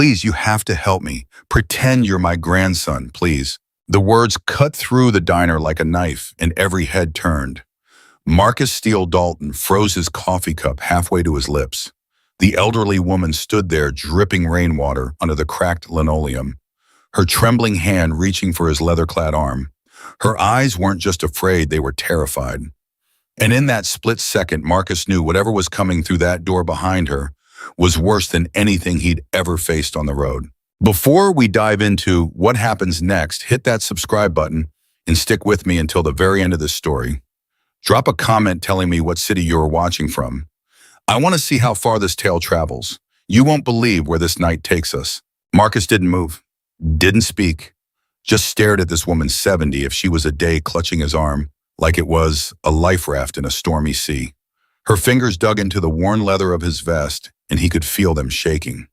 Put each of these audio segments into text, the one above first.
Please, you have to help me. Pretend you're my grandson, please." The words cut through the diner like a knife, and every head turned. Marcus Steele Dalton froze his coffee cup halfway to his lips. The elderly woman stood there, dripping rainwater under the cracked linoleum, her trembling hand reaching for his leather-clad arm. Her eyes weren't just afraid, they were terrified. And in that split second, Marcus knew whatever was coming through that door behind her was worse than anything he'd ever faced on the road. Before we dive into what happens next, hit that subscribe button and stick with me until the very end of this story. Drop a comment telling me what city you're watching from. I want to see how far this tale travels. You won't believe where this night takes us. Marcus didn't move, didn't speak, just stared at this woman 70 if she was a day, clutching his arm like it was a life raft in a stormy sea. Her fingers dug into the worn leather of his vest, and he could feel them shaking.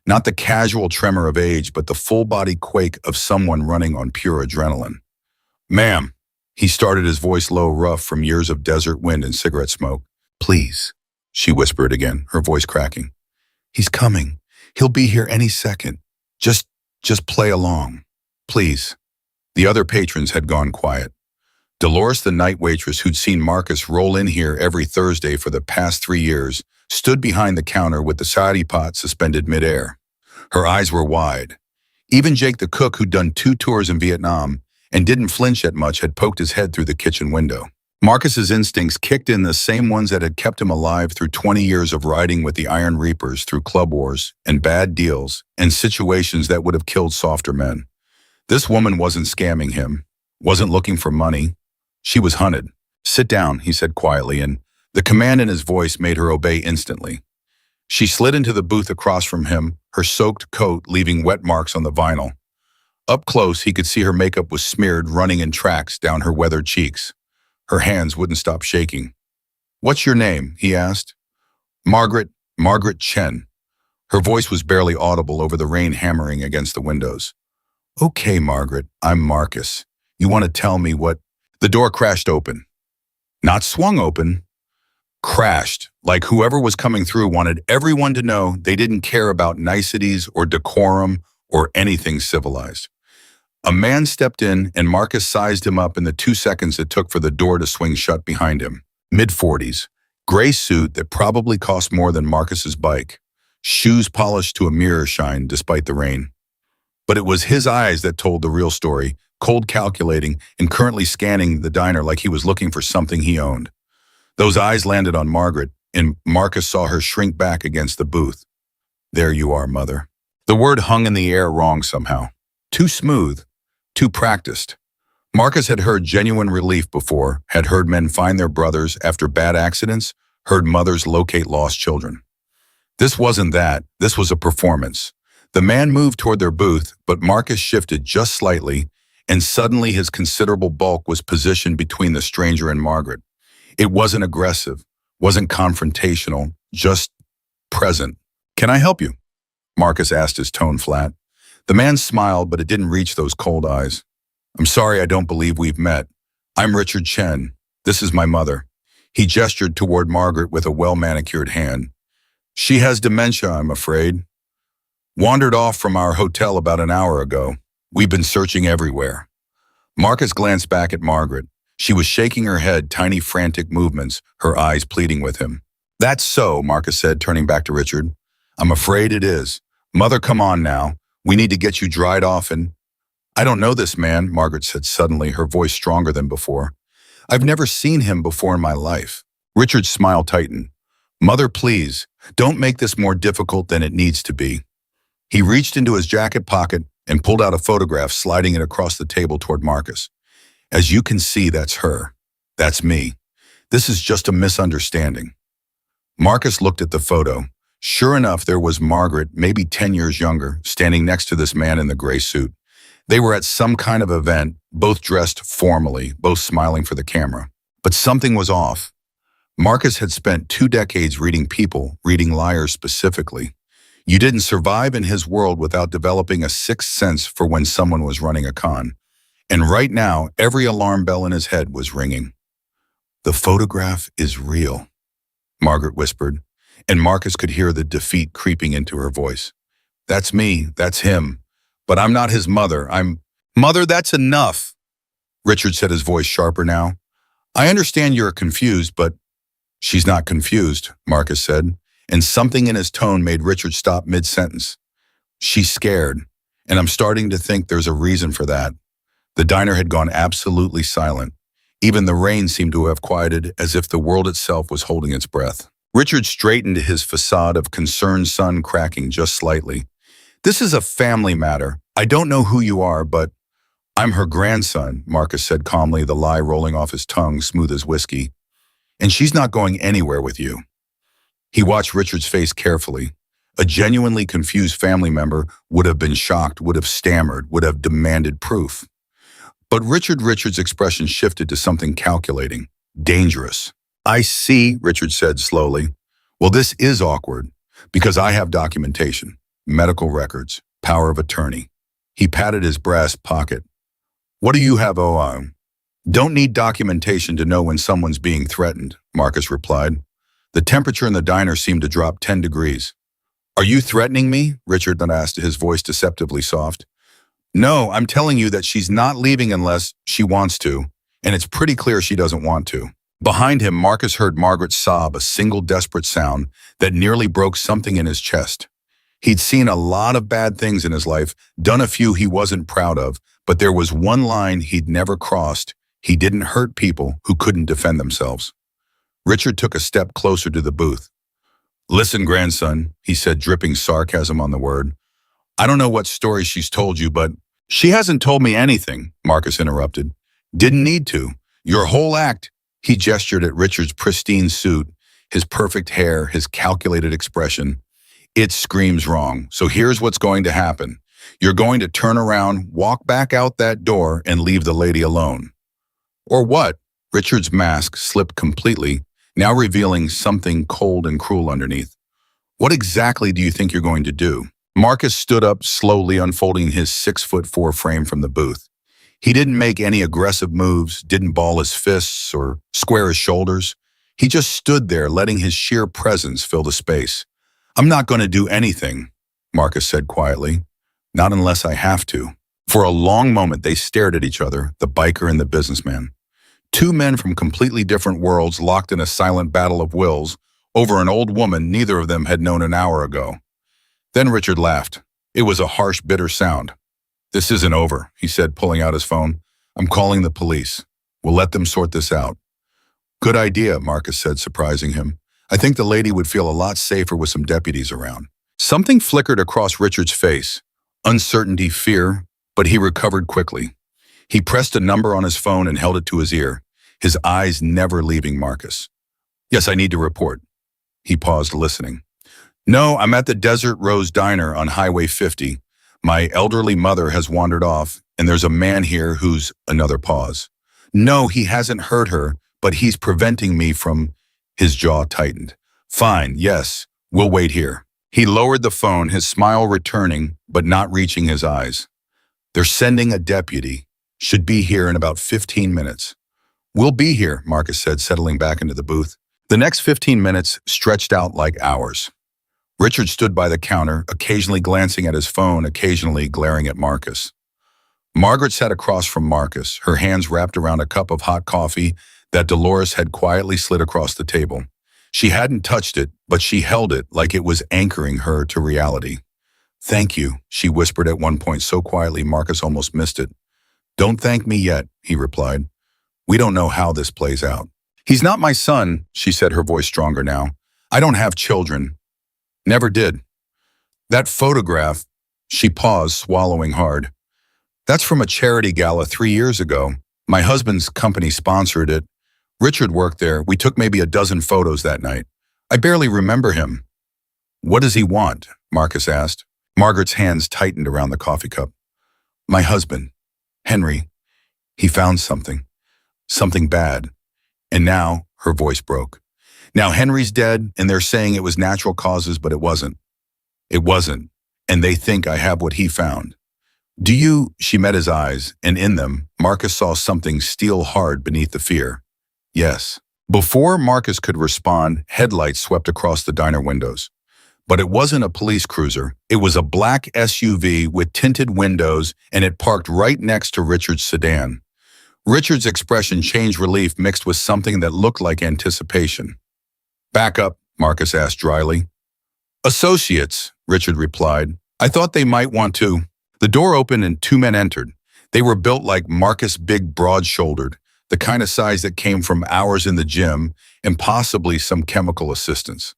Not the casual tremor of age, but the full-body quake of someone running on pure adrenaline. "Ma'am," he started, his voice low, rough from years of desert wind and cigarette smoke. "Please," she whispered again, her voice cracking. "He's coming. He'll be here any second. Just play along. Please." The other patrons had gone quiet. Dolores, the night waitress who'd seen Marcus roll in here every Thursday for the past 3 years, stood behind the counter with the sari pot suspended midair. Her eyes were wide. Even Jake, the cook who'd done 2 tours in Vietnam and didn't flinch at much, had poked his head through the kitchen window. Marcus's instincts kicked in, the same ones that had kept him alive through 20 years of riding with the Iron Reapers through club wars and bad deals and situations that would have killed softer men. This woman wasn't scamming him, wasn't looking for money. She was hunted. "Sit down," he said quietly, and the command in his voice made her obey instantly. She slid into the booth across from him, her soaked coat leaving wet marks on the vinyl. Up close, he could see her makeup was smeared, running in tracks down her weathered cheeks. Her hands wouldn't stop shaking. "What's your name?" he asked. Margaret Chen." Her voice was barely audible over the rain hammering against the windows. "Okay, Margaret, I'm Marcus. You want to tell me what—" The door crashed open. Not swung open. Crashed, like whoever was coming through wanted everyone to know they didn't care about niceties or decorum or anything civilized. A man stepped in, and Marcus sized him up in the 2 seconds it took for the door to swing shut behind him. Mid-40s, gray suit that probably cost more than Marcus's bike, shoes polished to a mirror shine despite the rain. But it was his eyes that told the real story, cold, calculating, and currently scanning the diner like he was looking for something he owned. Those eyes landed on Margaret, and Marcus saw her shrink back against the booth. "There you are, Mother." The word hung in the air wrong somehow. Too smooth, too practiced. Marcus had heard genuine relief before, had heard men find their brothers after bad accidents, heard mothers locate lost children. This wasn't that, this was a performance. The man moved toward their booth, but Marcus shifted just slightly, and suddenly his considerable bulk was positioned between the stranger and Margaret. It wasn't aggressive, wasn't confrontational, just present. "Can I help you?" Marcus asked, his tone flat. The man smiled, but it didn't reach those cold eyes. "I'm sorry, I don't believe we've met. I'm Richard Chen. This is my mother." He gestured toward Margaret with a well-manicured hand. "She has dementia, I'm afraid. Wandered off from our hotel about an hour ago. We've been searching everywhere." Marcus glanced back at Margaret. She was shaking her head, tiny frantic movements, her eyes pleading with him. "That's so," Marcus said, turning back to Richard. "I'm afraid it is. Mother, come on now. We need to get you dried off and—" "I don't know this man," Margaret said suddenly, her voice stronger than before. "I've never seen him before in my life." Richard's smile tightened. "Mother, please, don't make this more difficult than it needs to be." He reached into his jacket pocket and pulled out a photograph, sliding it across the table toward Marcus. "As you can see, that's her. That's me. This is just a misunderstanding." Marcus looked at the photo. Sure enough, there was Margaret, maybe 10 years younger, standing next to this man in the gray suit. They were at some kind of event, both dressed formally, both smiling for the camera. But something was off. Marcus had spent 2 decades reading people, reading liars specifically. You didn't survive in his world without developing a sixth sense for when someone was running a con. And right now, every alarm bell in his head was ringing. "The photograph is real," Margaret whispered, and Marcus could hear the defeat creeping into her voice. That's me, that's him. But I'm not his mother, Mother, that's enough, Richard said, his voice sharper now. I understand you're confused, but she's not confused, Marcus said, and something in his tone made Richard stop mid-sentence. She's scared, and I'm starting to think there's a reason for that. The diner had gone absolutely silent. Even the rain seemed to have quieted, as if the world itself was holding its breath. Richard straightened, his facade of concerned sun cracking just slightly. This is a family matter. I don't know who you are, but I'm her grandson, Marcus said calmly, the lie rolling off his tongue smooth as whiskey. And she's not going anywhere with you. He watched Richard's face carefully. A genuinely confused family member would have been shocked, would have stammered, would have demanded proof. But Richard's expression shifted to something calculating, dangerous. I see, Richard said slowly. Well, this is awkward, because I have documentation, medical records, power of attorney. He patted his breast pocket. What do you have, Don't need documentation to know when someone's being threatened, Marcus replied. The temperature in the diner seemed to drop 10 degrees. Are you threatening me? Richard then asked, his voice deceptively soft. No, I'm telling you that she's not leaving unless she wants to, and it's pretty clear she doesn't want to. Behind him, Marcus heard Margaret sob, a single desperate sound that nearly broke something in his chest. He'd seen a lot of bad things in his life, done a few he wasn't proud of, but there was one line he'd never crossed. He didn't hurt people who couldn't defend themselves. Richard took a step closer to the booth. Listen, grandson, he said, dripping sarcasm on the word. I don't know what story she's told you, but she hasn't told me anything, Marcus interrupted. Didn't need to. Your whole act, he gestured at Richard's pristine suit, his perfect hair, his calculated expression. It screams wrong. So here's what's going to happen. You're going to turn around, walk back out that door, and leave the lady alone. Or what? Richard's mask slipped completely, now revealing something cold and cruel underneath. What exactly do you think you're going to do? Marcus stood up, slowly unfolding his 6'4" frame from the booth. He didn't make any aggressive moves, didn't ball his fists or square his shoulders. He just stood there, letting his sheer presence fill the space. I'm not going to do anything, Marcus said quietly. Not unless I have to. For a long moment, they stared at each other, the biker and the businessman. Two men from completely different worlds locked in a silent battle of wills over an old woman neither of them had known an hour ago. Then Richard laughed. It was a harsh, bitter sound. This isn't over, he said, pulling out his phone. I'm calling the police. We'll let them sort this out. Good idea, Marcus said, surprising him. I think the lady would feel a lot safer with some deputies around. Something flickered across Richard's face. Uncertainty, fear, but he recovered quickly. He pressed a number on his phone and held it to his ear, his eyes never leaving Marcus. Yes, I need to report. He paused, listening. No, I'm at the Desert Rose Diner on Highway 50. My elderly mother has wandered off, and there's a man here who's another pause. No, he hasn't hurt her, but he's preventing me from... His jaw tightened. Fine, yes, we'll wait here. He lowered the phone, his smile returning, but not reaching his eyes. They're sending a deputy. Should be here in about 15 minutes. We'll be here, Marcus said, settling back into the booth. The next 15 minutes stretched out like hours. Richard stood by the counter, occasionally glancing at his phone, occasionally glaring at Marcus. Margaret sat across from Marcus, her hands wrapped around a cup of hot coffee that Dolores had quietly slid across the table. She hadn't touched it, but she held it like it was anchoring her to reality. Thank you, she whispered at one point so quietly Marcus almost missed it. Don't thank me yet, he replied. We don't know how this plays out. He's not my son, she said, her voice stronger now. I don't have children. Never did. That photograph, she paused, swallowing hard. That's from a charity gala 3 years ago. My husband's company sponsored it. Richard worked there. We took maybe a dozen photos that night. I barely remember him. What does he want? Marcus asked. Margaret's hands tightened around the coffee cup. My husband, Henry, he found something. Something bad. And now, her voice broke. Now Henry's dead, and they're saying it was natural causes, but it wasn't. It wasn't. And they think I have what he found. Do you? She met his eyes, and in them, Marcus saw something steel hard beneath the fear. Yes. Before Marcus could respond, headlights swept across the diner windows. But it wasn't a police cruiser. It was a black SUV with tinted windows, and it parked right next to Richard's sedan. Richard's expression changed relief mixed with something that looked like anticipation. "Back up," Marcus asked dryly. "Associates," Richard replied. "I thought they might want to." The door opened and two men entered. They were built like Marcus, big, broad-shouldered, the kind of size that came from hours in the gym and possibly some chemical assistance.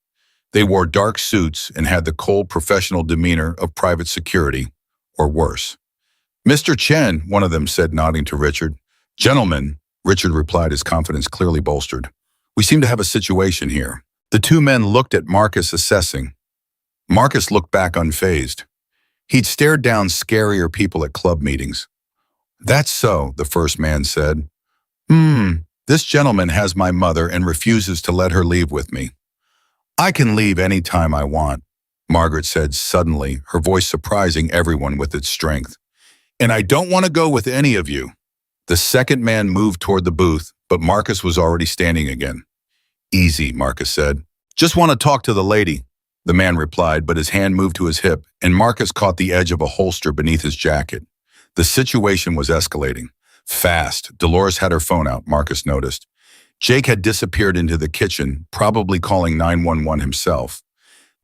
They wore dark suits and had the cold professional demeanor of private security, or worse. "Mr. Chen," one of them said, nodding to Richard. "Gentlemen," Richard replied, his confidence clearly bolstered. "We seem to have a situation here." The two men looked at Marcus, assessing. Marcus looked back unfazed. He'd stared down scarier people at club meetings. "That's so," the first man said. This gentleman has my mother and refuses to let her leave with me." "I can leave any time I want," Margaret said suddenly, her voice surprising everyone with its strength. "And I don't want to go with any of you." The second man moved toward the booth, but Marcus was already standing again. "Easy," Marcus said. "Just want to talk to the lady," the man replied, but his hand moved to his hip, and Marcus caught the edge of a holster beneath his jacket. The situation was escalating. Fast. Dolores had her phone out, Marcus noticed. Jake had disappeared into the kitchen, probably calling 911 himself.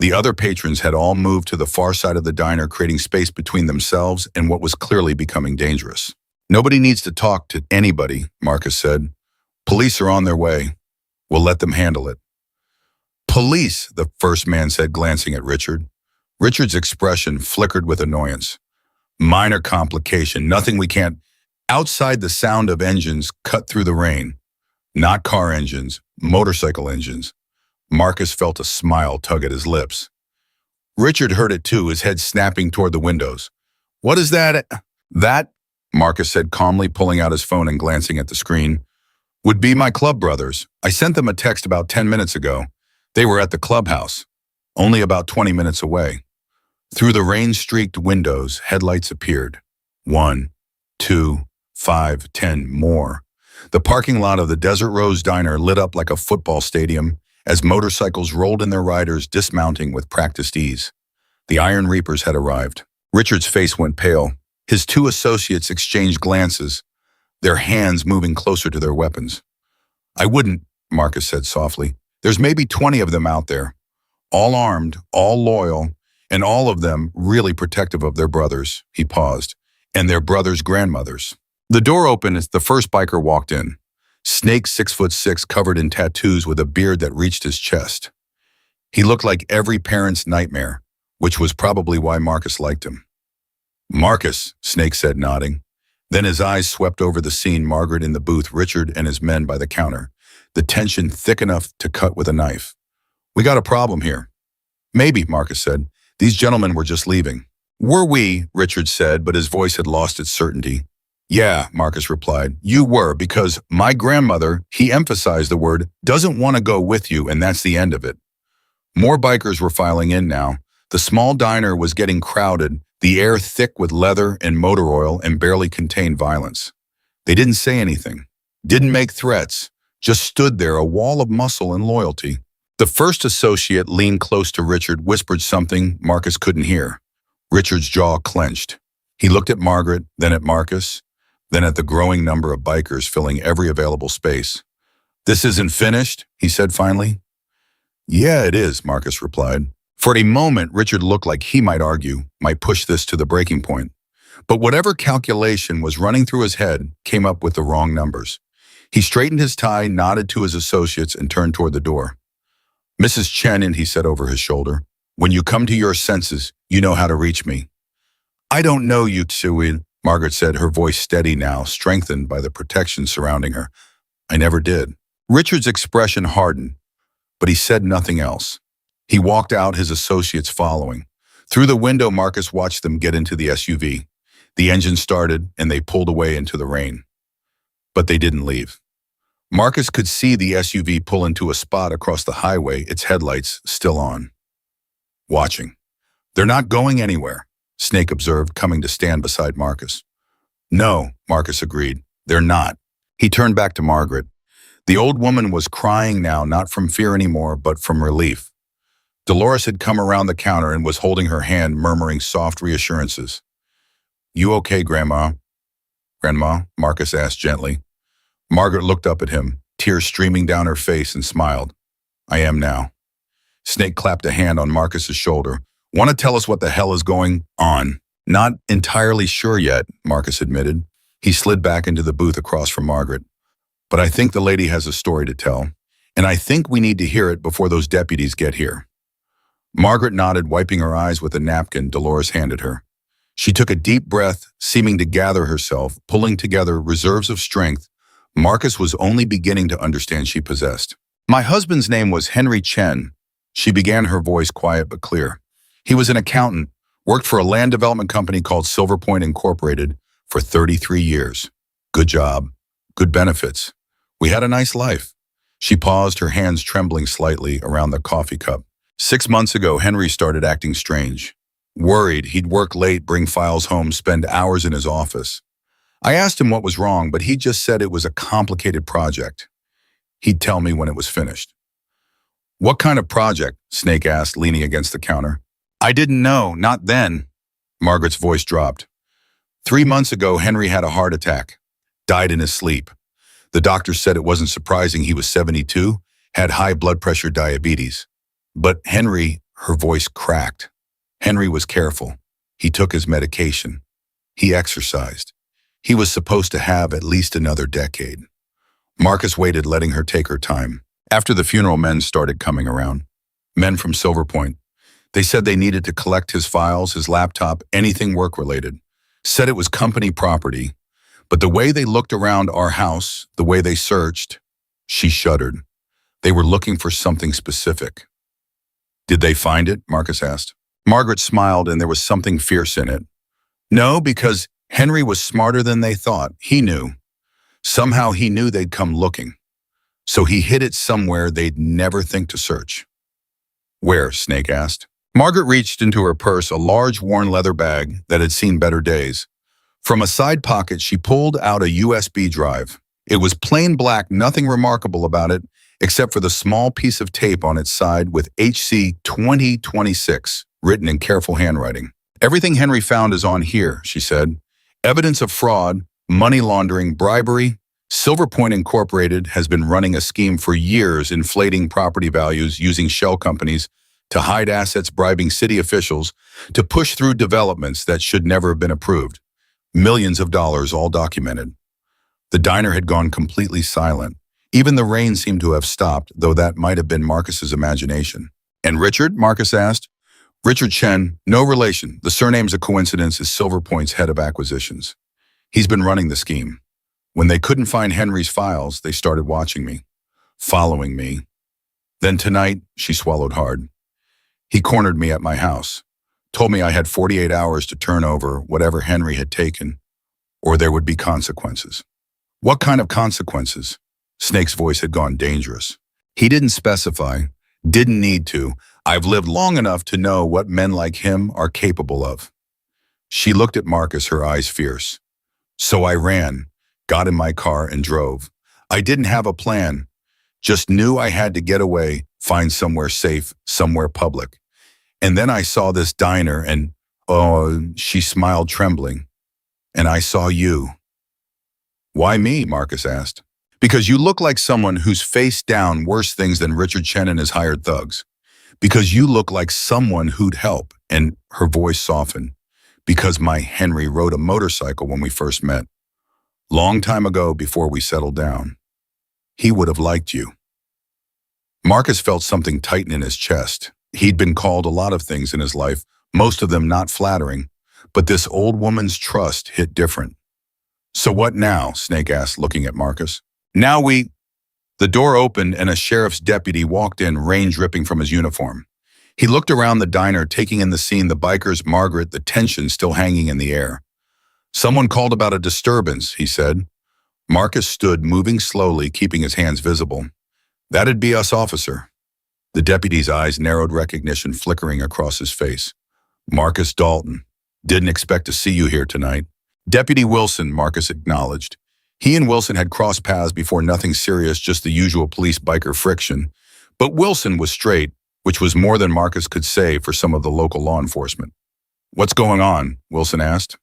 The other patrons had all moved to the far side of the diner, creating space between themselves and what was clearly becoming dangerous. "Nobody needs to talk to anybody," Marcus said. "Police are on their way. We'll let them handle it." "Police," the first man said, glancing at Richard. Richard's expression flickered with annoyance. "Minor complication, nothing we can't—" Outside, the sound of engines cut through the rain. Not car engines, motorcycle engines. Marcus felt a smile tug at his lips. Richard heard it too, his head snapping toward the windows. "What is that?" "That," Marcus said calmly, pulling out his phone and glancing at the screen, "would be my club brothers. I sent them a text about 10 minutes ago. They were at the clubhouse, only about 20 minutes away." Through the rain-streaked windows, headlights appeared. 1, 2, 5, 10 more. The parking lot of the Desert Rose Diner lit up like a football stadium as motorcycles rolled in their riders, dismounting with practiced ease. The Iron Reapers had arrived. Richard's face went pale. His two associates exchanged glances, their hands moving closer to their weapons. "I wouldn't," Marcus said softly. "There's maybe 20 of them out there, all armed, all loyal, and all of them really protective of their brothers," he paused, "and their brothers' grandmothers." The door opened as the first biker walked in. Snake, 6'6", covered in tattoos with a beard that reached his chest. He looked like every parent's nightmare, which was probably why Marcus liked him. "Marcus," Snake said, nodding. Then his eyes swept over the scene, Margaret in the booth, Richard and his men by the counter, the tension thick enough to cut with a knife. "We got a problem here." "Maybe," Marcus said. "These gentlemen were just leaving." "Were we?" Richard said, but his voice had lost its certainty. "Yeah," Marcus replied. "You were, because my grandmother," he emphasized the word, "doesn't want to go with you, and that's the end of it." More bikers were filing in now. The small diner was getting crowded, the air thick with leather and motor oil, and barely contained violence. They didn't say anything, didn't make threats, just stood there, a wall of muscle and loyalty. The first associate leaned close to Richard, whispered something Marcus couldn't hear. Richard's jaw clenched. He looked at Margaret, then at Marcus, then at the growing number of bikers filling every available space. "This isn't finished," he said finally. "Yeah, it is," Marcus replied. For a moment, Richard looked like he might argue, might push this to the breaking point. But whatever calculation was running through his head came up with the wrong numbers. He straightened his tie, nodded to his associates, and turned toward the door. "Mrs. Chen," he said over his shoulder, "when you come to your senses, you know how to reach me." "I don't know you, Tsuin," Margaret said, her voice steady now, strengthened by the protection surrounding her. "I never did." Richard's expression hardened, but he said nothing else. He walked out, his associates following. Through the window, Marcus watched them get into the SUV. The engine started, and they pulled away into the rain. But they didn't leave. Marcus could see the SUV pull into a spot across the highway, its headlights still on. Watching. "They're not going anywhere," Snake observed, coming to stand beside Marcus. "No," Marcus agreed. "They're not." He turned back to Margaret. The old woman was crying now, not from fear anymore, but from relief. Dolores had come around the counter and was holding her hand, murmuring soft reassurances. You okay, Grandma? Grandma, Marcus asked gently. Margaret looked up at him, tears streaming down her face, and smiled. I am now. Snake clapped a hand on Marcus's shoulder. Want to tell us what the hell is going on? Not entirely sure yet, Marcus admitted. He slid back into the booth across from Margaret. But I think the lady has a story to tell, and I think we need to hear it before those deputies get here. Margaret nodded, wiping her eyes with a napkin Dolores handed her. She took a deep breath, seeming to gather herself, pulling together reserves of strength Marcus was only beginning to understand she possessed. My husband's name was Henry Chen. She began, her voice quiet but clear. He was an accountant, worked for a land development company called Silver Point Incorporated for 33 years. Good job, good benefits. We had a nice life. She paused, her hands trembling slightly around the coffee cup. 6 months ago, Henry started acting strange. Worried, he'd work late, bring files home, spend hours in his office. I asked him what was wrong, but he just said it was a complicated project. He'd tell me when it was finished. What kind of project? Snake asked, leaning against the counter. I didn't know, not then. Margaret's voice dropped. 3 months ago, Henry had a heart attack. Died in his sleep. The doctor said it wasn't surprising, he was 72, had high blood pressure, diabetes. But Henry, her voice cracked. Henry was careful. He took his medication. He exercised. He was supposed to have at least another decade. Marcus waited, letting her take her time. After the funeral, men started coming around. Men from Silver Point. They said they needed to collect his files, his laptop, anything work-related. Said it was company property. But the way they looked around our house, the way they searched, she shuddered. They were looking for something specific. Did they find it? Marcus asked. Margaret smiled, and there was something fierce in it. No, because Henry was smarter than they thought. He knew. Somehow he knew they'd come looking. So he hid it somewhere they'd never think to search. Where? Snake asked. Margaret reached into her purse, a large worn leather bag that had seen better days. From a side pocket, she pulled out a USB drive. It was plain black, nothing remarkable about it, except for the small piece of tape on its side with HC 2026 written in careful handwriting. Everything Henry found is on here, she said. Evidence of fraud, money laundering, bribery. Silver Point Incorporated has been running a scheme for years, inflating property values using shell companies to hide assets, bribing city officials to push through developments that should never have been approved. Millions of dollars, all documented. The diner had gone completely silent. Even the rain seemed to have stopped, though that might have been Marcus's imagination. And Richard? Marcus asked. Richard Chen, no relation. The surname's a coincidence, is Silver Point's head of acquisitions. He's been running the scheme. When they couldn't find Henry's files, they started watching me, following me. Then tonight, she swallowed hard. He cornered me at my house, told me I had 48 hours to turn over whatever Henry had taken, or there would be consequences. What kind of consequences? Snake's voice had gone dangerous. He didn't specify, didn't need to. I've lived long enough to know what men like him are capable of. She looked at Marcus, her eyes fierce. So I ran, got in my car and drove. I didn't have a plan, just knew I had to get away, find somewhere safe, somewhere public. And then I saw this diner and, she smiled, trembling. And I saw you. Why me? Marcus asked. Because you look like someone who's faced down worse things than Richard Chen and his hired thugs. Because you look like someone who'd help, and her voice softened. Because my Henry rode a motorcycle when we first met. Long time ago, before we settled down. He would have liked you. Marcus felt something tighten in his chest. He'd been called a lot of things in his life, most of them not flattering, but this old woman's trust hit different. So what now? Snake asked, looking at Marcus. Now The door opened and a sheriff's deputy walked in, rain dripping from his uniform. He looked around the diner, taking in the scene, the bikers, Margaret, the tension still hanging in the air. Someone called about a disturbance, he said. Marcus stood, moving slowly, keeping his hands visible. That'd be us, officer. The deputy's eyes narrowed, recognition flickering across his face. Marcus Dalton. Didn't expect to see you here tonight. Deputy Wilson, Marcus acknowledged. He and Wilson had crossed paths before, nothing serious, just the usual police-biker friction. But Wilson was straight, which was more than Marcus could say for some of the local law enforcement. "What's going on?" Wilson asked.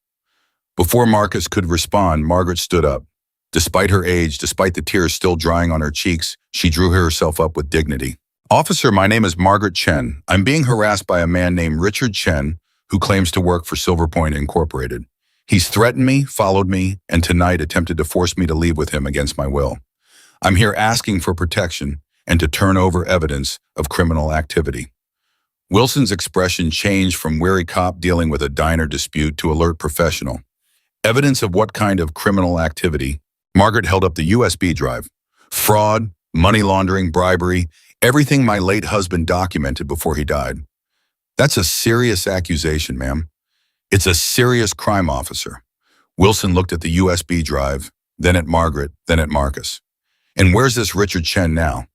Before Marcus could respond, Margaret stood up. Despite her age, despite the tears still drying on her cheeks, she drew herself up with dignity. "Officer, my name is Margaret Chen. I'm being harassed by a man named Richard Chen, who claims to work for Silver Point Incorporated. He's threatened me, followed me, and tonight attempted to force me to leave with him against my will. I'm here asking for protection and to turn over evidence of criminal activity." Wilson's expression changed from weary cop dealing with a diner dispute to alert professional. "Evidence of what kind of criminal activity?" Margaret held up the USB drive. "Fraud, money laundering, bribery, everything my late husband documented before he died." "That's a serious accusation, ma'am. It's a serious crime, officer." Wilson looked at the USB drive, then at Margaret, then at Marcus. "And where's this Richard Chen now?"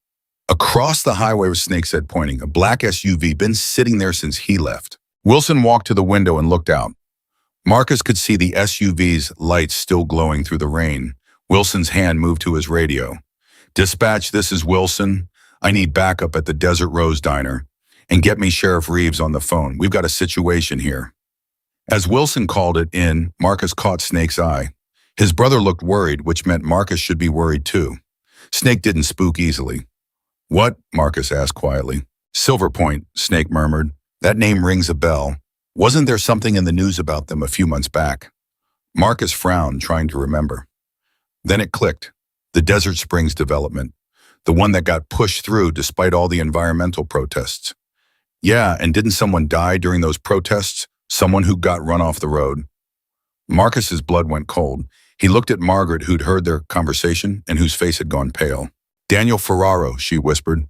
"Across the highway," Snake said, pointing. "A black SUV, been sitting there since he left." Wilson walked to the window and looked out. Marcus could see the SUV's lights still glowing through the rain. Wilson's hand moved to his radio. "Dispatch, this is Wilson. I need backup at the Desert Rose Diner. And get me Sheriff Reeves on the phone. We've got a situation here." As Wilson called it in, Marcus caught Snake's eye. His brother looked worried, which meant Marcus should be worried too. Snake didn't spook easily. "What?" Marcus asked quietly. "Silver Point," Snake murmured. "That name rings a bell. Wasn't there something in the news about them a few months back?" Marcus frowned, trying to remember. Then it clicked. The Desert Springs development. The one that got pushed through despite all the environmental protests. "Yeah, and didn't someone die during those protests? Someone who got run off the road?" Marcus's blood went cold. He looked at Margaret, who'd heard their conversation and whose face had gone pale. "Daniel Ferraro," she whispered.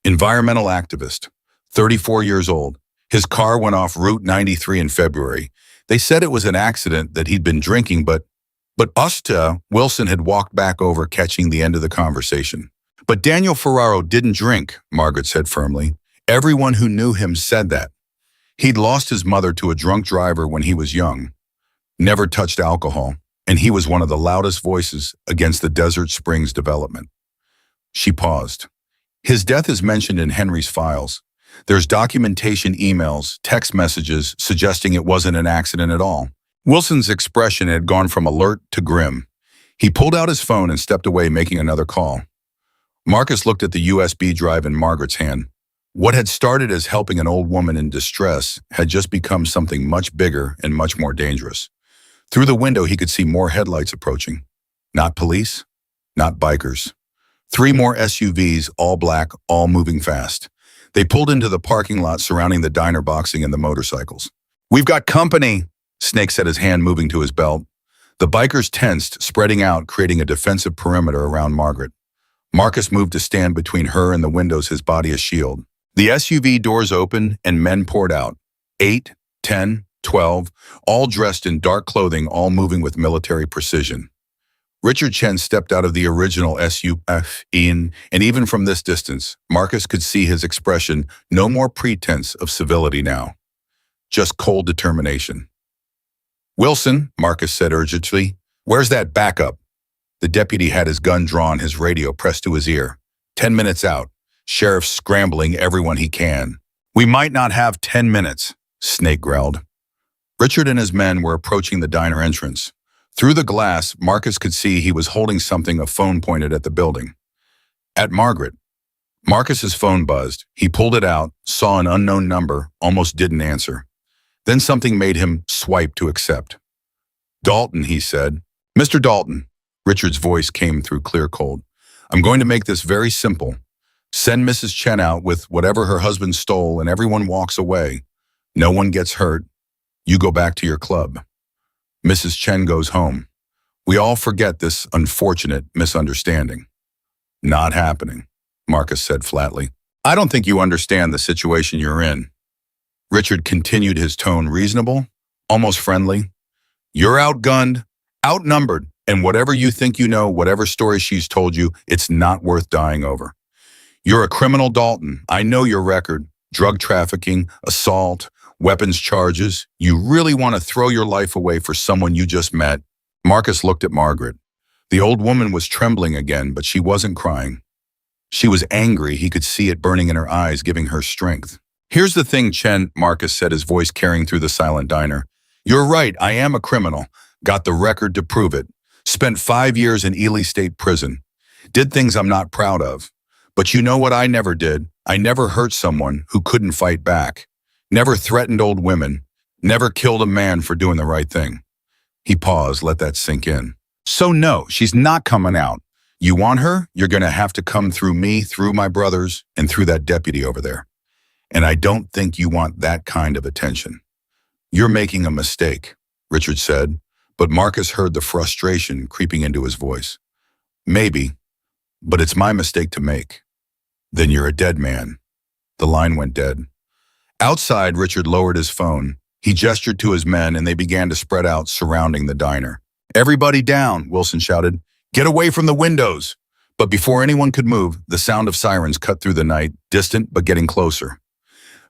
"Environmental activist. 34 years old. His car went off Route 93 in February. They said it was an accident, that he'd been drinking, but Wilson had walked back over, catching the end of the conversation. "But Daniel Ferraro didn't drink," Margaret said firmly. "Everyone who knew him said that. He'd lost his mother to a drunk driver when he was young. Never touched alcohol, and he was one of the loudest voices against the Desert Springs development." She paused. "His death is mentioned in Henry's files. There's documentation, emails, text messages suggesting it wasn't an accident at all." Wilson's expression had gone from alert to grim. He pulled out his phone and stepped away, making another call. Marcus looked at the USB drive in Margaret's hand. What had started as helping an old woman in distress had just become something much bigger and much more dangerous. Through the window, he could see more headlights approaching. Not police, not bikers. 3 more SUVs, all black, all moving fast. They pulled into the parking lot surrounding the diner, boxing and the motorcycles. "We've got company," Snake said, his hand moving to his belt. The bikers tensed, spreading out, creating a defensive perimeter around Margaret. Marcus moved to stand between her and the windows, his body a shield. The SUV doors opened and men poured out. 8, 10, 12, all dressed in dark clothing, all moving with military precision. Richard Chen stepped out of the original SUV, and even from this distance, Marcus could see his expression, no more pretense of civility now. Just cold determination. "Wilson," Marcus said urgently, "where's that backup?" The deputy had his gun drawn, his radio pressed to his ear. 10 minutes out. Sheriff scrambling everyone he can. "We might not have 10 minutes, Snake growled. Richard and his men were approaching the diner entrance. Through the glass, Marcus could see he was holding something, a phone pointed at the building. At Margaret. Marcus's phone buzzed. He pulled it out, saw an unknown number, almost didn't answer. Then something made him swipe to accept. "Dalton," he said. "Mr. Dalton." Richard's voice came through clear cold. "I'm going to make this very simple. Send Mrs. Chen out with whatever her husband stole and everyone walks away. No one gets hurt. You go back to your club. Mrs. Chen goes home. We all forget this unfortunate misunderstanding." "Not happening," Marcus said flatly. "I don't think you understand the situation you're in." Richard continued, his tone reasonable, almost friendly. "You're outgunned, outnumbered, and whatever you think you know, whatever story she's told you, it's not worth dying over. You're a criminal, Dalton. I know your record. Drug trafficking, assault, weapons charges. You really want to throw your life away for someone you just met." Marcus looked at Margaret. The old woman was trembling again, but she wasn't crying. She was angry. He could see it burning in her eyes, giving her strength. Here's the thing, Chen, Marcus said, his voice carrying through the silent diner. You're right, I am a criminal. Got the record to prove it. Spent 5 years in Ely State Prison. Did things I'm not proud of. But you know what I never did? I never hurt someone who couldn't fight back. Never threatened old women. Never killed a man for doing the right thing. He paused, let that sink in. So no, she's not coming out. You want her? You're going to have to come through me, through my brothers, and through that deputy over there. And I don't think you want that kind of attention. You're making a mistake, Richard said, but Marcus heard the frustration creeping into his voice. Maybe, but it's my mistake to make. Then you're a dead man. The line went dead. Outside, Richard lowered his phone. He gestured to his men and they began to spread out surrounding the diner. Everybody down, Wilson shouted. Get away from the windows. But before anyone could move, the sound of sirens cut through the night, distant but getting closer.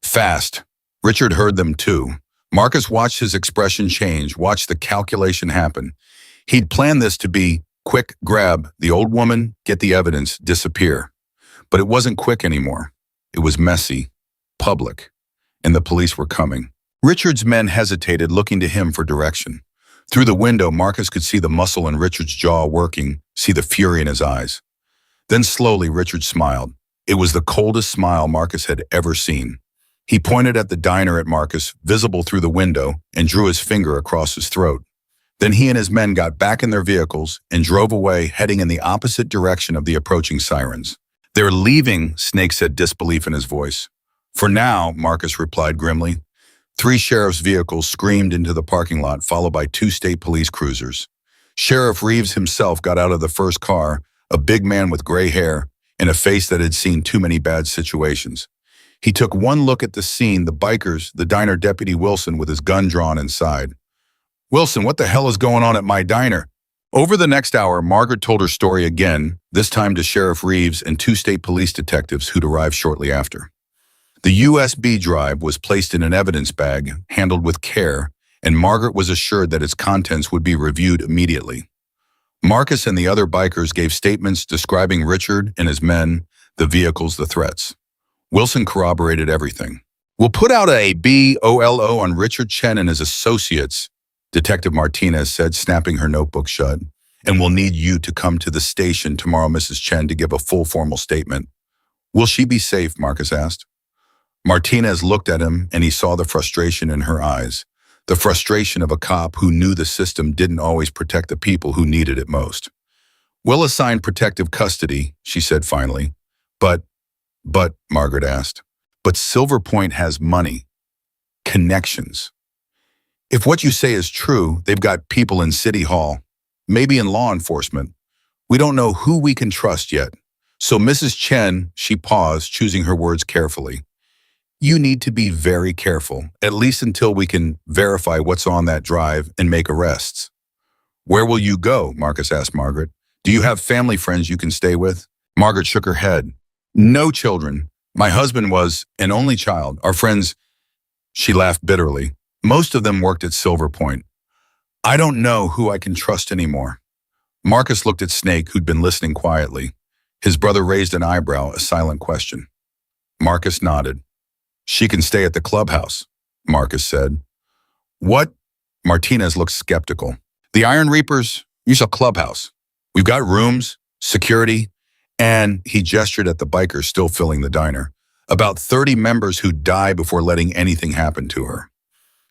Fast. Richard heard them too. Marcus watched his expression change, watched the calculation happen. He'd planned this to be quick grab, the old woman, get the evidence, disappear. But it wasn't quick anymore. It was messy, public, and the police were coming. Richard's men hesitated, looking to him for direction. Through the window, Marcus could see the muscle in Richard's jaw working, see the fury in his eyes. Then slowly, Richard smiled. It was the coldest smile Marcus had ever seen. He pointed at the diner at Marcus, visible through the window, and drew his finger across his throat. Then he and his men got back in their vehicles and drove away, heading in the opposite direction of the approaching sirens. They're leaving, Snake said, disbelief in his voice. For now, Marcus replied grimly. 3 sheriff's vehicles screamed into the parking lot, followed by 2 state police cruisers. Sheriff Reeves himself got out of the first car, a big man with gray hair and a face that had seen too many bad situations. He took one look at the scene, the bikers, the diner deputy Wilson with his gun drawn inside. Wilson, what the hell is going on at my diner? Over the next hour, Margaret told her story again, this time to Sheriff Reeves and 2 state police detectives who'd arrived shortly after. The USB drive was placed in an evidence bag, handled with care, and Margaret was assured that its contents would be reviewed immediately. Marcus and the other bikers gave statements describing Richard and his men, the vehicles, the threats. Wilson corroborated everything. We'll put out a BOLO on Richard Chen and his associates, Detective Martinez said, snapping her notebook shut. And we'll need you to come to the station tomorrow, Mrs. Chen, to give a full formal statement. Will she be safe? Marcus asked. Martinez looked at him and he saw the frustration in her eyes, the frustration of a cop who knew the system didn't always protect the people who needed it most. We'll assign protective custody, she said finally. But, Margaret asked, but Silver Point has money, connections. If what you say is true, they've got people in City Hall, maybe in law enforcement. We don't know who we can trust yet. So Mrs. Chen, she paused, choosing her words carefully. You need to be very careful, at least until we can verify what's on that drive and make arrests. Where will you go? Marcus asked Margaret. Do you have family friends you can stay with? Margaret shook her head. No children. My husband was an only child. Our friends, she laughed bitterly. Most of them worked at Silver Point. I don't know who I can trust anymore. Marcus looked at Snake, who'd been listening quietly. His brother raised an eyebrow, a silent question. Marcus nodded. She can stay at the clubhouse, Marcus said. What? Martinez looked skeptical. The Iron Reapers use a clubhouse. We've got rooms, security, and he gestured at the bikers still filling the diner. About 30 members who die before letting anything happen to her.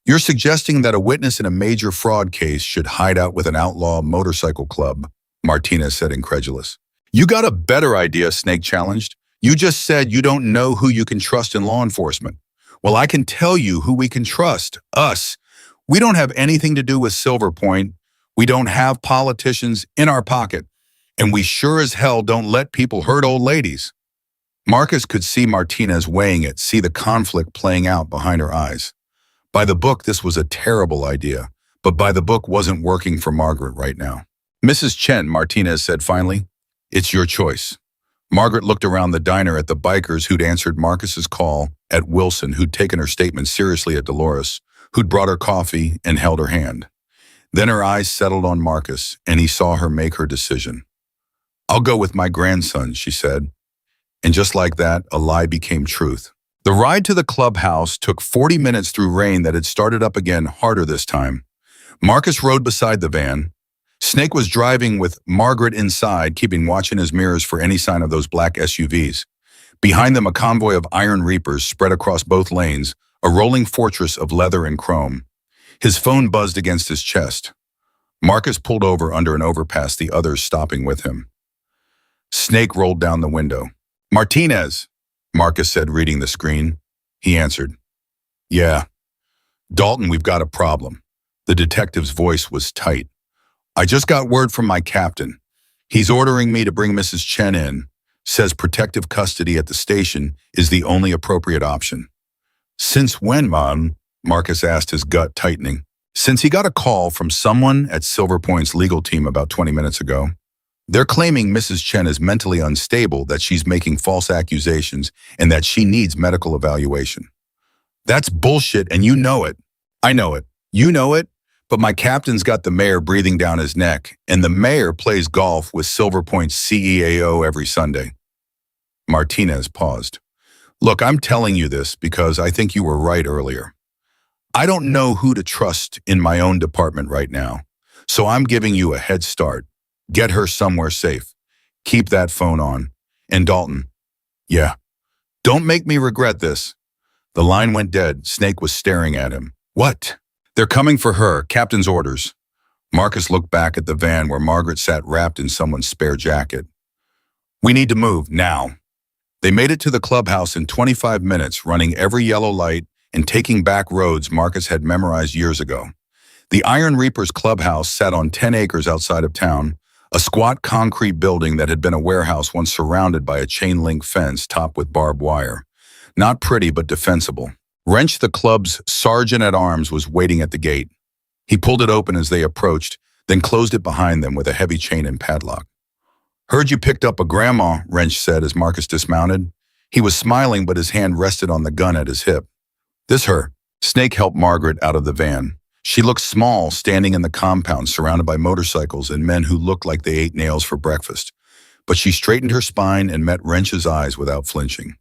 You're suggesting that a witness in a major fraud case should hide out with an outlaw motorcycle club, Martinez said, incredulous. You got a better idea, Snake challenged. You just said you don't know who you can trust in law enforcement. Well, I can tell you who we can trust. Us. We don't have anything to do with Silver Point. We don't have politicians in our pocket. And we sure as hell don't let people hurt old ladies. Marcus could see Martinez weighing it, see the conflict playing out behind her eyes. By the book, this was a terrible idea, but by the book wasn't working for Margaret right now. Mrs. Chen, Martinez said finally, it's your choice. Margaret looked around the diner at the bikers who'd answered Marcus's call, at Wilson, who'd taken her statement seriously, at Dolores, who'd brought her coffee and held her hand. Then her eyes settled on Marcus, and he saw her make her decision. I'll go with my grandson, she said. And just like that, a lie became truth. The ride to the clubhouse took 40 minutes through rain that had started up again harder this time. Marcus rode beside the van. Snake was driving with Margaret inside, keeping watch in his mirrors for any sign of those black SUVs. Behind them, a convoy of iron reapers spread across both lanes, a rolling fortress of leather and chrome. His phone buzzed against his chest. Marcus pulled over under an overpass, the others stopping with him. Snake rolled down the window. "Martinez," Marcus said, reading the screen. He answered, "Yeah. Dalton, we've got a problem." The detective's voice was tight. "I just got word from my captain. He's ordering me to bring Mrs. Chen in. Says protective custody at the station is the only appropriate option." "Since when, Mom?" Marcus asked, his gut tightening. "Since he got a call from someone at Silver Point's legal team about 20 minutes ago. They're claiming Mrs. Chen is mentally unstable, that she's making false accusations, and that she needs medical evaluation." "That's bullshit, and you know it." "I know it. You know it. But my captain's got the mayor breathing down his neck, and the mayor plays golf with Silver Point's CEAO every Sunday." Martinez paused. "Look, I'm telling you this because I think you were right earlier. I don't know who to trust in my own department right now, so I'm giving you a head start. Get her somewhere safe. Keep that phone on. And Dalton, yeah, don't make me regret this." The line went dead. Snake was staring at him. "What?" "They're coming for her. Captain's orders." Marcus looked back at the van where Margaret sat wrapped in someone's spare jacket. "We need to move, now." They made it to the clubhouse in 25 minutes, running every yellow light and taking back roads Marcus had memorized years ago. The Iron Reapers clubhouse sat on 10 acres outside of town, a squat concrete building that had been a warehouse once surrounded by a chain-link fence topped with barbed wire. Not pretty, but defensible. Wrench, the club's sergeant-at-arms, was waiting at the gate. He pulled it open as they approached, then closed it behind them with a heavy chain and padlock. "Heard you picked up a grandma," Wrench said as Marcus dismounted. He was smiling, but his hand rested on the gun at his hip. "This her." Snake helped Margaret out of the van. She looked small, standing in the compound, surrounded by motorcycles and men who looked like they ate nails for breakfast. But she straightened her spine and met Wrench's eyes without flinching.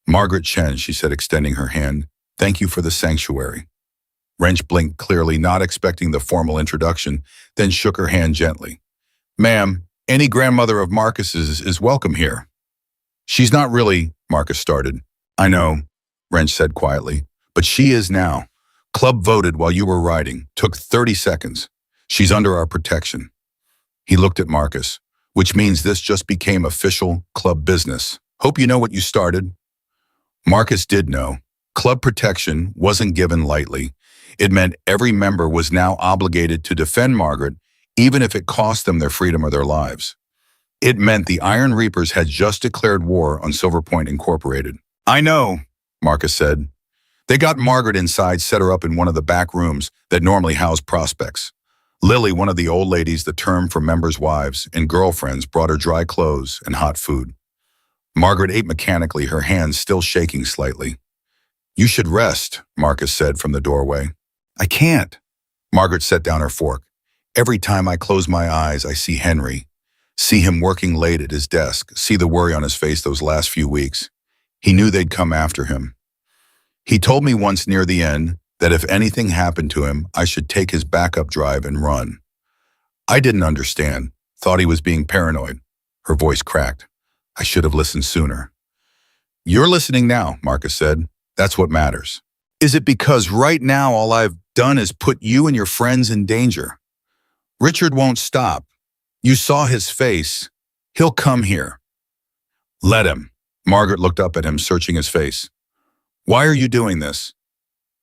"Margaret Chen," she said, extending her hand. "Thank you for the sanctuary." Wrench blinked clearly, not expecting the formal introduction, then shook her hand gently. "Ma'am, any grandmother of Marcus's is welcome here." "She's not really," Marcus started. "I know," Wrench said quietly, "but she is now. Club voted while you were riding. Took 30 seconds. She's under our protection." He looked at Marcus, "Which means this just became official club business. Hope you know what you started." Marcus did know. Club protection wasn't given lightly. It meant every member was now obligated to defend Margaret, even if it cost them their freedom or their lives. It meant the Iron Reapers had just declared war on Silver Point Incorporated. "I know," Marcus said. They got Margaret inside, set her up in one of the back rooms that normally house prospects. Lily, one of the old ladies, the term for members' wives and girlfriends, brought her dry clothes and hot food. Margaret ate mechanically, her hands still shaking slightly. "You should rest," Marcus said from the doorway. "I can't." Margaret set down her fork. "Every time I close my eyes, I see Henry. See him working late at his desk, see the worry on his face those last few weeks. He knew they'd come after him. He told me once near the end that if anything happened to him, I should take his backup drive and run. I didn't understand, thought he was being paranoid." Her voice cracked. "I should have listened sooner." "You're listening now," Marcus said. "That's what matters." "Is it because right now all I've done is put you and your friends in danger? Richard won't stop. You saw his face. He'll come here." "Let him." Margaret looked up at him, searching his face. "Why are you doing this?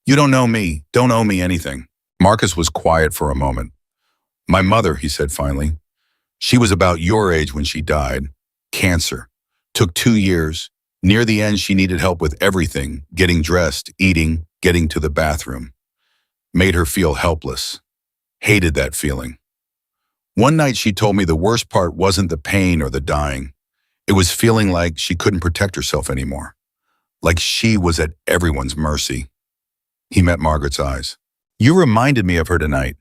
You don't know me, don't owe me anything." Marcus was quiet for a moment. "My mother," he said finally. "She was about your age when she died. Cancer. Took 2 years. Near the end, she needed help with everything, getting dressed, eating, getting to the bathroom. Made her feel helpless. Hated that feeling. One night she told me the worst part wasn't the pain or the dying. It was feeling like she couldn't protect herself anymore. Like she was at everyone's mercy." He met Margaret's eyes. "You reminded me of her tonight.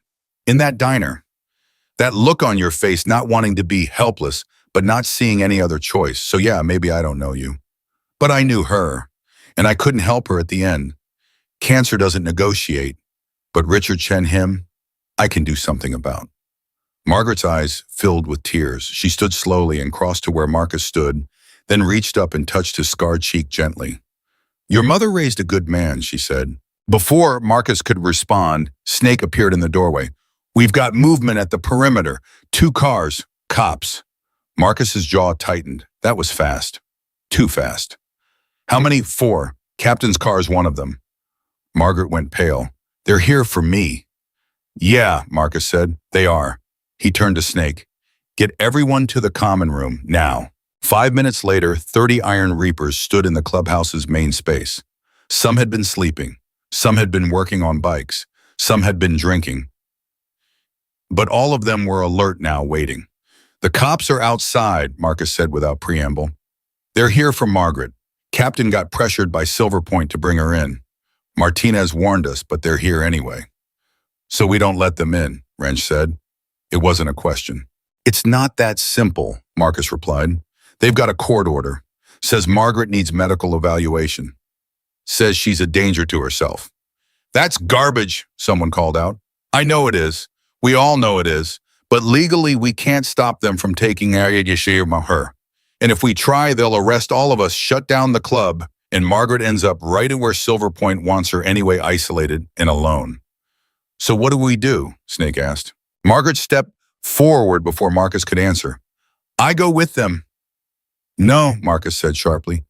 In that diner. That look on your face, not wanting to be helpless, but not seeing any other choice. So yeah, maybe I don't know you. But I knew her, and I couldn't help her at the end. Cancer doesn't negotiate, but Richard Chen, him, I can do something about. Margaret's eyes filled with tears. She stood slowly and crossed to where Marcus stood, then reached up and touched his scarred cheek gently. Your mother raised a good man, she said. Before Marcus could respond, Snake appeared in the doorway. We've got movement at the perimeter. 2 cars, cops. Marcus's jaw tightened. That was fast. Too fast. How many? 4. Captain's car is one of them. Margaret went pale. They're here for me. Yeah, Marcus said. They are. He turned to Snake. Get everyone to the common room, now. 5 minutes later, 30 Iron Reapers stood in the clubhouse's main space. Some had been sleeping. Some had been working on bikes. Some had been drinking. But all of them were alert now, waiting. The cops are outside, Marcus said without preamble. They're here for Margaret. Captain got pressured by Silver Point to bring her in. Martinez warned us, but they're here anyway. So we don't let them in, Wrench said. It wasn't a question. It's not that simple, Marcus replied. They've got a court order. Says Margaret needs medical evaluation. Says she's a danger to herself. That's garbage, someone called out. I know it is. We all know it is. But legally, we can't stop them from taking her. And if we try, they'll arrest all of us, shut down the club, and Margaret ends up right where Silver Point wants her anyway, isolated and alone. So what do? Snake asked. Margaret stepped forward before Marcus could answer. I go with them. No, Marcus said sharply.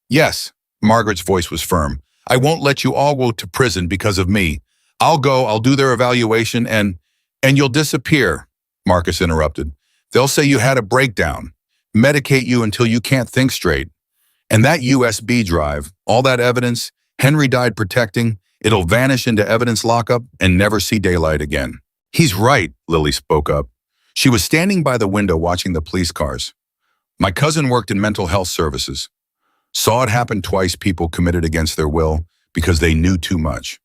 Yes, Margaret's voice was firm. I won't let you all go to prison because of me. I'll go, I'll do their evaluation, and you'll disappear, Marcus interrupted. They'll say you had a breakdown, medicate you until you can't think straight. And that USB drive, all that evidence, Henry died protecting, it'll vanish into evidence lockup and never see daylight again. He's right, Lily spoke up. She was standing by the window watching the police cars. My cousin worked in mental health services. Saw it happen twice, people committed against their will because they knew too much.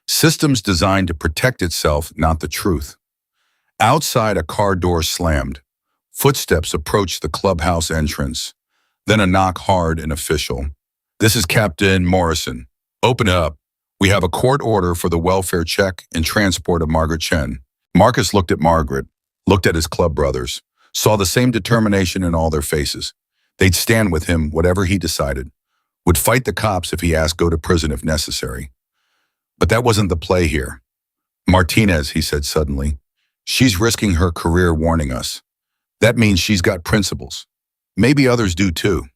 Systems designed to protect itself, not the truth. Outside, a car door slammed. Footsteps approached the clubhouse entrance. Then a knock, hard and official. This is Captain Morrison. Open up. We have a court order for the welfare check and transport of Margaret Chen. Marcus looked at Margaret, looked at his club brothers, saw the same determination in all their faces. They'd stand with him, whatever he decided. Would fight the cops if he asked, go to prison if necessary. But that wasn't the play here. Martinez, he said suddenly. She's risking her career warning us. That means she's got principles. Maybe others do too.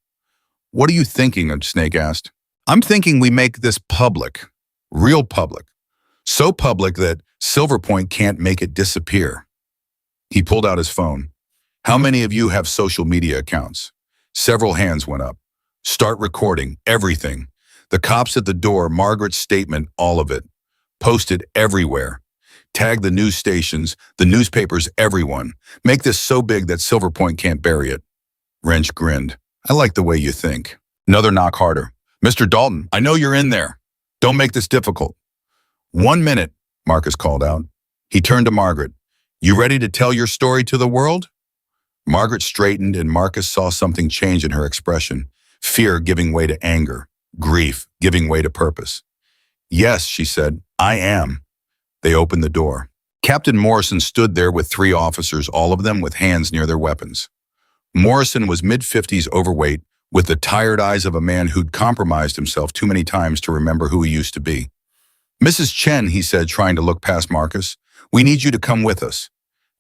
What are you thinking? Snake asked. I'm thinking we make this public. Real public. So public that Silver Point can't make it disappear. He pulled out his phone. How many of you have social media accounts? Several hands went up. Start recording everything. The cops at the door, Margaret's statement, all of it. Posted everywhere. Tag the news stations, the newspapers, everyone. Make this so big that Silver Point can't bury it. Wrench grinned. I like the way you think. Another knock, harder. Mr. Dalton, I know you're in there. Don't make this difficult. 1 minute, Marcus called out. He turned to Margaret. You ready to tell your story to the world? Margaret straightened and Marcus saw something change in her expression. Fear giving way to anger. Grief giving way to purpose. Yes, she said, I am. They opened the door. Captain Morrison stood there with 3 officers, all of them with hands near their weapons. Morrison was mid-50s, overweight, with the tired eyes of a man who'd compromised himself too many times to remember who he used to be. Mrs. Chen, he said, trying to look past Marcus, we need you to come with us.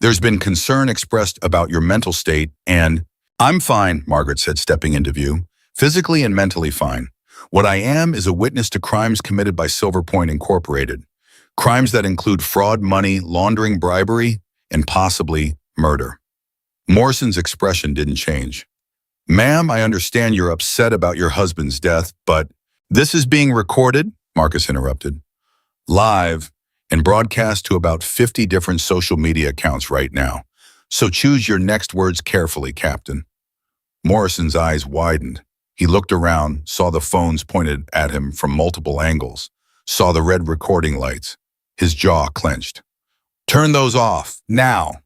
There's been concern expressed about your mental state and… I'm fine, Margaret said, stepping into view. Physically and mentally fine. What I am is a witness to crimes committed by Silver Point Incorporated. Crimes that include fraud, money, laundering, bribery, and possibly murder. Morrison's expression didn't change. Ma'am, I understand you're upset about your husband's death, but this is being recorded, Marcus interrupted. Live and broadcast to about 50 different social media accounts right now. So choose your next words carefully, Captain. Morrison's eyes widened. He looked around, saw the phones pointed at him from multiple angles, saw the red recording lights. His jaw clenched. Turn those off, now.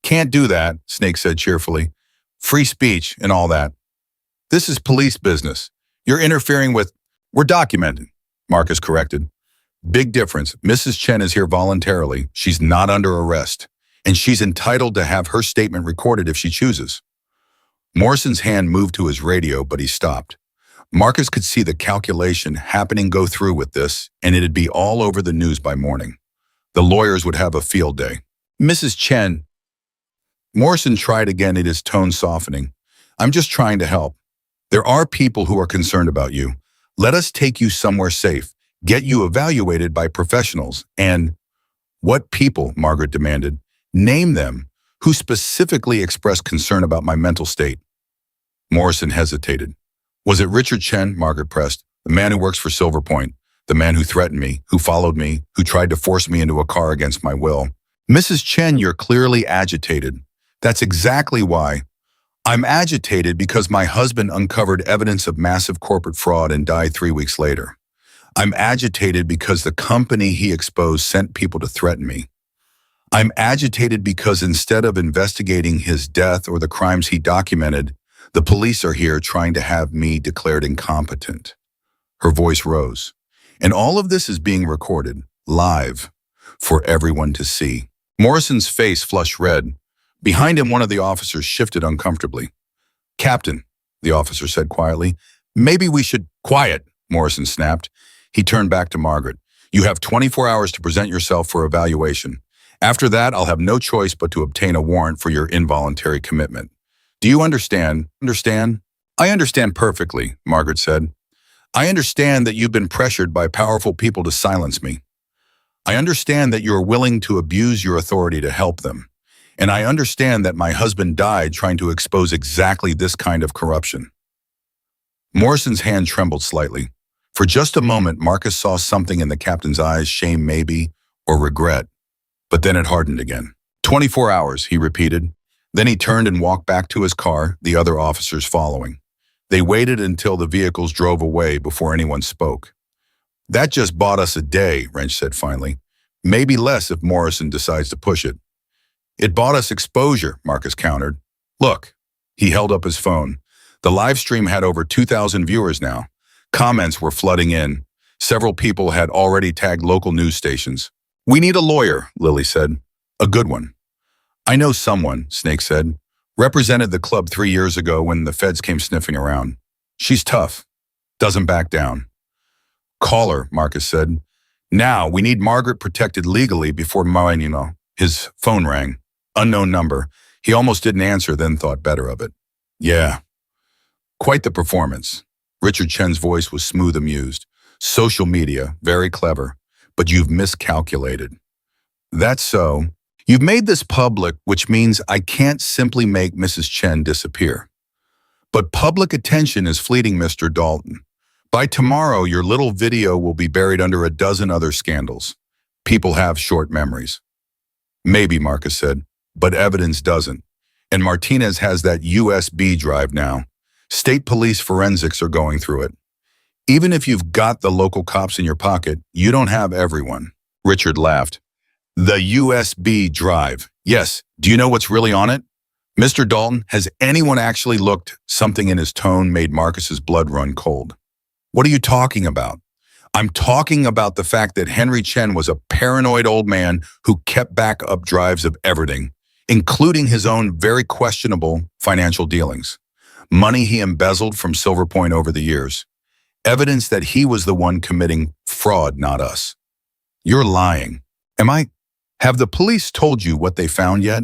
Can't do that, Snake said cheerfully. free speech and all that. This is police business. You're interfering with... We're documenting, Marcus corrected. Big difference. Mrs. Chen is here voluntarily. She's not under arrest. And she's entitled to have her statement recorded if she chooses. Morrison's hand moved to his radio, but he stopped. Marcus could see the calculation happening go through with this, and it'd be all over the news by morning. The lawyers would have a field day. Mrs. Chen. Morrison tried again, his tone softening. I'm just trying to help. There are people who are concerned about you. Let us take you somewhere safe, get you evaluated by professionals, and... What people? Margaret demanded. Name them. Who specifically expressed concern about my mental state? Morrison hesitated. Was it Richard Chen? Margaret pressed. The man who works for Silver Point. The man who threatened me, who followed me, who tried to force me into a car against my will. Mrs. Chen, you're clearly agitated. That's exactly why. I'm agitated because my husband uncovered evidence of massive corporate fraud and died 3 weeks later. I'm agitated because the company he exposed sent people to threaten me. I'm agitated because instead of investigating his death or the crimes he documented, the police are here trying to have me declared incompetent. Her voice rose. And all of this is being recorded, live, for everyone to see. Morrison's face flushed red. Behind him, one of the officers shifted uncomfortably. Captain, the officer said quietly, maybe we should... Quiet, Morrison snapped. He turned back to Margaret. You have 24 hours to present yourself for evaluation. After that, I'll have no choice but to obtain a warrant for your involuntary commitment. Do you understand? Understand? I understand perfectly, Margaret said. I understand that you've been pressured by powerful people to silence me. I understand that you're willing to abuse your authority to help them. And I understand that my husband died trying to expose exactly this kind of corruption. Morrison's hand trembled slightly. For just a moment, Marcus saw something in the captain's eyes, shame maybe, or regret. But then it hardened again. 24 hours, he repeated. Then he turned and walked back to his car, the other officers following. They waited until the vehicles drove away before anyone spoke. That just bought us a day, Wrench said finally. Maybe less if Morrison decides to push it. It bought us exposure, Marcus countered. Look, he held up his phone. The live stream had over 2,000 viewers now. Comments were flooding in. Several people had already tagged local news stations. We need a lawyer, Lily said. A good one. I know someone, Snake said. Represented the club 3 years ago when the feds came sniffing around. She's tough. Doesn't back down. Call her, Marcus said. Now, we need Margaret protected legally before mine, His phone rang. Unknown number. He almost didn't answer, then thought better of it. Yeah. Quite the performance. Richard Chen's voice was smooth amused. Social media, very clever. But you've miscalculated. That's so. You've made this public, which means I can't simply make Mrs. Chen disappear. But public attention is fleeting, Mr. Dalton. By tomorrow, your little video will be buried under a dozen other scandals. People have short memories. Maybe, Marcus said, but evidence doesn't. And Martinez has that USB drive now. State police forensics are going through it. Even if you've got the local cops in your pocket, you don't have everyone. Richard laughed. The USB drive. Yes. Do you know what's really on it? Mr. Dalton, has anyone actually looked? Something in his tone made Marcus's blood run cold. What are you talking about? I'm talking about the fact that Henry Chen was a paranoid old man who kept backup drives of everything, including his own very questionable financial dealings. Money he embezzled from Silver Point over the years. Evidence that he was the one committing fraud, not us. You're lying. Am I? Have the police told you what they found yet?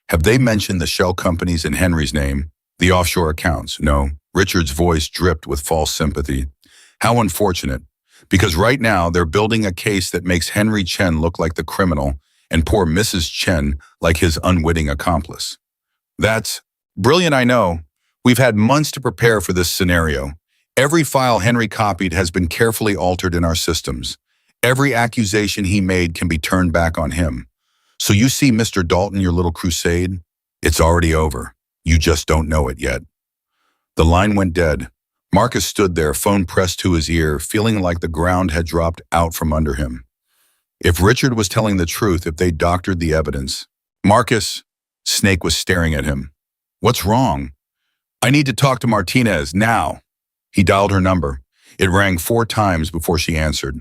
Have they mentioned the shell companies in Henry's name? The offshore accounts? No. Richard's voice dripped with false sympathy. How unfortunate. Because right now they're building a case that makes Henry Chen look like the criminal and poor Mrs. Chen like his unwitting accomplice. That's brilliant, I know. We've had months to prepare for this scenario. Every file Henry copied has been carefully altered in our systems. Every accusation he made can be turned back on him. So you see, Mr. Dalton, your little crusade? It's already over. You just don't know it yet. The line went dead. Marcus stood there, phone pressed to his ear, feeling like the ground had dropped out from under him. If Richard was telling the truth, if they doctored the evidence. Marcus, Snake was staring at him. What's wrong? I need to talk to Martinez now. He dialed her number. It rang 4 times before she answered.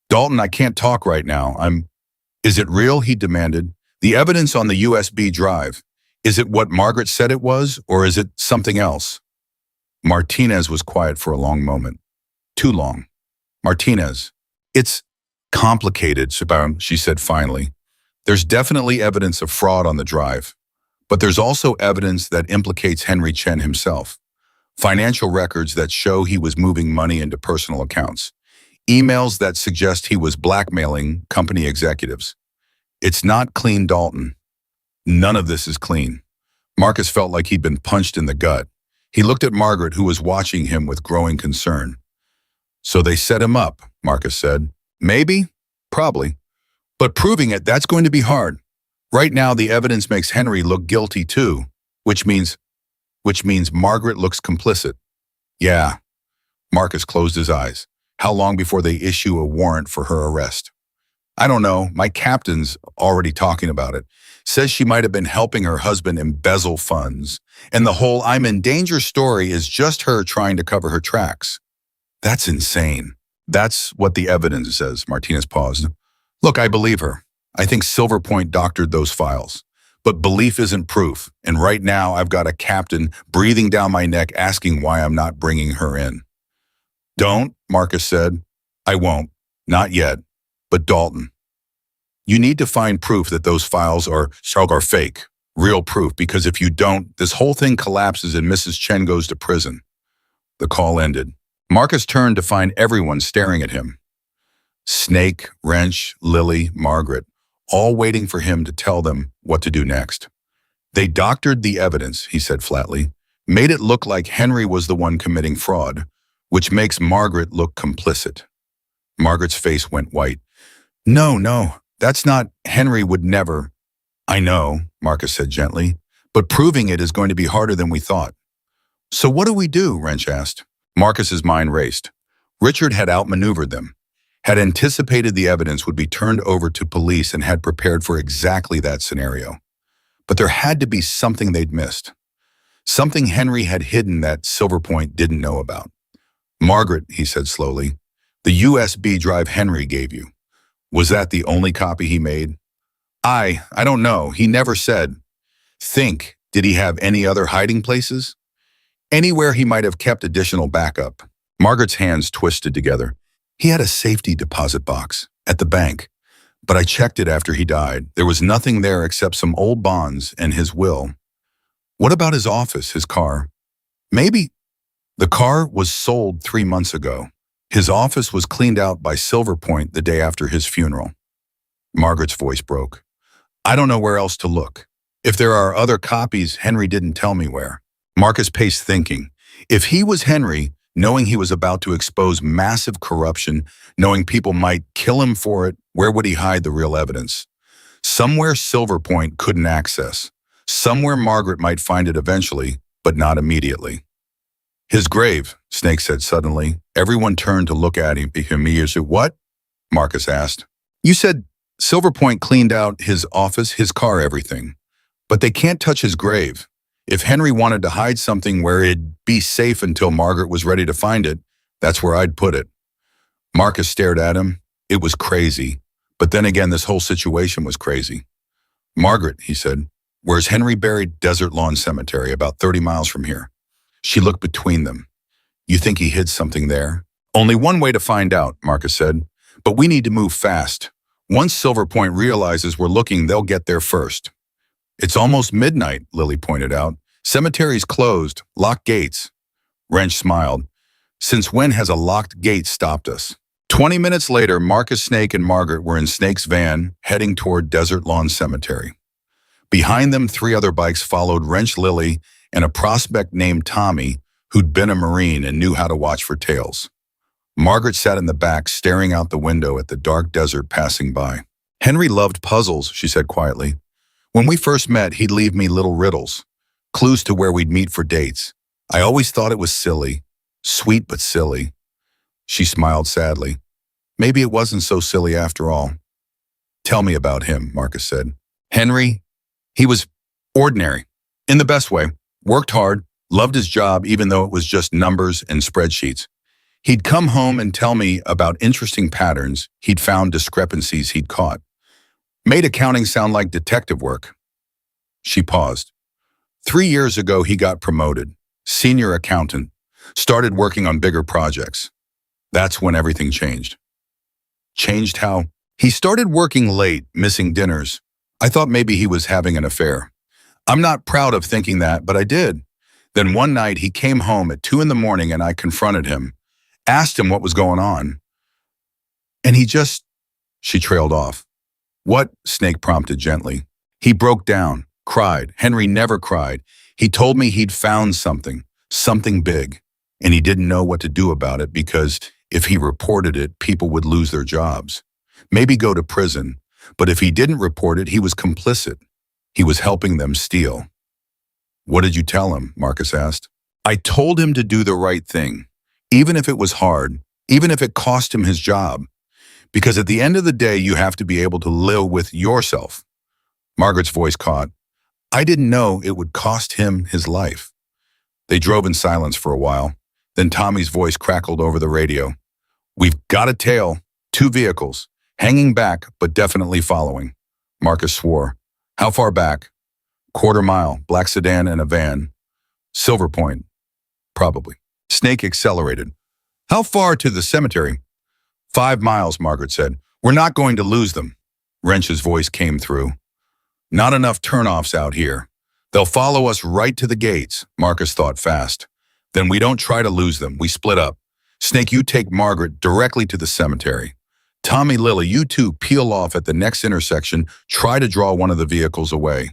Dalton, I can't talk right now. Is it real? He demanded. The evidence on the USB drive. Is it what Margaret said it was, or is it something else? Martinez was quiet for a long moment. Too long. Martinez. It's complicated, she said finally. There's definitely evidence of fraud on the drive, but there's also evidence that implicates Henry Chen himself. Financial records that show he was moving money into personal accounts. Emails that suggest he was blackmailing company executives. It's not clean, Dalton. None of this is clean. Marcus felt like he'd been punched in the gut. He looked at Margaret, who was watching him with growing concern. So they set him up, Marcus said. Maybe, probably. But proving it, that's going to be hard. Right now, the evidence makes Henry look guilty too, which means Margaret looks complicit. Yeah. Marcus closed his eyes. How long before they issue a warrant for her arrest? I don't know. My captain's already talking about it. Says she might have been helping her husband embezzle funds. And the whole I'm in danger story is just her trying to cover her tracks. That's insane. That's what the evidence says, Martinez paused. Look, I believe her. I think Silver Point doctored those files. But belief isn't proof. And right now I've got a captain breathing down my neck asking why I'm not bringing her in. Don't, Marcus said. I won't. Not yet. But Dalton, you need to find proof that those files are fake. Real proof, because if you don't, this whole thing collapses and Mrs. Chen goes to prison. The call ended. Marcus turned to find everyone staring at him. Snake, Wrench, Lily, Margaret, all waiting for him to tell them what to do next. They doctored the evidence, he said flatly, made it look like Henry was the one committing fraud, which makes Margaret look complicit. Margaret's face went white. No, that's not, Henry would never. I know, Marcus said gently, but proving it is going to be harder than we thought. So what do we do? Wrench asked. Marcus's mind raced. Richard had outmaneuvered them, had anticipated the evidence would be turned over to police and had prepared for exactly that scenario. But there had to be something they'd missed. Something Henry had hidden that Silver Point didn't know about. Margaret, he said slowly, the USB drive Henry gave you. Was that the only copy he made? I don't know. He never said. Think, did he have any other hiding places? Anywhere he might have kept additional backup. Margaret's hands twisted together. He had a safety deposit box at the bank, but I checked it after he died. There was nothing there except some old bonds and his will. What about his office, his car? Maybe. The car was sold 3 months ago. His office was cleaned out by Silver Point the day after his funeral. Margaret's voice broke. I don't know where else to look. If there are other copies, Henry didn't tell me where. Marcus paced thinking. If he was Henry, knowing he was about to expose massive corruption, knowing people might kill him for it, where would he hide the real evidence? Somewhere Silver Point couldn't access. Somewhere Margaret might find it eventually, but not immediately. His grave, Snake said suddenly. Everyone turned to look at him. He said, what? Marcus asked. You said Silver Point cleaned out his office, his car, everything. But they can't touch his grave. If Henry wanted to hide something where it'd be safe until Margaret was ready to find it, that's where I'd put it. Marcus stared at him. It was crazy. But then again, this whole situation was crazy. Margaret, he said, where's Henry buried? Desert Lawn Cemetery, about 30 miles from here. She looked between them. You think he hid something there? Only one way to find out, Marcus said. But we need to move fast. Once Silver Point realizes we're looking, they'll get there first. It's almost midnight, Lily pointed out. Cemetery's closed, locked gates. Wrench smiled. Since when has a locked gate stopped us? 20 minutes later, Marcus, Snake, and Margaret were in Snake's van, heading toward Desert Lawn Cemetery. Behind them, 3 other bikes followed Wrench, Lily, and a prospect named Tommy, who'd been a Marine and knew how to watch for tails. Margaret sat in the back, staring out the window at the dark desert passing by. Henry loved puzzles, she said quietly. When we first met, he'd leave me little riddles, clues to where we'd meet for dates. I always thought it was silly, sweet but silly. She smiled sadly. Maybe it wasn't so silly after all. Tell me about him, Marcus said. Henry, he was ordinary, in the best way. Worked hard, Loved his job even though it was just numbers and spreadsheets. He'd come home and tell me about interesting patterns he'd found, discrepancies he'd caught. Made accounting sound like detective work. She paused. 3 years ago, he got promoted. Senior accountant. Started working on bigger projects. That's when everything changed. Changed how? He started working late, missing dinners. I thought maybe he was having an affair. I'm not proud of thinking that, but I did. Then one night he came home at 2 in the morning and I confronted him, asked him what was going on. And she trailed off. What? Snake prompted gently. He broke down, cried. Henry never cried. He told me he'd found something big, and he didn't know what to do about it because if he reported it, people would lose their jobs. Maybe go to prison, but if he didn't report it, he was complicit. He was helping them steal. What did you tell him? Marcus asked. I told him to do the right thing, even if it was hard, even if it cost him his job. Because at the end of the day, you have to be able to live with yourself. Margaret's voice caught. I didn't know it would cost him his life. They drove in silence for a while. Then Tommy's voice crackled over the radio. We've got a tail, 2 vehicles, hanging back but definitely following. Marcus swore. How far back? Quarter mile, black sedan and a van. Silver Point, probably. Snake accelerated. How far to the cemetery? 5 miles, Margaret said. We're not going to lose them. Wrench's voice came through. Not enough turnoffs out here. They'll follow us right to the gates, Marcus thought fast. Then we don't try to lose them, we split up. Snake, you take Margaret directly to the cemetery. Tommy, Lily, you two peel off at the next intersection, try to draw one of the vehicles away.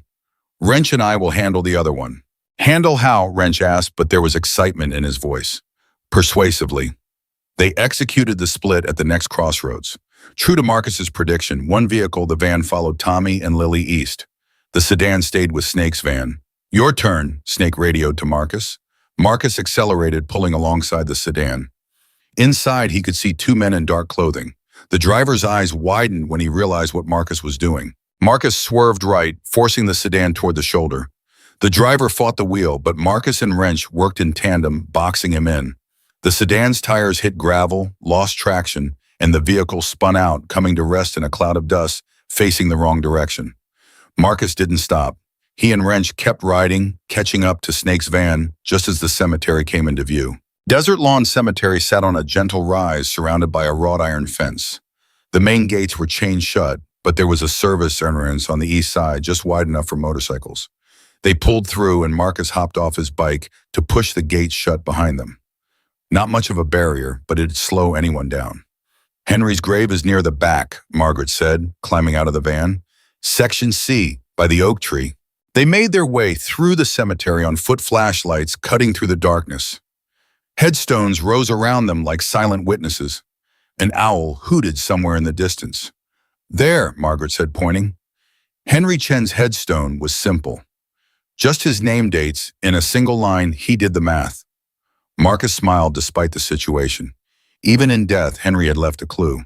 Wrench and I will handle the other one. Handle how? Wrench asked, but there was excitement in his voice. Persuasively. They executed the split at the next crossroads. True to Marcus's prediction, one vehicle, the van, followed Tommy and Lily east. The sedan stayed with Snake's van. Your turn, Snake radioed to Marcus. Marcus accelerated, pulling alongside the sedan. Inside, he could see 2 men in dark clothing. The driver's eyes widened when he realized what Marcus was doing. Marcus swerved right, forcing the sedan toward the shoulder. The driver fought the wheel, but Marcus and Wrench worked in tandem, boxing him in. The sedan's tires hit gravel, lost traction, and the vehicle spun out, coming to rest in a cloud of dust, facing the wrong direction. Marcus didn't stop. He and Wrench kept riding, catching up to Snake's van just as the cemetery came into view. Desert Lawn Cemetery sat on a gentle rise surrounded by a wrought iron fence. The main gates were chained shut, but there was a service entrance on the east side just wide enough for motorcycles. They pulled through and Marcus hopped off his bike to push the gates shut behind them. Not much of a barrier, but it'd slow anyone down. Henry's grave is near the back, Margaret said, climbing out of the van. Section C, by the oak tree. They made their way through the cemetery on foot flashlights, cutting through the darkness. Headstones rose around them like silent witnesses. An owl hooted somewhere in the distance. There, Margaret said, pointing. Henry Chen's headstone was simple. Just his name dates, in a single line, he did the math. Marcus smiled despite the situation. Even in death, Henry had left a clue.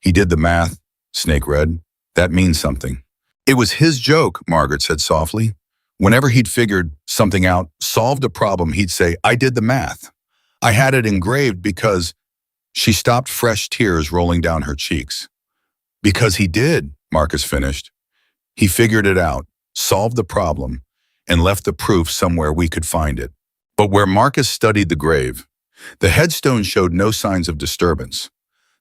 He did the math, Snake read. That means something. It was his joke, Margaret said softly. Whenever he'd figured something out, solved a problem, he'd say, I did the math. I had it engraved because... She stopped, fresh tears rolling down her cheeks. Because he did, Marcus finished. He figured it out, solved the problem, and left the proof somewhere we could find it. But where Marcus studied the grave, the headstone showed no signs of disturbance.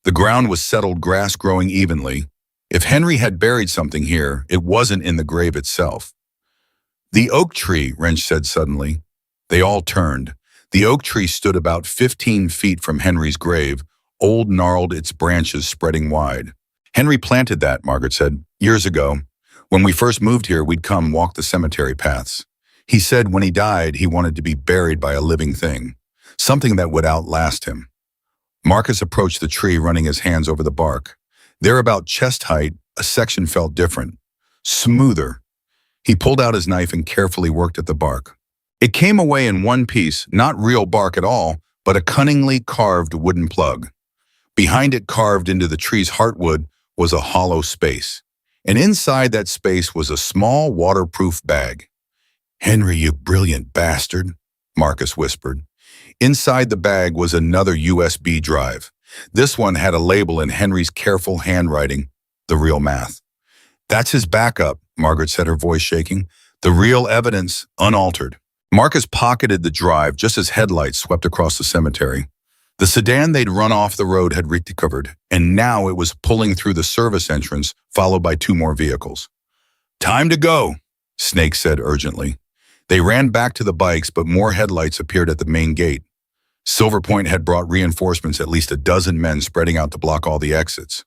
The ground was settled, grass growing evenly. If Henry had buried something here, it wasn't in the grave itself. The oak tree, Wrench said suddenly. They all turned. The oak tree stood about 15 feet from Henry's grave, old, gnarled, its branches spreading wide. Henry planted that, Margaret said, years ago. When we first moved here, we'd come walk the cemetery paths. He said when he died, he wanted to be buried by a living thing, something that would outlast him. Marcus approached the tree, running his hands over the bark. There, about chest height, a section felt different, smoother. He pulled out his knife and carefully worked at the bark. It came away in one piece, not real bark at all, but a cunningly carved wooden plug. Behind it, carved into the tree's heartwood, was a hollow space. And inside that space was a small waterproof bag. Henry, you brilliant bastard, Marcus whispered. Inside the bag was another USB drive. This one had a label in Henry's careful handwriting, the real math. That's his backup, Margaret said, her voice shaking. The real evidence, unaltered. Marcus pocketed the drive just as headlights swept across the cemetery. The sedan they'd run off the road had recovered, and now it was pulling through the service entrance, followed by two more vehicles. Time to go, Snake said urgently. They ran back to the bikes, but more headlights appeared at the main gate. Silver Point had brought reinforcements, at least a dozen men spreading out to block all the exits.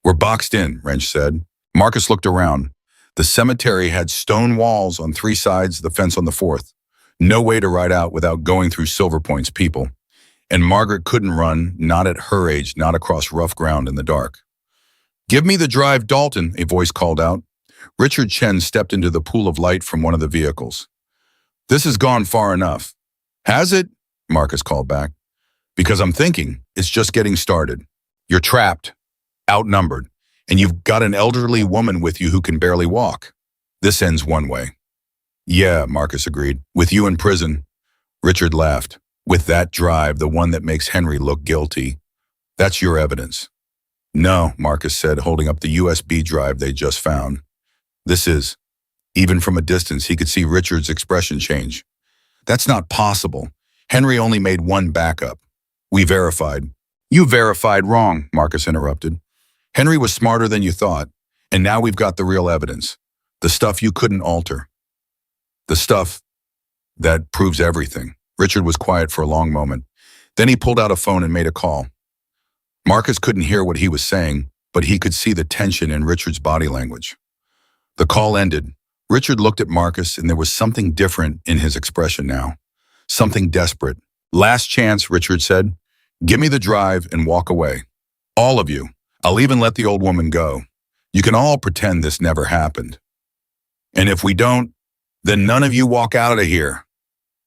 We're boxed in, Wrench said. Marcus looked around. The cemetery had stone walls on 3 sides, the fence on the 4th. No way to ride out without going through Silver Point's people. And Margaret couldn't run, not at her age, not across rough ground in the dark. Give me the drive, Dalton, a voice called out. Richard Chen stepped into the pool of light from one of the vehicles. This has gone far enough. Has it? Marcus called back. Because I'm thinking, it's just getting started. You're trapped, outnumbered, and you've got an elderly woman with you who can barely walk. This ends one way. Yeah, Marcus agreed. With you in prison. Richard laughed. With that drive, the one that makes Henry look guilty. That's your evidence. No, Marcus said, holding up the USB drive they just found. This is. Even from a distance, he could see Richard's expression change. That's not possible. Henry only made one backup. We verified. You verified wrong, Marcus interrupted. Henry was smarter than you thought, and now we've got the real evidence. The stuff you couldn't alter. The stuff that proves everything. Richard was quiet for a long moment. Then he pulled out a phone and made a call. Marcus couldn't hear what he was saying, but he could see the tension in Richard's body language. The call ended. Richard looked at Marcus, and there was something different in his expression now. Something desperate. Last chance, Richard said. Give me the drive and walk away. All of you. I'll even let the old woman go. You can all pretend this never happened. And if we don't, then none of you walk out of here.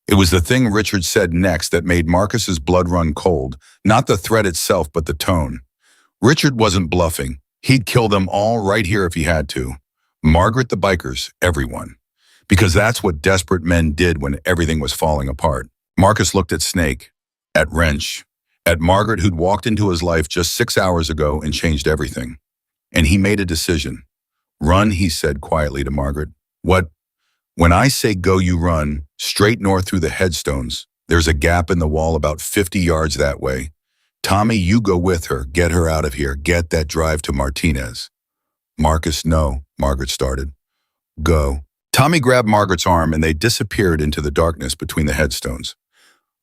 It was the thing Richard said next that made Marcus's blood run cold, not the threat itself, but the tone. Richard wasn't bluffing. He'd kill them all right here if he had to. Margaret, the bikers, everyone. Because that's what desperate men did when everything was falling apart. Marcus looked at Snake, at Wrench, at Margaret, who'd walked into his life just 6 hours ago and changed everything. And he made a decision. Run, he said quietly to Margaret. What? When I say go, you run, straight north through the headstones. There's a gap in the wall about 50 yards that way. Tommy, you go with her. Get her out of here. Get that drive to Martinez. Marcus, no, Margaret started. Go. Tommy grabbed Margaret's arm and they disappeared into the darkness between the headstones.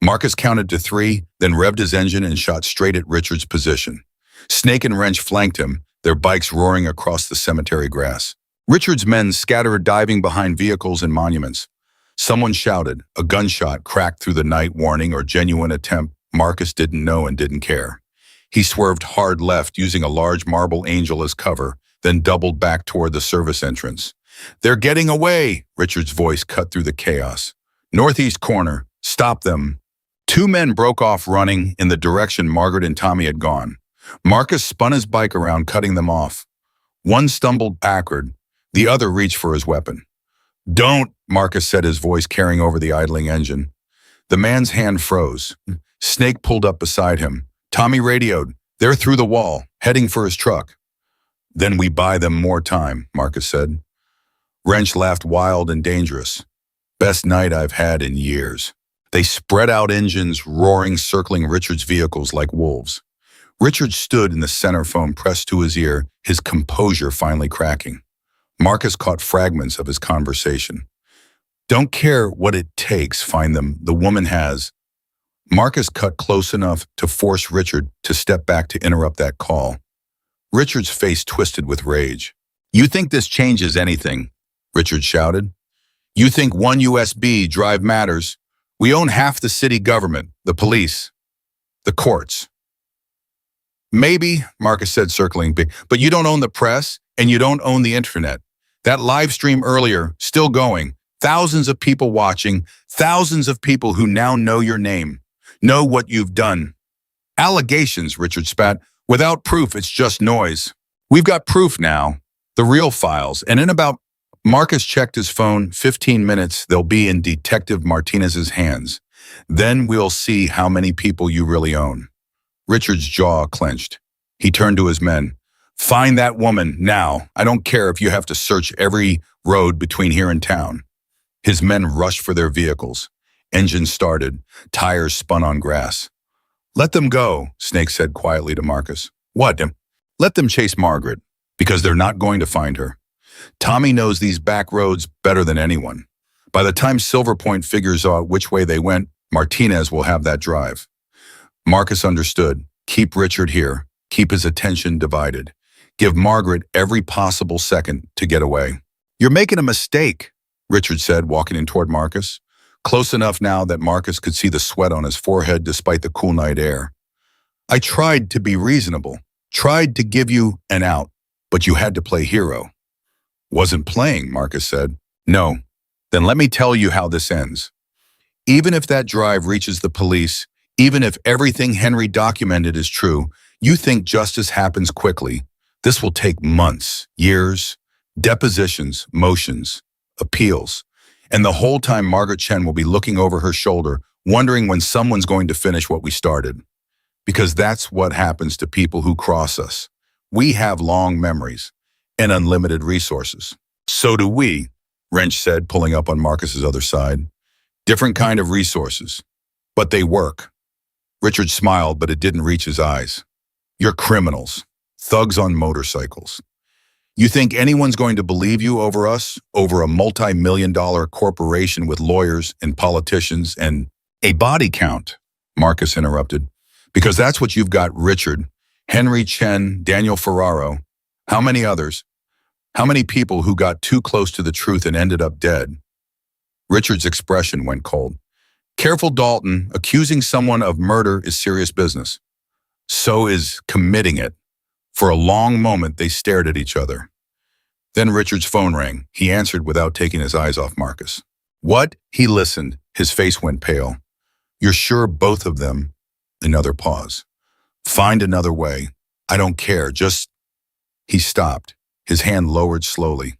Marcus counted to 3, then revved his engine and shot straight at Richard's position. Snake and Wrench flanked him, their bikes roaring across the cemetery grass. Richard's men scattered, diving behind vehicles and monuments. Someone shouted. A gunshot cracked through the night, warning or genuine attempt. Marcus didn't know and didn't care. He swerved hard left, using a large marble angel as cover, then doubled back toward the service entrance. They're getting away, Richard's voice cut through the chaos. Northeast corner. Stop them. 2 men broke off running in the direction Margaret and Tommy had gone. Marcus spun his bike around, cutting them off. One stumbled backward. The other reached for his weapon. Don't, Marcus said, his voice carrying over the idling engine. The man's hand froze. Snake pulled up beside him. Tommy radioed. They're through the wall, heading for his truck. Then we buy them more time, Marcus said. Wrench laughed, wild and dangerous. Best night I've had in years. They spread out engines, roaring, circling Richard's vehicles like wolves. Richard stood in the center phone pressed to his ear, his composure finally cracking. Marcus caught fragments of his conversation. Don't care what it takes, find them. The woman has. Marcus cut close enough to force Richard to step back to interrupt that call. Richard's face twisted with rage. You think this changes anything? Richard shouted. You think one USB drive matters? We own half the city government, the police, the courts. Maybe, Marcus said, circling big, but you don't own the press and you don't own the internet. That live stream earlier, still going. Thousands of people watching, thousands of people who now know your name, know what you've done. Allegations, Richard spat. Without proof, it's just noise. We've got proof now, the real files, and in about... Marcus checked his phone. 15 minutes, they'll be in Detective Martinez's hands. Then we'll see how many people you really own. Richard's jaw clenched. He turned to his men. Find that woman, now. I don't care if you have to search every road between here and town. His men rushed for their vehicles. Engines started. Tires spun on grass. Let them go, Snake said quietly to Marcus. What? Let them chase Margaret, because they're not going to find her. Tommy knows these back roads better than anyone. By the time Silver Point figures out which way they went, Martinez will have that drive. Marcus understood. Keep Richard here. Keep his attention divided. Give Margaret every possible second to get away. You're making a mistake, Richard said, walking in toward Marcus. Close enough now that Marcus could see the sweat on his forehead despite the cool night air. I tried to be reasonable, tried to give you an out, but you had to play hero. Wasn't playing, Marcus said. No. Then let me tell you how this ends. Even if that drive reaches the police, even if everything Henry documented is true, you think justice happens quickly. This will take months, years, depositions, motions, appeals. And the whole time Margaret Chen will be looking over her shoulder, wondering when someone's going to finish what we started. Because that's what happens to people who cross us. We have long memories and unlimited resources. So do we, Wrench said, pulling up on Marcus's other side. Different kind of resources, but they work. Richard smiled, but it didn't reach his eyes. You're criminals, thugs on motorcycles. You think anyone's going to believe you over us, over a multi-million-dollar corporation with lawyers and politicians and a body count? Marcus interrupted. Because that's what you've got, Richard, Henry Chen, Daniel Ferraro. How many others? How many people who got too close to the truth and ended up dead? Richard's expression went cold. Careful, Dalton. Accusing someone of murder is serious business. So is committing it. For a long moment, they stared at each other. Then Richard's phone rang. He answered without taking his eyes off Marcus. What? He listened. His face went pale. You're sure both of them? Another pause. Find another way. I don't care. Just... He stopped. His hand lowered slowly.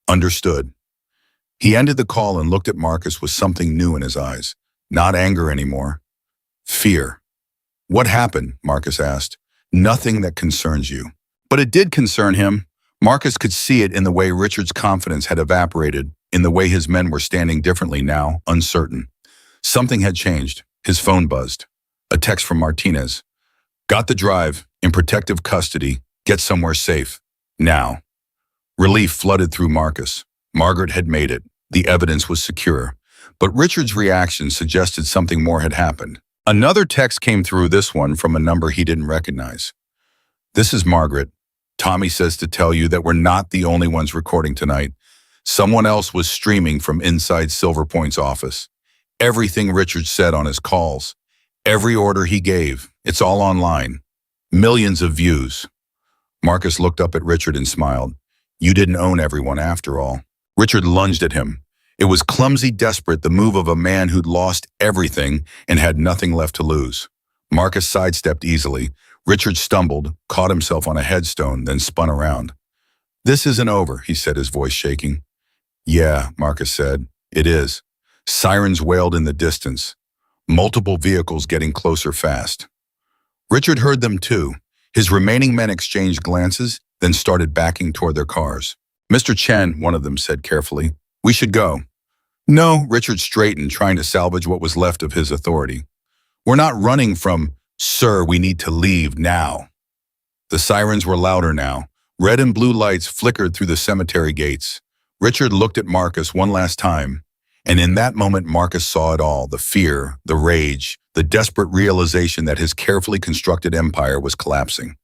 Understood. He ended the call and looked at Marcus with something new in his eyes. Not anger anymore. Fear. What happened? Marcus asked. Nothing that concerns you. But it did concern him. Marcus could see it in the way Richard's confidence had evaporated, in the way his men were standing differently now, uncertain. Something had changed. His phone buzzed. A text from Martinez. Got the drive, in protective custody, get somewhere safe. Now. Relief flooded through Marcus. Margaret had made it. The evidence was secure. But Richard's reaction suggested something more had happened. Another text came through, this one from a number he didn't recognize. This is Margaret. Tommy says to tell you that we're not the only ones recording tonight. Someone else was streaming from inside Silver Point's office. Everything Richard said on his calls. Every order he gave. It's all online. Millions of views. Marcus looked up at Richard and smiled. You didn't own everyone after all. Richard lunged at him. It was clumsy, desperate, the move of a man who'd lost everything and had nothing left to lose. Marcus sidestepped easily. Richard stumbled, caught himself on a headstone, then spun around. This isn't over, he said, his voice shaking. Yeah, Marcus said. It is. Sirens wailed in the distance. Multiple vehicles getting closer fast. Richard heard them too. His remaining men exchanged glances, then started backing toward their cars. Mr. Chen, one of them said carefully, we should go. No, Richard straightened, trying to salvage what was left of his authority. We're not running from, sir, we need to leave now. The sirens were louder now. Red and blue lights flickered through the cemetery gates. Richard looked at Marcus one last time, and in that moment Marcus saw it all, the fear, the rage, the desperate realization that his carefully constructed empire was collapsing.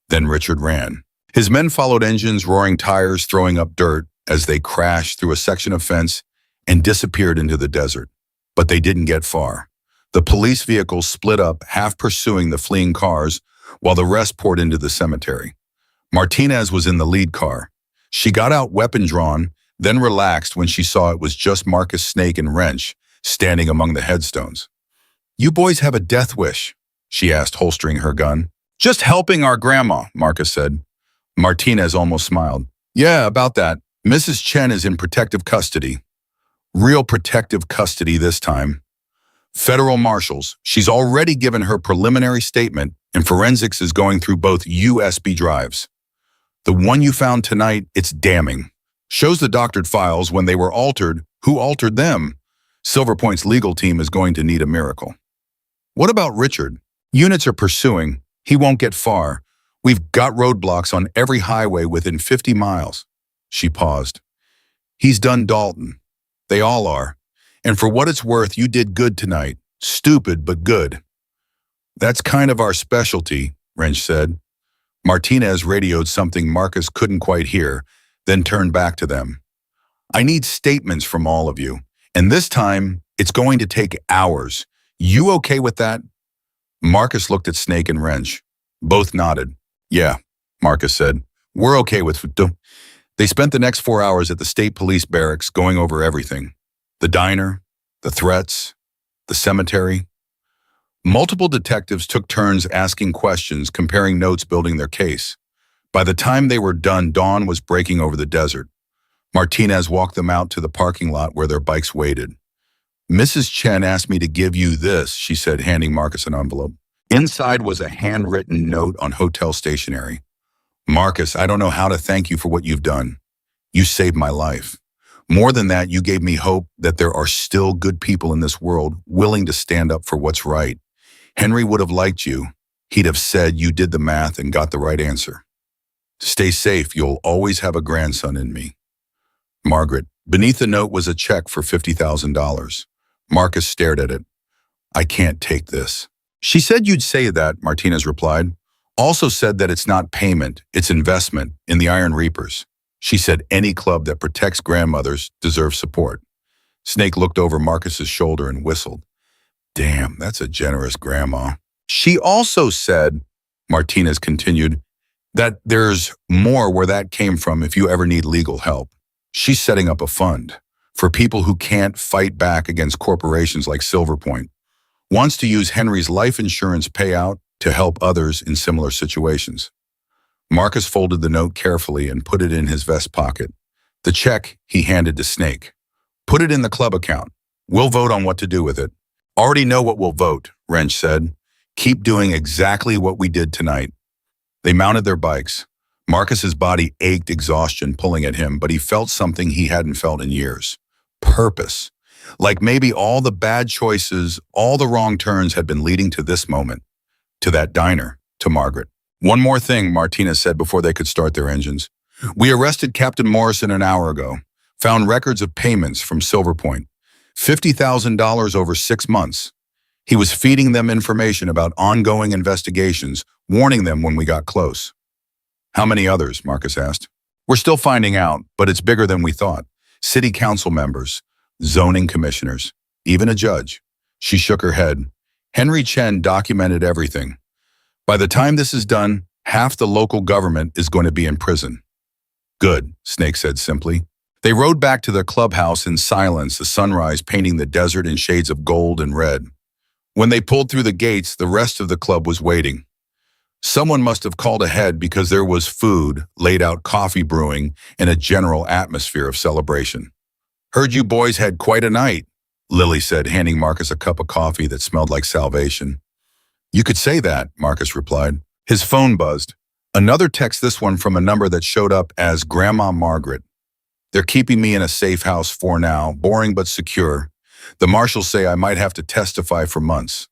Then Richard ran. His men followed, engines, roaring tires, throwing up dirt as they crashed through a section of fence and disappeared into the desert. But they didn't get far. The police vehicles split up, half pursuing the fleeing cars, while the rest poured into the cemetery. Martinez was in the lead car. She got out, weapon drawn, then relaxed when she saw it was just Marcus, Snake, and Wrench standing among the headstones. You boys have a death wish, she asked, holstering her gun. Just helping our grandma, Marcus said. Martinez almost smiled. Yeah, about that. Mrs. Chen is in protective custody. Real protective custody this time. Federal marshals. She's already given her preliminary statement, and forensics is going through both USB drives. The one you found tonight, it's damning. Shows the doctored files when they were altered. Who altered them? Silver Point's legal team is going to need a miracle. What about Richard? Units are pursuing. He won't get far. We've got roadblocks on every highway within 50 miles. She paused. He's done Dalton. They all are. And for what it's worth, you did good tonight. Stupid, but good. That's kind of our specialty, Wrench said. Martinez radioed something Marcus couldn't quite hear, then turned back to them. I need statements from all of you. And this time, it's going to take hours. You okay with that? Marcus looked at Snake and Wrench. Both nodded. Yeah, Marcus said. We're okay with it. They spent the next 4 hours at the state police barracks going over everything. The diner, the threats, the cemetery. Multiple detectives took turns asking questions, comparing notes, building their case. By the time they were done, dawn was breaking over the desert. Martinez walked them out to the parking lot where their bikes waited. Mrs. Chen asked me to give you this, she said, handing Marcus an envelope. Inside was a handwritten note on hotel stationery. Marcus, I don't know how to thank you for what you've done. You saved my life. More than that, you gave me hope that there are still good people in this world willing to stand up for what's right. Henry would have liked you. He'd have said you did the math and got the right answer. Stay safe. You'll always have a grandson in me. Margaret. Beneath the note was a check for $50,000. Marcus stared at it. I can't take this. She said you'd say that, Martinez replied. Also said that it's not payment, it's investment in the Iron Reapers. She said any club that protects grandmothers deserves support. Snake looked over Marcus's shoulder and whistled. Damn, that's a generous grandma. She also said, Martinez continued, that there's more where that came from if you ever need legal help. She's setting up a fund for people who can't fight back against corporations like Silver Point. Wants to use Henry's life insurance payout to help others in similar situations. Marcus folded the note carefully and put it in his vest pocket. The check he handed to Snake. Put it in the club account. We'll vote on what to do with it. Already know what we'll vote, Wrench said. Keep doing exactly what we did tonight. They mounted their bikes. Marcus's body ached exhaustion pulling at him, but he felt something he hadn't felt in years. Purpose. Like maybe all the bad choices, all the wrong turns had been leading to this moment. To that diner, to Margaret. One more thing, Martinez said before they could start their engines. We arrested Captain Morrison an hour ago. Found records of payments from Silver Point. $50,000 over 6 months. He was feeding them information about ongoing investigations, warning them when we got close. How many others? Marcus asked. We're still finding out, but it's bigger than we thought. City council members, zoning commissioners, even a judge. She shook her head. Henry Chen documented everything. By the time this is done, half the local government is going to be in prison. Good, Snake said simply. They rode back to their clubhouse in silence, the sunrise painting the desert in shades of gold and red. When they pulled through the gates, the rest of the club was waiting. Someone must have called ahead because there was food, laid out coffee brewing, and a general atmosphere of celebration. Heard you boys had quite a night, Lily said, handing Marcus a cup of coffee that smelled like salvation. You could say that, Marcus replied. His phone buzzed. Another text, this one from a number that showed up as Grandma Margaret. They're keeping me in a safe house for now, boring but secure. The marshals say I might have to testify for months.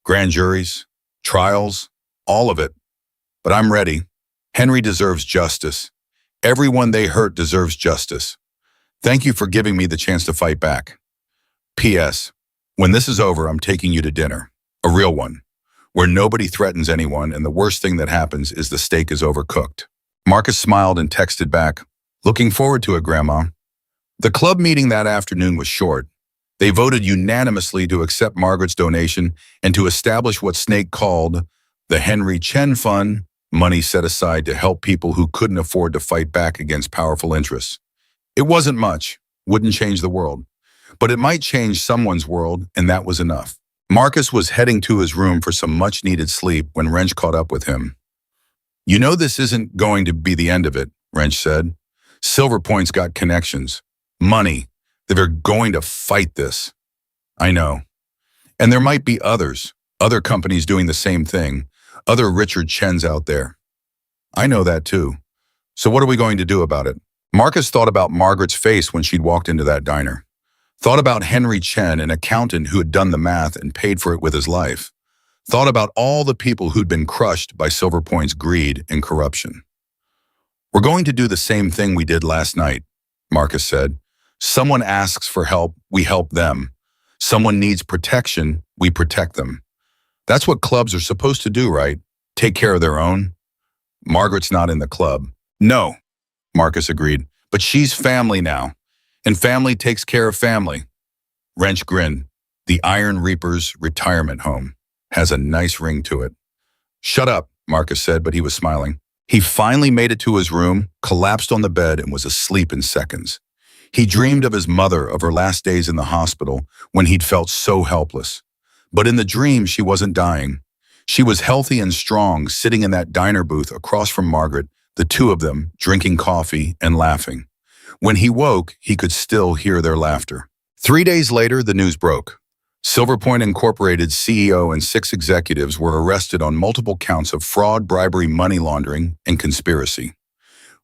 Grand juries, trials, all of it. But I'm ready. Henry deserves justice. Everyone they hurt deserves justice. Thank you for giving me the chance to fight back. P.S. When this is over, I'm taking you to dinner. A real one. Where nobody threatens anyone and the worst thing that happens is the steak is overcooked. Marcus smiled and texted back, looking forward to it, Grandma. The club meeting that afternoon was short. They voted unanimously to accept Margaret's donation and to establish what Snake called the Henry Chen Fund, money set aside to help people who couldn't afford to fight back against powerful interests. It wasn't much, wouldn't change the world, but it might change someone's world, and that was enough. Marcus was heading to his room for some much-needed sleep when Wrench caught up with him. You know this isn't going to be the end of it, Wrench said. Silver Point's got connections, money. They're going to fight this. I know. And there might be others, other companies doing the same thing, other Richard Chens out there. I know that too. So what are we going to do about it? Marcus thought about Margaret's face when she'd walked into that diner. Thought about Henry Chen, an accountant who had done the math and paid for it with his life. Thought about all the people who'd been crushed by Silver Point's greed and corruption. We're going to do the same thing we did last night, Marcus said. Someone asks for help, we help them. Someone needs protection, we protect them. That's what clubs are supposed to do, right? Take care of their own. Margaret's not in the club. No, Marcus agreed, but she's family now, and family takes care of family. Wrench grinned. The Iron Reaper's retirement home has a nice ring to it. Shut up, Marcus said, but he was smiling. He finally made it to his room, collapsed on the bed, and was asleep in seconds. He dreamed of his mother, of her last days in the hospital, when he'd felt so helpless. But in the dream, she wasn't dying. She was healthy and strong, sitting in that diner booth across from Margaret, the two of them drinking coffee and laughing. When he woke, he could still hear their laughter. 3 days later, the news broke. Silver Point Incorporated's CEO and 6 executives were arrested on multiple counts of fraud, bribery, money laundering, and conspiracy.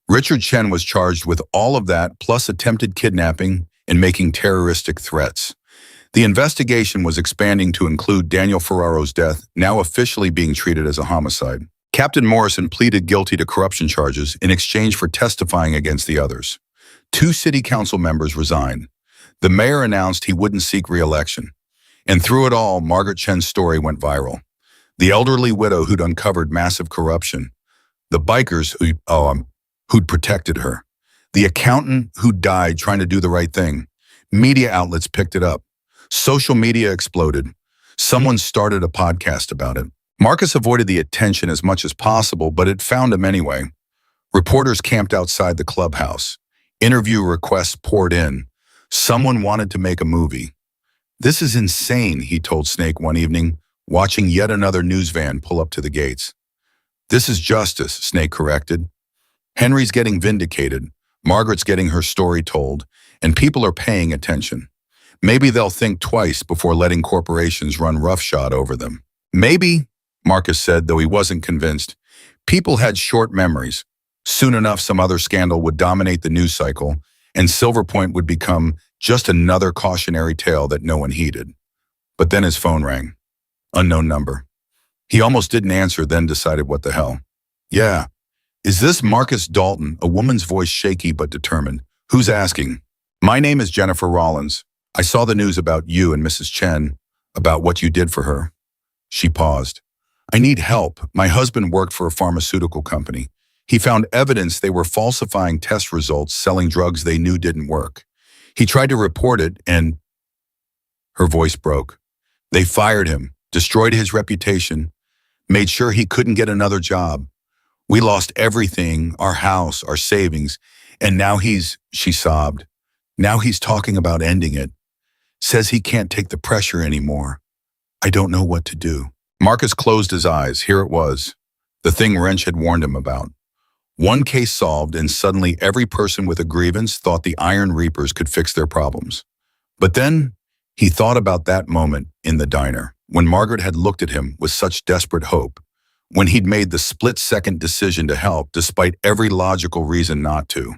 Richard Chen was charged with all of that, plus attempted kidnapping and making terroristic threats. The investigation was expanding to include Daniel Ferraro's death, now officially being treated as a homicide. Captain Morrison pleaded guilty to corruption charges in exchange for testifying against the others. 2 city council members resigned. The mayor announced he wouldn't seek re-election. And through it all, Margaret Chen's story went viral. The elderly widow who'd uncovered massive corruption. The bikers who'd protected her. The accountant who died trying to do the right thing. Media outlets picked it up. Social media exploded. Someone started a podcast about it. Marcus avoided the attention as much as possible, but it found him anyway. Reporters camped outside the clubhouse. Interview requests poured in. Someone wanted to make a movie. This is insane, he told Snake one evening, watching yet another news van pull up to the gates. This is justice, Snake corrected. Henry's getting vindicated, Margaret's getting her story told, and people are paying attention. Maybe they'll think twice before letting corporations run roughshod over them. Maybe, Marcus said, though he wasn't convinced. People had short memories. Soon enough, some other scandal would dominate the news cycle, and Silver Point would become just another cautionary tale that no one heeded. But then his phone rang. Unknown number. He almost didn't answer, then decided what the hell. Yeah. Is this Marcus Dalton? A woman's voice shaky but determined. Who's asking? My name is Jennifer Rollins. I saw the news about you and Mrs. Chen, about what you did for her. She paused. I need help. My husband worked for a pharmaceutical company. He found evidence they were falsifying test results, selling drugs they knew didn't work. He tried to report it and... Her voice broke. They fired him, destroyed his reputation, made sure he couldn't get another job. We lost everything, our house, our savings, and now she sobbed. Now he's talking about ending it. Says he can't take the pressure anymore. I don't know what to do. Marcus closed his eyes. Here it was. The thing Wrench had warned him about. One case solved, and suddenly every person with a grievance thought the Iron Reapers could fix their problems. But then he thought about that moment in the diner, when Margaret had looked at him with such desperate hope, when he'd made the split-second decision to help despite every logical reason not to.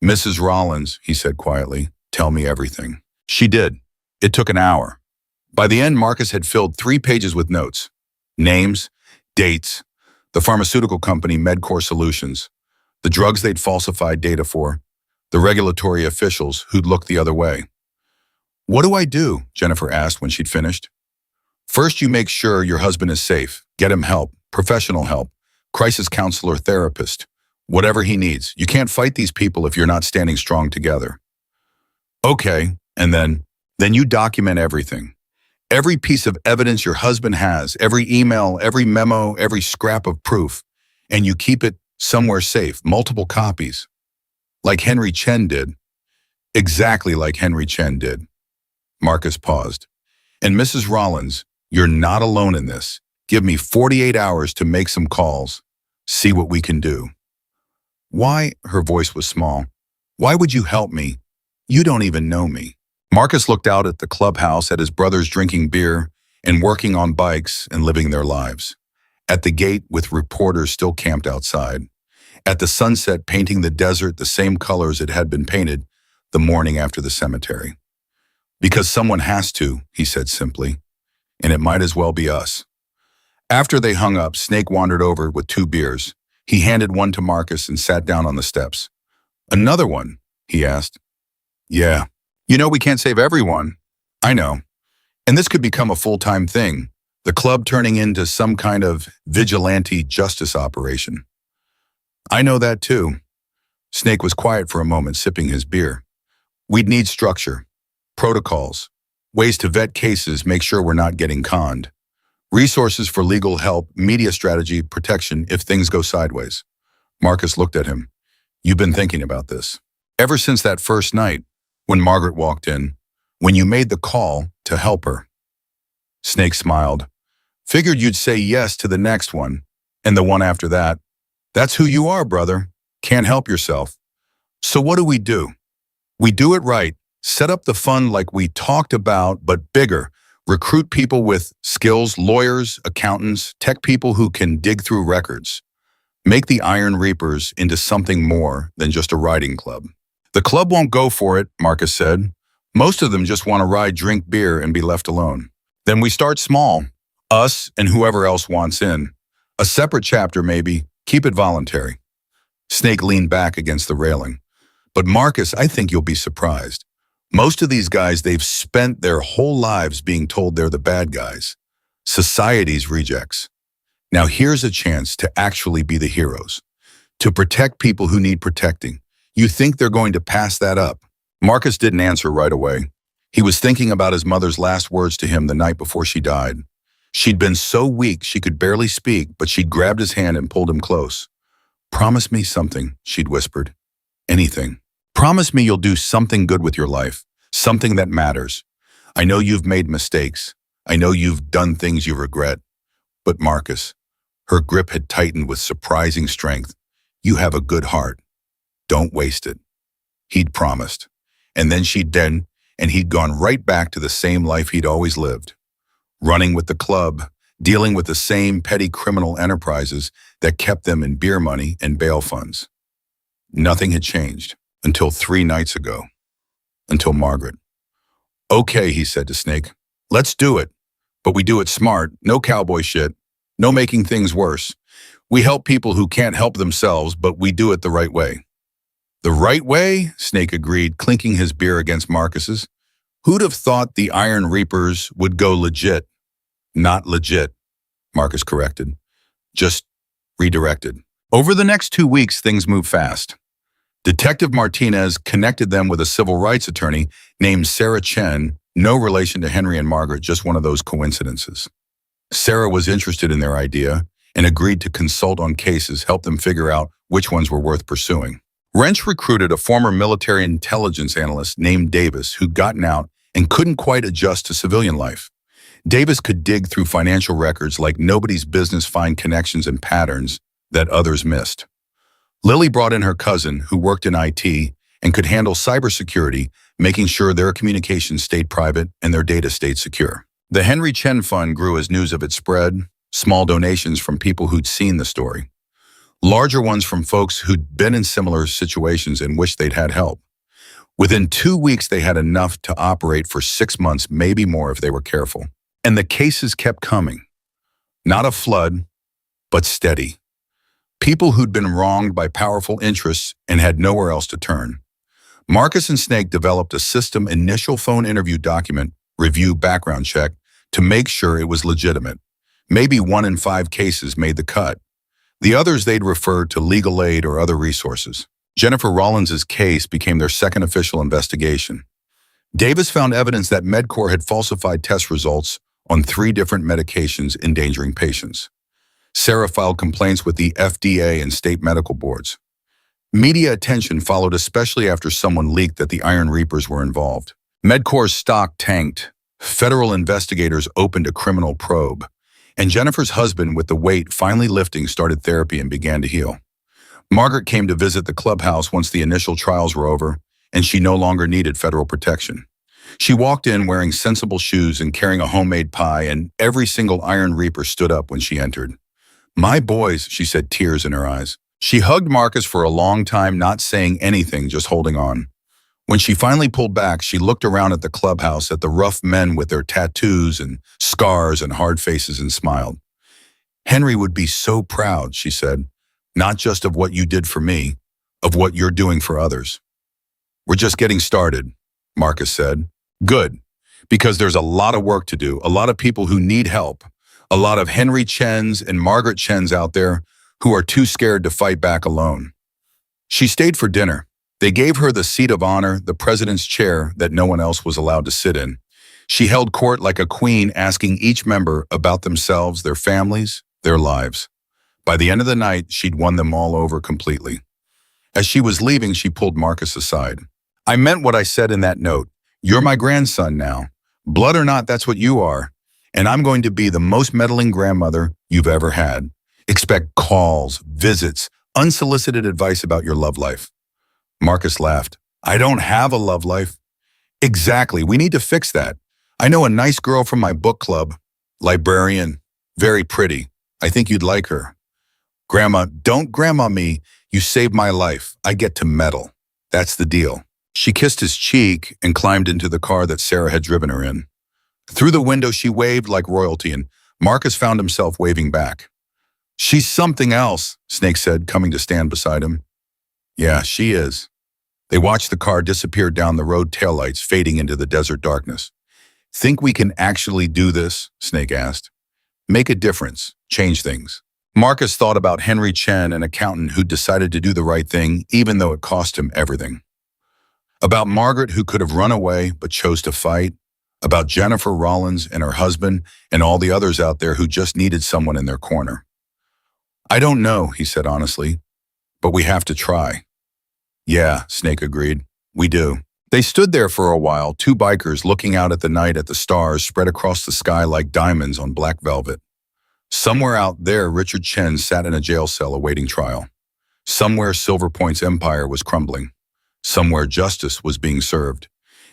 Mrs. Rollins, he said quietly, tell me everything. She did. It took an hour. By the end, Marcus had filled 3 pages with notes. Names, dates, the pharmaceutical company Medcore Solutions, the drugs they'd falsified data for, the regulatory officials who'd looked the other way. What do I do? Jennifer asked when she'd finished. First, you make sure your husband is safe. Get him help, professional help, crisis counselor, therapist, whatever he needs. You can't fight these people if you're not standing strong together. Okay, and then you document everything. Every piece of evidence your husband has, every email, every memo, every scrap of proof, and you keep it somewhere safe, multiple copies. Like Henry Chen did. Exactly like Henry Chen did. Marcus paused. And Mrs. Rollins, you're not alone in this. Give me 48 hours to make some calls. See what we can do. Why? Her voice was small. Why would you help me? You don't even know me. Marcus looked out at the clubhouse at his brothers drinking beer and working on bikes and living their lives. At the gate with reporters still camped outside. At the sunset painting the desert the same colors it had been painted the morning after the cemetery. Because someone has to, he said simply, and it might as well be us. After they hung up, Snake wandered over with 2 beers. He handed one to Marcus and sat down on the steps. Another one? He asked. Yeah. You know we can't save everyone. I know. And this could become a full-time thing. The club turning into some kind of vigilante justice operation. I know that too. Snake was quiet for a moment, sipping his beer. We'd need structure, protocols, ways to vet cases, make sure we're not getting conned. Resources for legal help, media strategy, protection if things go sideways. Marcus looked at him. You've been thinking about this. Ever since that first night, when Margaret walked in, when you made the call to help her. Snake smiled. Figured you'd say yes to the next one, and the one after that. That's who you are, brother. Can't help yourself. So what do? We do it right. Set up the fund like we talked about, but bigger. Recruit people with skills, lawyers, accountants, tech people who can dig through records. Make the Iron Reapers into something more than just a riding club. The club won't go for it, Marcus said. Most of them just want to ride, drink beer, and be left alone. Then we start small. Us and whoever else wants in. A separate chapter maybe. Keep it voluntary. Snake leaned back against the railing. But Marcus, I think you'll be surprised. Most of these guys, they've spent their whole lives being told they're the bad guys. Society's rejects. Now here's a chance to actually be the heroes. To protect people who need protecting. You think they're going to pass that up? Marcus didn't answer right away. He was thinking about his mother's last words to him the night before she died. She'd been so weak she could barely speak, but she'd grabbed his hand and pulled him close. Promise me something, she'd whispered. Anything. Promise me you'll do something good with your life, something that matters. I know you've made mistakes. I know you've done things you regret. But Marcus, her grip had tightened with surprising strength. You have a good heart. Don't waste it. He'd promised. And then and he'd gone right back to the same life he'd always lived. Running with the club, dealing with the same petty criminal enterprises that kept them in beer money and bail funds. Nothing had changed until 3 nights ago. Until Margaret. Okay, he said to Snake. Let's do it. But we do it smart, no cowboy shit, no making things worse. We help people who can't help themselves, but we do it the right way. The right way? Snake agreed, clinking his beer against Marcus's. Who'd have thought the Iron Reapers would go legit? Not legit, Marcus corrected. Just redirected. Over the next 2 weeks, things moved fast. Detective Martinez connected them with a civil rights attorney named Sarah Chen, no relation to Henry and Margaret, just one of those coincidences. Sarah was interested in their idea and agreed to consult on cases, help them figure out which ones were worth pursuing. Wrench recruited a former military intelligence analyst named Davis who'd gotten out and couldn't quite adjust to civilian life. Davis could dig through financial records like nobody's business, find connections and patterns that others missed. Lily brought in her cousin, who worked in IT and could handle cybersecurity, making sure their communications stayed private and their data stayed secure. The Henry Chen Fund grew as news of it spread, small donations from people who'd seen the story. Larger ones from folks who'd been in similar situations and wished they'd had help. Within 2 weeks, they had enough to operate for 6 months, maybe more if they were careful. And the cases kept coming. Not a flood, but steady. People who'd been wronged by powerful interests and had nowhere else to turn. Marcus and Snake developed a system initial phone interview document, review background check, to make sure it was legitimate. Maybe 1 in 5 cases made the cut. The others they'd refer to legal aid or other resources. Jennifer Rollins's case became their second official investigation. Davis found evidence that MedCorp had falsified test results on 3 different medications endangering patients. Sarah filed complaints with the FDA and state medical boards. Media attention followed, especially after someone leaked that the Iron Reapers were involved. MedCorp's stock tanked. Federal investigators opened a criminal probe. And Jennifer's husband, with the weight finally lifting, started therapy and began to heal. Margaret came to visit the clubhouse once the initial trials were over, and she no longer needed federal protection. She walked in wearing sensible shoes and carrying a homemade pie, and every single Iron Reaper stood up when she entered. "My boys," she said, tears in her eyes. She hugged Marcus for a long time, not saying anything, just holding on. When she finally pulled back, she looked around at the clubhouse, at the rough men with their tattoos and scars and hard faces, and smiled. "Henry would be so proud," she said, "not just of what you did for me, of what you're doing for others." "We're just getting started," Marcus said. "Good, because there's a lot of work to do, a lot of people who need help, a lot of Henry Chens and Margaret Chens out there who are too scared to fight back alone." She stayed for dinner. They gave her the seat of honor, the president's chair that no one else was allowed to sit in. She held court like a queen, asking each member about themselves, their families, their lives. By the end of the night, she'd won them all over completely. As she was leaving, she pulled Marcus aside. "I meant what I said in that note. You're my grandson now. Blood or not, that's what you are. And I'm going to be the most meddling grandmother you've ever had. Expect calls, visits, unsolicited advice about your love life." Marcus laughed. "I don't have a love life." "Exactly. We need to fix that. I know a nice girl from my book club. Librarian. Very pretty. I think you'd like her." "Grandma, don't grandma me. You saved my life. I get to meddle. That's the deal." She kissed his cheek and climbed into the car that Sarah had driven her in. Through the window, she waved like royalty, and Marcus found himself waving back. "She's something else," Snake said, coming to stand beside him. "Yeah, she is." They watched the car disappear down the road, taillights fading into the desert darkness. "Think we can actually do this?" Snake asked. "Make a difference, change things." Marcus thought about Henry Chen, an accountant who decided to do the right thing even though it cost him everything. About Margaret, who could have run away but chose to fight. About Jennifer Rollins and her husband and all the others out there who just needed someone in their corner. "I don't know," he said honestly, "but we have to try." "Yeah," Snake agreed. "We do." They stood there for a while, two bikers looking out at the night, at the stars spread across the sky like diamonds on black velvet. Somewhere out there, Richard Chen sat in a jail cell awaiting trial. Somewhere, Silver Point's empire was crumbling. Somewhere, justice was being served.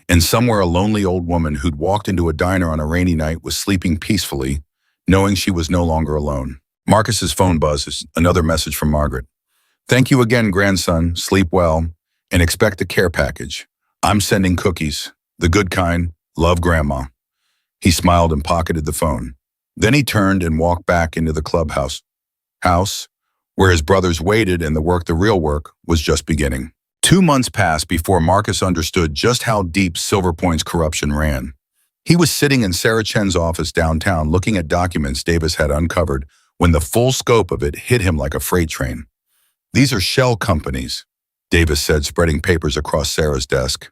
And somewhere, a lonely old woman who'd walked into a diner on a rainy night was sleeping peacefully, knowing she was no longer alone. Marcus's phone buzzed, another message from Margaret. "Thank you again, grandson. Sleep well, and expect a care package. I'm sending cookies. The good kind. Love, Grandma." He smiled and pocketed the phone. Then he turned and walked back into the clubhouse, where his brothers waited, and the real work, was just beginning. 2 months passed before Marcus understood just how deep Silver Point's corruption ran. He was sitting in Sarah Chen's office downtown looking at documents Davis had uncovered when the full scope of it hit him like a freight train. "These are shell companies," Davis said, spreading papers across Sarah's desk.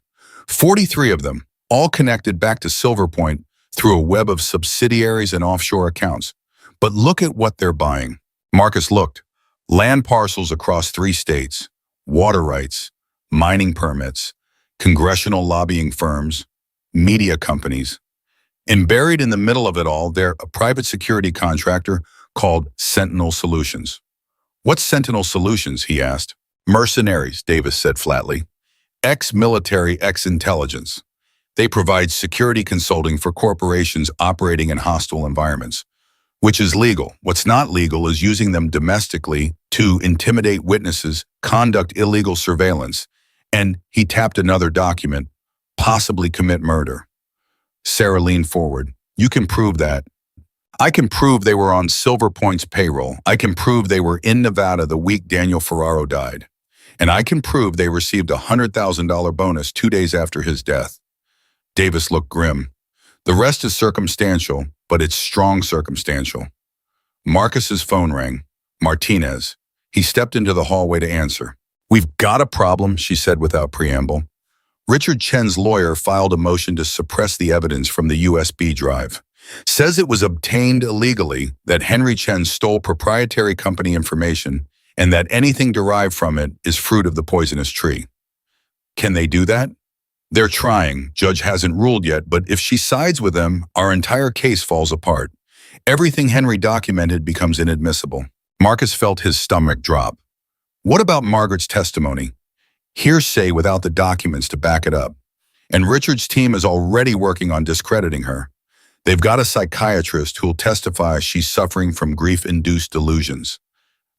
43 of them, all connected back to Silver Point through a web of subsidiaries and offshore accounts. But look at what they're buying. Marcus looked. Land parcels across 3 states, water rights, mining permits, congressional lobbying firms, media companies. And buried in the middle of it all, they're a private security contractor called Sentinel Solutions. "What's Sentinel Solutions?" he asked. "Mercenaries," Davis said flatly. "Ex-military, ex-intelligence. They provide security consulting for corporations operating in hostile environments, which is legal. What's not legal is using them domestically to intimidate witnesses, conduct illegal surveillance, and," he tapped another document, "possibly commit murder." Sarah leaned forward. "You can prove that." "I can prove they were on Silver Point's payroll. I can prove they were in Nevada the week Daniel Ferraro died. And I can prove they received a $100,000 bonus 2 days after his death." Davis looked grim. "The rest is circumstantial, but it's strong circumstantial." Marcus's phone rang. Martinez. He stepped into the hallway to answer. "We've got a problem," she said without preamble. "Richard Chen's lawyer filed a motion to suppress the evidence from the USB drive. Says it was obtained illegally, that Henry Chen stole proprietary company information, and that anything derived from it is fruit of the poisonous tree." "Can they do that?" "They're trying. Judge hasn't ruled yet, but if she sides with them, our entire case falls apart. Everything Henry documented becomes inadmissible." Marcus felt his stomach drop. "What about Margaret's testimony? Hearsay without the documents to back it up. And Richard's team is already working on discrediting her. They've got a psychiatrist who'll testify she's suffering from grief-induced delusions,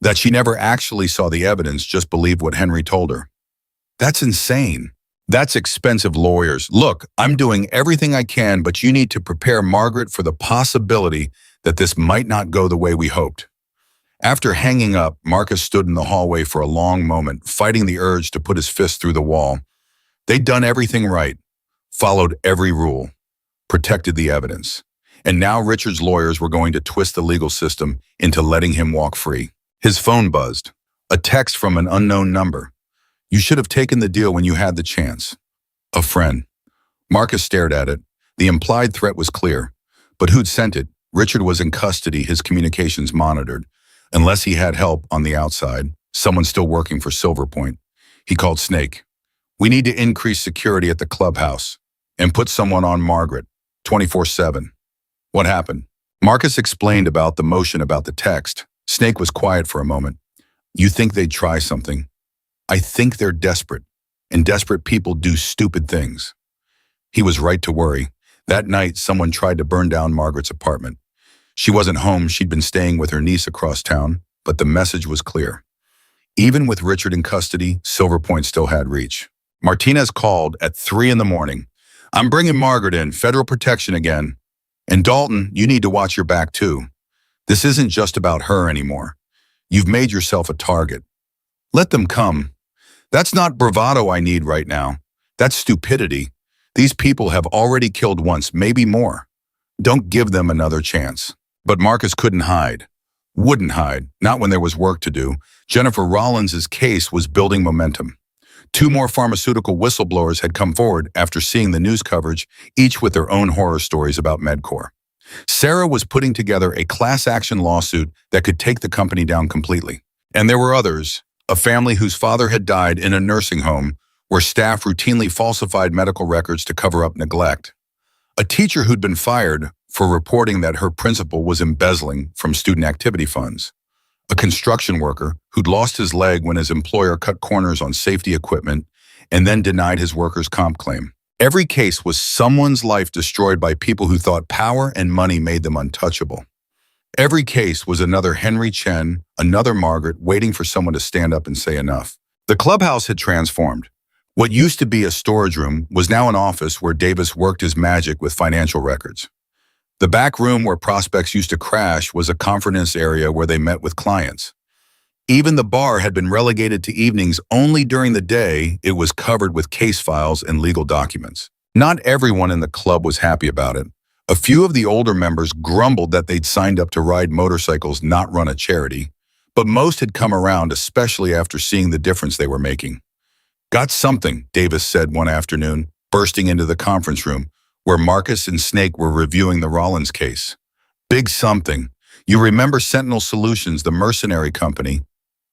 that she never actually saw the evidence, just believed what Henry told her. That's insane. That's expensive lawyers. Look, I'm doing everything I can, but you need to prepare Margaret for the possibility that this might not go the way we hoped. After hanging up, Marcus stood in the hallway for a long moment, fighting the urge to put his fist through the wall. They'd done everything right, followed every rule, protected the evidence. And now Richard's lawyers were going to twist the legal system into letting him walk free. His phone buzzed. A text from an unknown number. You should have taken the deal when you had the chance. A friend. Marcus stared at it. The implied threat was clear. But who'd sent it? Richard was in custody, his communications monitored. Unless he had help on the outside, someone still working for Silver Point. He called Snake. We need to increase security at the clubhouse and put someone on Margaret, 24/7. What happened? Marcus explained about the motion about the text. Snake was quiet for a moment. You think they'd try something? I think they're desperate, and desperate people do stupid things. He was right to worry. That night, someone tried to burn down Margaret's apartment. She wasn't home, she'd been staying with her niece across town, but the message was clear. Even with Richard in custody, Silver Point still had reach. Martinez called at 3 in the morning. I'm bringing Margaret in, federal protection again. And Dalton, you need to watch your back too. This isn't just about her anymore. You've made yourself a target. Let them come. That's not bravado I need right now. That's stupidity. These people have already killed once, maybe more. Don't give them another chance. But Marcus couldn't hide. Wouldn't hide, not when there was work to do. Jennifer Rollins's case was building momentum. 2 more pharmaceutical whistleblowers had come forward after seeing the news coverage, each with their own horror stories about Medcor. Sarah was putting together a class action lawsuit that could take the company down completely. And there were others, a family whose father had died in a nursing home where staff routinely falsified medical records to cover up neglect. A teacher who'd been fired for reporting that her principal was embezzling from student activity funds. A construction worker who'd lost his leg when his employer cut corners on safety equipment and then denied his workers' comp claim. Every case was someone's life destroyed by people who thought power and money made them untouchable. Every case was another Henry Chen, another Margaret, waiting for someone to stand up and say enough. The clubhouse had transformed. What used to be a storage room was now an office where Davis worked his magic with financial records. The back room where prospects used to crash was a conference area where they met with clients. Even the bar had been relegated to evenings only during the day. It was covered with case files and legal documents. Not everyone in the club was happy about it. A few of the older members grumbled that they'd signed up to ride motorcycles, not run a charity. But most had come around, especially after seeing the difference they were making. Got something, Davis said one afternoon, bursting into the conference room, where Marcus and Snake were reviewing the Rollins case. Big something. You remember Sentinel Solutions, the mercenary company?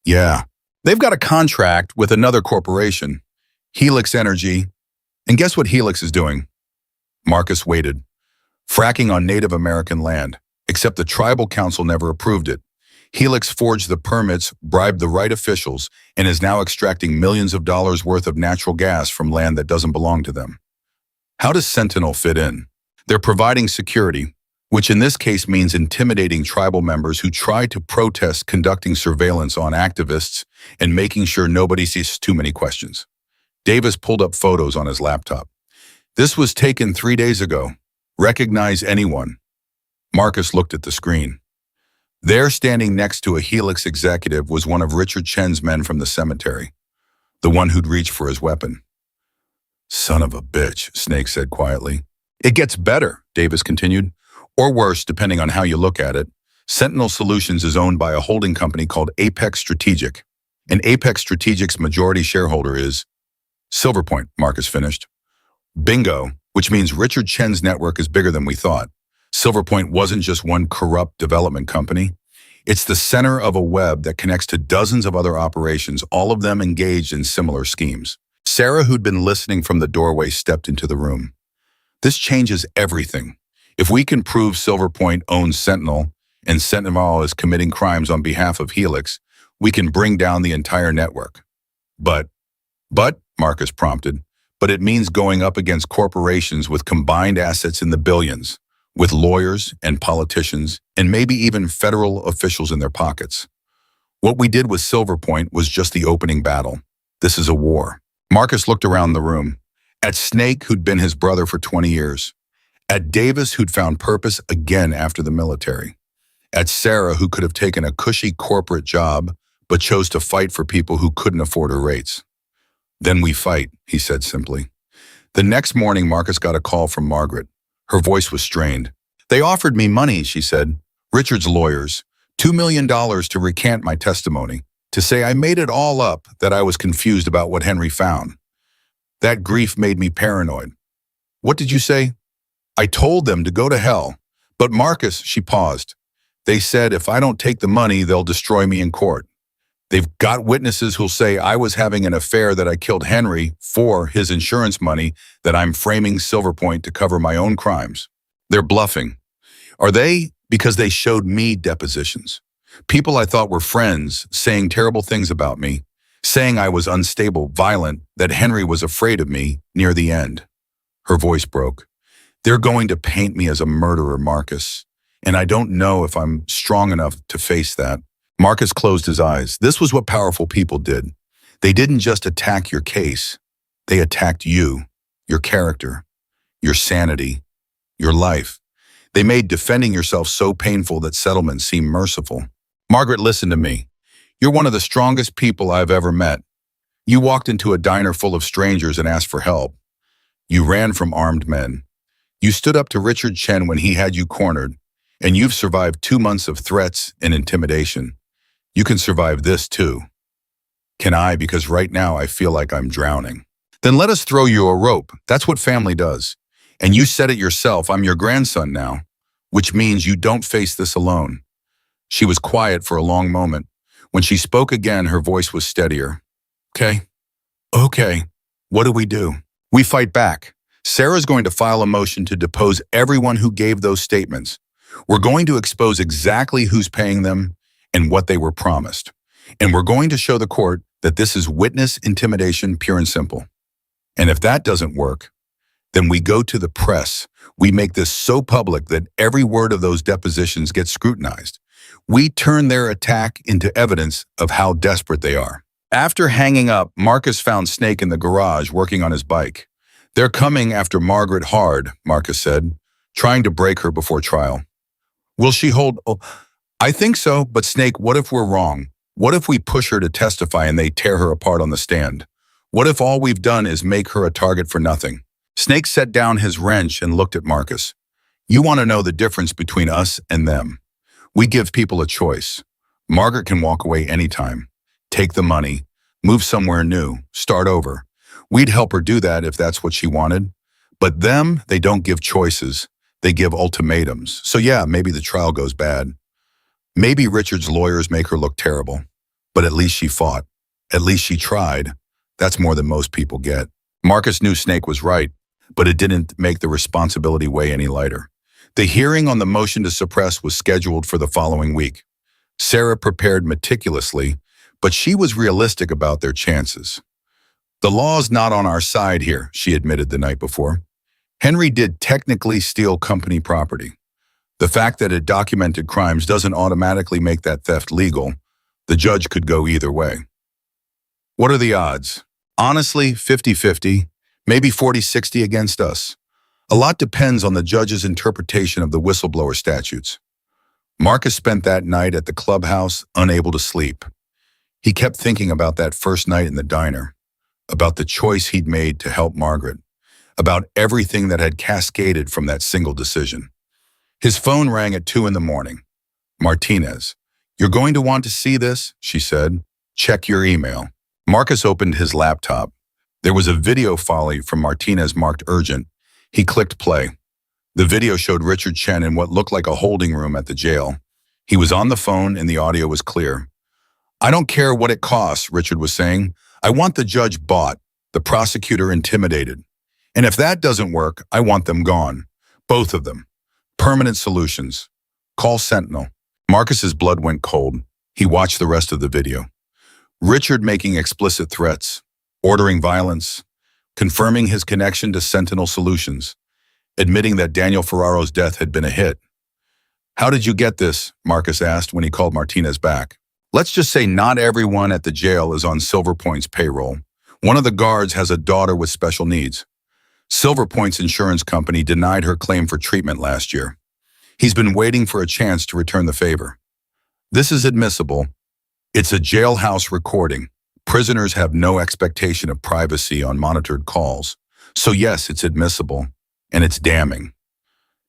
Yeah. They've got a contract with another corporation, Helix Energy. And guess what Helix is doing? Marcus waited. Fracking on Native American land, except the tribal council never approved it. Helix forged the permits, bribed the right officials, and is now extracting millions of dollars worth of natural gas from land that doesn't belong to them. How does Sentinel fit in? They're providing security, which in this case means intimidating tribal members who try to protest, conducting surveillance on activists, and making sure nobody sees too many questions. Davis pulled up photos on his laptop. This was taken 3 days ago. Recognize anyone? Marcus looked at the screen. There, standing next to a Helix executive, was one of Richard Chen's men from the cemetery, the one who'd reached for his weapon. Son of a bitch, Snake said quietly. It gets better, Davis continued, or worse, depending on how you look at it. Sentinel Solutions is owned by a holding company called Apex Strategic, and Apex Strategic's majority shareholder is Silver Point, Marcus finished. Bingo, which means Richard Chen's network is bigger than we thought. Silver Point wasn't just one corrupt development company. It's the center of a web that connects to dozens of other operations, all of them engaged in similar schemes. Sarah, who'd been listening from the doorway, stepped into the room. This changes everything. If we can prove Silver Point owns Sentinel, and Sentinel is committing crimes on behalf of Helix, we can bring down the entire network. But, Marcus prompted, but it means going up against corporations with combined assets in the billions, with lawyers and politicians, and maybe even federal officials in their pockets. What we did with Silver Point was just the opening battle. This is a war. Marcus looked around the room. At Snake, who'd been his brother for 20 years. At Davis, who'd found purpose again after the military. At Sarah, who could have taken a cushy corporate job, but chose to fight for people who couldn't afford her rates. Then we fight, he said simply. The next morning, Marcus got a call from Margaret. Her voice was strained. They offered me money, she said. Richard's lawyers. $2 million to recant my testimony, to say I made it all up, that I was confused about what Henry found. That grief made me paranoid. What did you say? I told them to go to hell. But Marcus, she paused. They said if I don't take the money, they'll destroy me in court. They've got witnesses who'll say I was having an affair, that I killed Henry for his insurance money, that I'm framing Silver Point to cover my own crimes. They're bluffing. Are they? Because they showed me depositions. People I thought were friends saying terrible things about me, saying I was unstable, violent, that Henry was afraid of me near the end. Her voice broke. They're going to paint me as a murderer, Marcus, and I don't know if I'm strong enough to face that. Marcus closed his eyes. This was what powerful people did. They didn't just attack your case. They attacked you, your character, your sanity, your life. They made defending yourself so painful that settlement seemed merciful. Margaret, listen to me. You're one of the strongest people I've ever met. You walked into a diner full of strangers and asked for help. You ran from armed men. You stood up to Richard Chen when he had you cornered, and you've survived 2 months of threats and intimidation. You can survive this too. Can I? Because right now I feel like I'm drowning. Then let us throw you a rope. That's what family does. And you said it yourself, I'm your grandson now, which means you don't face this alone. She was quiet for a long moment. When she spoke again, her voice was steadier. Okay. What do we do? We fight back. Sarah's going to file a motion to depose everyone who gave those statements. We're going to expose exactly who's paying them and what they were promised. And we're going to show the court that this is witness intimidation, pure and simple. And if that doesn't work, then we go to the press. We make this so public that every word of those depositions gets scrutinized. We turn their attack into evidence of how desperate they are. After hanging up, Marcus found Snake in the garage working on his bike. They're coming after Margaret hard, Marcus said, trying to break her before trial. Will she hold? Oh, I think so, but Snake, what if we're wrong? What if we push her to testify and they tear her apart on the stand? What if all we've done is make her a target for nothing? Snake set down his wrench and looked at Marcus. You want to know the difference between us and them. We give people a choice. Margaret can walk away anytime, take the money, move somewhere new, start over. We'd help her do that if that's what she wanted. But them, they don't give choices. They give ultimatums. So yeah, maybe the trial goes bad. Maybe Richard's lawyers make her look terrible. But at least she fought. At least she tried. That's more than most people get. Marcus knew Snake was right, but it didn't make the responsibility weigh any lighter. The hearing on the motion to suppress was scheduled for the following week. Sarah prepared meticulously, but she was realistic about their chances. The law's not on our side here, she admitted the night before. Henry did technically steal company property. The fact that it documented crimes doesn't automatically make that theft legal. The judge could go either way. What are the odds? Honestly, 50-50, maybe 40-60 against us. A lot depends on the judge's interpretation of the whistleblower statutes. Marcus spent that night at the clubhouse, unable to sleep. He kept thinking about that first night in the diner, about the choice he'd made to help Margaret, about everything that had cascaded from that single decision. His phone rang at 2 a.m. Martinez. You're going to want to see this, she said. Check your email. Marcus opened his laptop. There was a video file from Martinez marked urgent. He clicked play. The video showed Richard Chen in what looked like a holding room at the jail. He was on the phone and the audio was clear. I don't care what it costs, Richard was saying. I want the judge bought, the prosecutor intimidated. And if that doesn't work, I want them gone. Both of them. Permanent solutions. Call Sentinel. Marcus's blood went cold. He watched the rest of the video. Richard making explicit threats, ordering violence, confirming his connection to Sentinel Solutions, admitting that Daniel Ferraro's death had been a hit. "How did you get this?" Marcus asked when he called Martinez back. "Let's just say not everyone at the jail is on Silver Point's payroll. One of the guards has a daughter with special needs. Silver Point's insurance company denied her claim for treatment last year. He's been waiting for a chance to return the favor. This is admissible. It's a jailhouse recording. Prisoners have no expectation of privacy on monitored calls. So yes, it's admissible, and it's damning.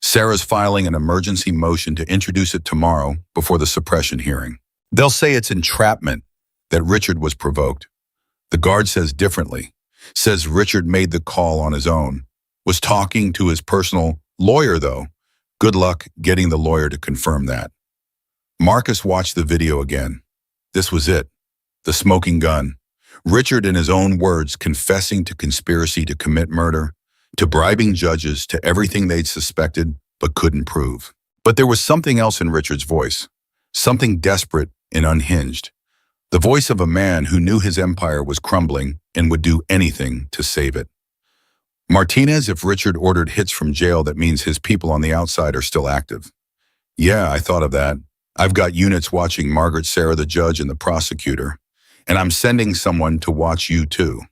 Sarah's filing an emergency motion to introduce it tomorrow before the suppression hearing. They'll say it's entrapment, that Richard was provoked. The guard says differently, says Richard made the call on his own, was talking to his personal lawyer though. Good luck getting the lawyer to confirm that." Marcus watched the video again. This was it. The smoking gun. Richard, in his own words, confessing to conspiracy to commit murder, to bribing judges, to everything they'd suspected but couldn't prove. But there was something else in Richard's voice, something desperate and unhinged. The voice of a man who knew his empire was crumbling and would do anything to save it. "Martinez, if Richard ordered hits from jail, that means his people on the outside are still active." "Yeah, I thought of that. I've got units watching Margaret, Sarah, the judge, and the prosecutor. And I'm sending someone to watch you too."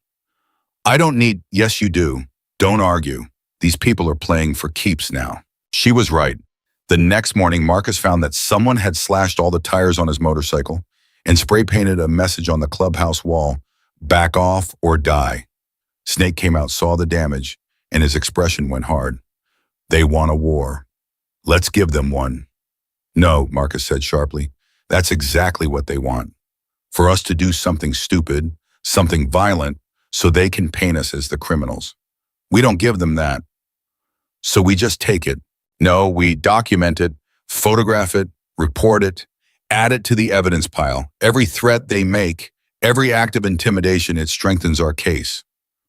"I don't need—" "Yes, you do. Don't argue. These people are playing for keeps now." She was right. The next morning, Marcus found that someone had slashed all the tires on his motorcycle and spray-painted a message on the clubhouse wall, "Back off or die." Snake came out, saw the damage, and his expression went hard. "They want a war. Let's give them one." "No," Marcus said sharply. "That's exactly what they want. For us to do something stupid, something violent, so they can paint us as the criminals. We don't give them that. So we just take it. No, we document it, photograph it, report it, add it to the evidence pile. Every threat they make, every act of intimidation, it strengthens our case."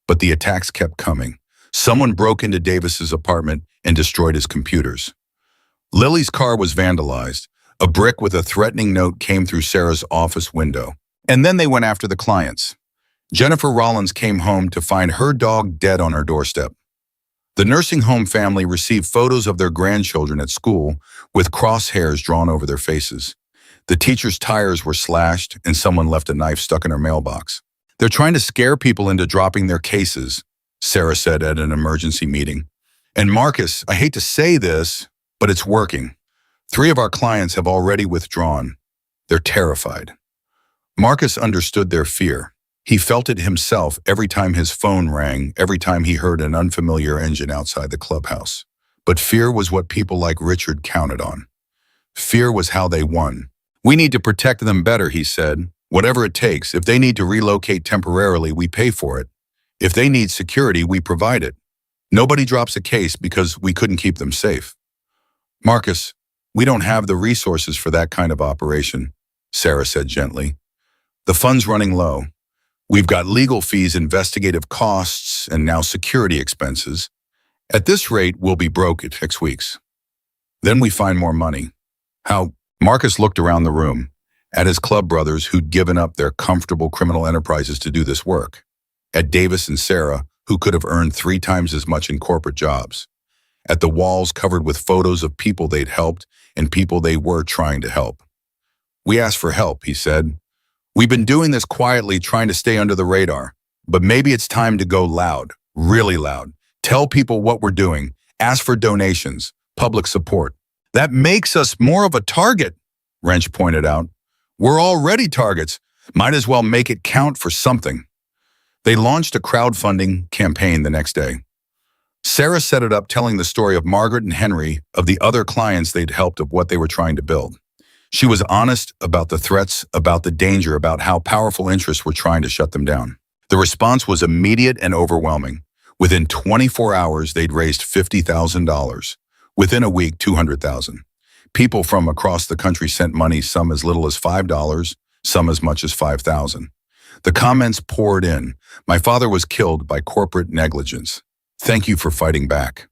But the attacks kept coming. Someone broke into Davis's apartment and destroyed his computers. Lily's car was vandalized. A brick with a threatening note came through Sarah's office window. And then they went after the clients. Jennifer Rollins came home to find her dog dead on her doorstep. The nursing home family received photos of their grandchildren at school with crosshairs drawn over their faces. The teacher's tires were slashed and someone left a knife stuck in her mailbox. "They're trying to scare people into dropping their cases," Sarah said at an emergency meeting. "And Marcus, I hate to say this, but it's working. 3 of our clients have already withdrawn. They're terrified." Marcus understood their fear. He felt it himself every time his phone rang, every time he heard an unfamiliar engine outside the clubhouse. But fear was what people like Richard counted on. Fear was how they won. "We need to protect them better," he said. "Whatever it takes. If they need to relocate temporarily, we pay for it. If they need security, we provide it. Nobody drops a case because we couldn't keep them safe." "Marcus, we don't have the resources for that kind of operation," Sarah said gently. "The fund's running low. We've got legal fees, investigative costs, and now security expenses. At this rate, we'll be broke in 6 weeks. Then we find more money." "How?" Marcus looked around the room, at his club brothers who'd given up their comfortable criminal enterprises to do this work, at Davis and Sarah, who could have earned 3 times as much in corporate jobs, at the walls covered with photos of people they'd helped and people they were trying to help. "We asked for help," he said. "We've been doing this quietly, trying to stay under the radar. But maybe it's time to go loud, really loud. Tell people what we're doing. Ask for donations, public support." "That makes us more of a target," Wrench pointed out. "We're already targets. Might as well make it count for something." They launched a crowdfunding campaign the next day. Sarah set it up, telling the story of Margaret and Henry, of the other clients they'd helped, of what they were trying to build. She was honest about the threats, about the danger, about how powerful interests were trying to shut them down. The response was immediate and overwhelming. Within 24 hours, they'd raised $50,000. Within a week, $200,000. People from across the country sent money, some as little as $5, some as much as $5,000. The comments poured in. "My father was killed by corporate negligence. Thank you for fighting back.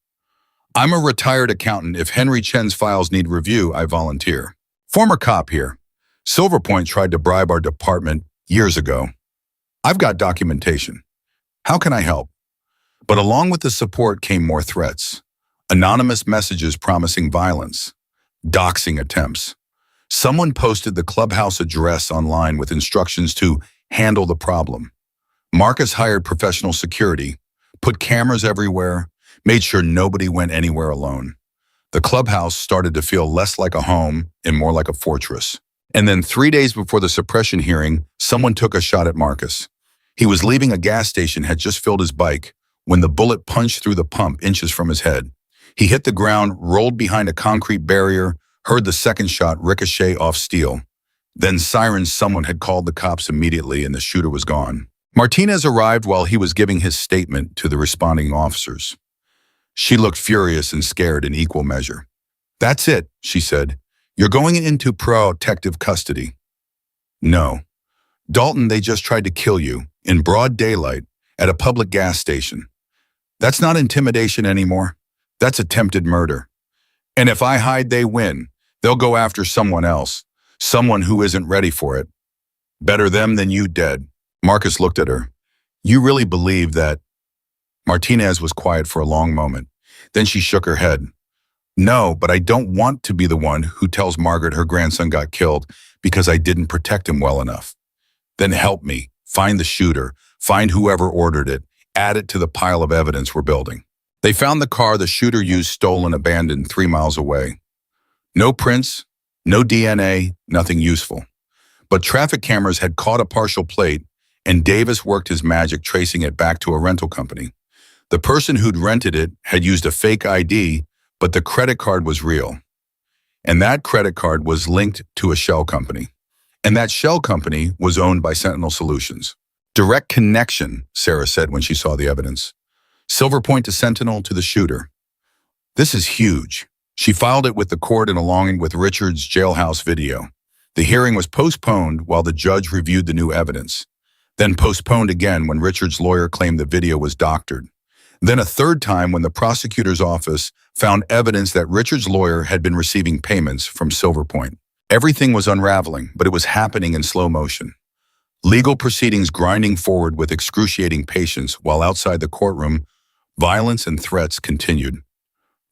I'm a retired accountant. If Henry Chen's files need review, I volunteer. Former cop here. Silver Point tried to bribe our department years ago. I've got documentation. How can I help?" But along with the support came more threats. Anonymous messages promising violence, doxing attempts. Someone posted the clubhouse address online with instructions to handle the problem. Marcus hired professional security, put cameras everywhere, made sure nobody went anywhere alone. The clubhouse started to feel less like a home and more like a fortress. And then 3 days before the suppression hearing, someone took a shot at Marcus. He was leaving a gas station, had just filled his bike, when the bullet punched through the pump inches from his head. He hit the ground, rolled behind a concrete barrier, heard the second shot ricochet off steel. Then sirens, someone had called the cops immediately and the shooter was gone. Martinez arrived while he was giving his statement to the responding officers. She looked furious and scared in equal measure. "That's it," she said. "You're going into protective custody." "No. Dalton, they just tried to kill you, in broad daylight, at a public gas station. That's not intimidation anymore. That's attempted murder. And if I hide, they win. They'll go after someone else, someone who isn't ready for it. Better them than you dead." Marcus looked at her. "You really believe that?" Martinez was quiet for a long moment. Then she shook her head. "No, but I don't want to be the one who tells Margaret her grandson got killed because I didn't protect him well enough. Then help me, find the shooter, find whoever ordered it, add it to the pile of evidence we're building." They found the car the shooter used stolen, abandoned 3 miles away. No prints, no DNA, nothing useful. But traffic cameras had caught a partial plate, and Davis worked his magic tracing it back to a rental company. The person who'd rented it had used a fake ID, but the credit card was real. And that credit card was linked to a shell company. And that shell company was owned by Sentinel Solutions. Direct connection, Sarah said when she saw the evidence. Silver Point to Sentinel to the shooter. "This is huge." She filed it with the court and along with Richard's jailhouse video. The hearing was postponed while the judge reviewed the new evidence. Then postponed again when Richard's lawyer claimed the video was doctored. Then a third time when the prosecutor's office found evidence that Richard's lawyer had been receiving payments from Silver Point. Everything was unraveling, but it was happening in slow motion. Legal proceedings grinding forward with excruciating patience while outside the courtroom, violence and threats continued.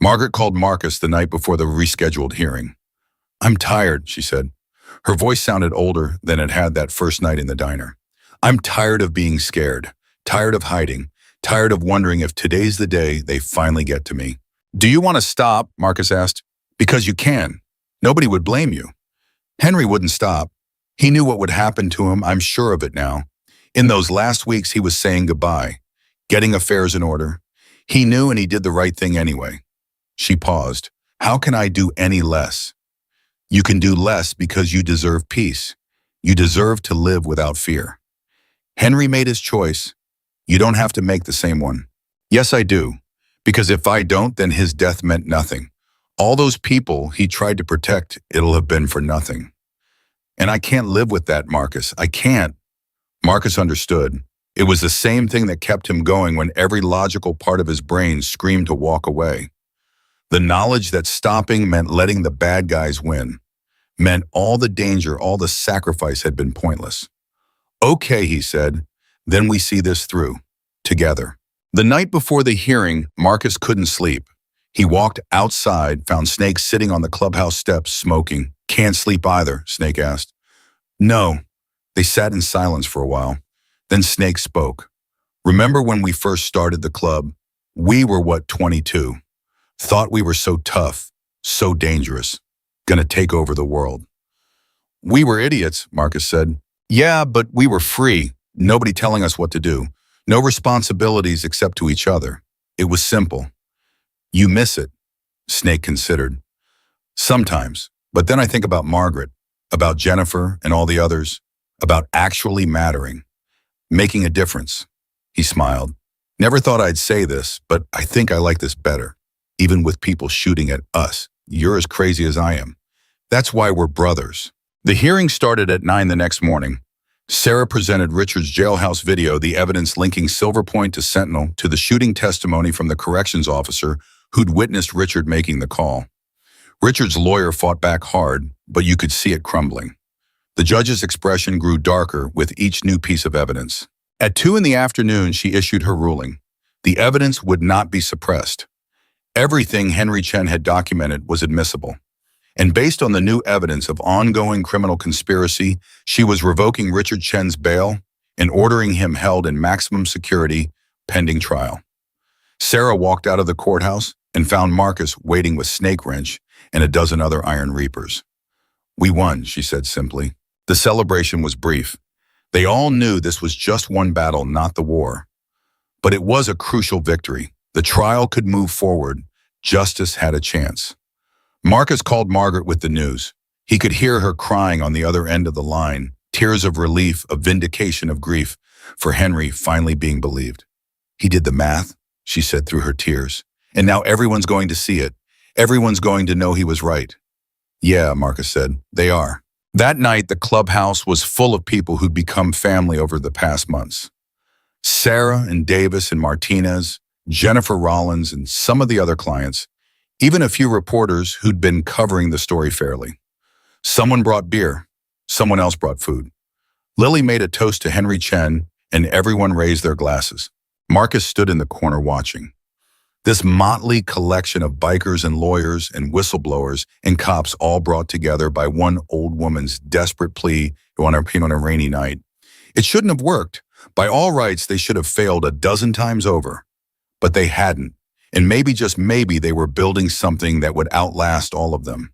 Margaret called Marcus the night before the rescheduled hearing. "I'm tired," she said. Her voice sounded older than it had that first night in the diner. "I'm tired of being scared, tired of hiding, tired of wondering if today's the day they finally get to me." "Do you want to stop?" Marcus asked. "Because you can. Nobody would blame you." Henry wouldn't stop. He knew what would happen to him, I'm sure of it now. In those last weeks, he was saying goodbye, getting affairs in order. He knew and he did the right thing anyway. She paused. "How can I do any less?" "You can do less because you deserve peace. You deserve to live without fear." Henry made his choice. You don't have to make the same one. "Yes, I do. Because if I don't, then his death meant nothing. All those people he tried to protect, it'll have been for nothing. And I can't live with that, Marcus. I can't." Marcus understood. It was the same thing that kept him going when every logical part of his brain screamed to walk away. The knowledge that stopping meant letting the bad guys win, meant all the danger, all the sacrifice had been pointless. "Okay," he said, "then we see this through, together." The night before the hearing, Marcus couldn't sleep. He walked outside, found Snake sitting on the clubhouse steps, smoking. "Can't sleep either?" Snake asked. "No." They sat in silence for a while. Then Snake spoke. "Remember when we first started the club? We were, 22? Thought we were so tough, so dangerous, gonna take over the world." "We were idiots," Marcus said. "Yeah, but we were free, nobody telling us what to do. No responsibilities except to each other. It was simple." "You miss it," Snake considered. "Sometimes, but then I think about Margaret, about Jennifer and all the others, about actually mattering, making a difference." He smiled. "Never thought I'd say this, but I think I like this better. Even with people shooting at us, you're as crazy as I am. That's why we're brothers." The hearing started at 9 the next morning. Sarah presented Richard's jailhouse video, the evidence linking Silver Point to Sentinel, to the shooting testimony from the corrections officer who'd witnessed Richard making the call. Richard's lawyer fought back hard, but you could see it crumbling. The judge's expression grew darker with each new piece of evidence. At 2 in the afternoon, she issued her ruling. The evidence would not be suppressed. Everything Henry Chen had documented was admissible. And based on the new evidence of ongoing criminal conspiracy, she was revoking Richard Chen's bail and ordering him held in maximum security pending trial. Sarah walked out of the courthouse and found Marcus waiting with Snake Wrench and a dozen other Iron Reapers. "We won," she said simply. The celebration was brief. They all knew this was just one battle, not the war. But it was a crucial victory. The trial could move forward. Justice had a chance. Marcus called Margaret with the news. He could hear her crying on the other end of the line, tears of relief, of vindication, of grief, for Henry finally being believed. "He did the math," she said through her tears. "And now everyone's going to see it. Everyone's going to know he was right." "Yeah," Marcus said, "they are." That night, the clubhouse was full of people who'd become family over the past months. Sarah and Davis and Martinez, Jennifer Rollins and some of the other clients, even a few reporters who'd been covering the story fairly. Someone brought beer. Someone else brought food. Lily made a toast to Henry Chen, and everyone raised their glasses. Marcus stood in the corner watching. This motley collection of bikers and lawyers and whistleblowers and cops all brought together by one old woman's desperate plea on a rainy night. It shouldn't have worked. By all rights, they should have failed a dozen times over. But they hadn't. And maybe, just maybe, they were building something that would outlast all of them.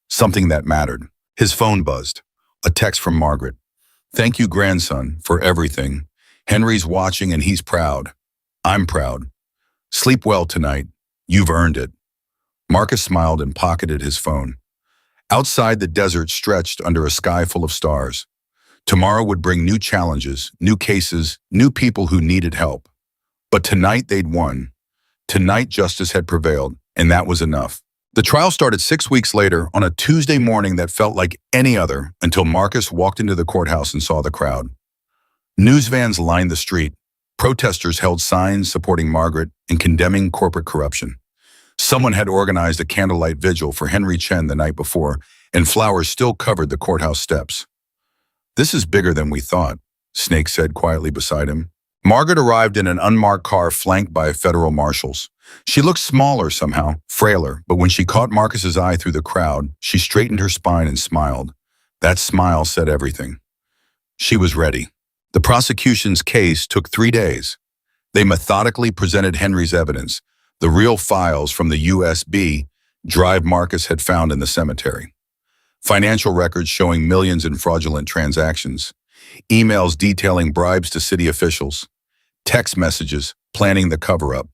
Something that mattered. His phone buzzed. A text from Margaret. "Thank you, grandson, for everything. Henry's watching and he's proud. I'm proud. Sleep well tonight. You've earned it." Marcus smiled and pocketed his phone. Outside, the desert stretched under a sky full of stars. Tomorrow would bring new challenges, new cases, new people who needed help. But tonight they'd won. Tonight justice had prevailed, and that was enough. The trial started 6 weeks later on a Tuesday morning that felt like any other until Marcus walked into the courthouse and saw the crowd. News vans lined the street. Protesters held signs supporting Margaret and condemning corporate corruption. Someone had organized a candlelight vigil for Henry Chen the night before, and flowers still covered the courthouse steps. "This is bigger than we thought," Snake said quietly beside him. Margaret arrived in an unmarked car flanked by federal marshals. She looked smaller somehow, frailer, but when she caught Marcus's eye through the crowd, she straightened her spine and smiled. That smile said everything. She was ready. The prosecution's case took 3 days. They methodically presented Henry's evidence, the real files from the USB drive Marcus had found in the cemetery. Financial records showing millions in fraudulent transactions, emails detailing bribes to city officials, text messages planning the cover-up.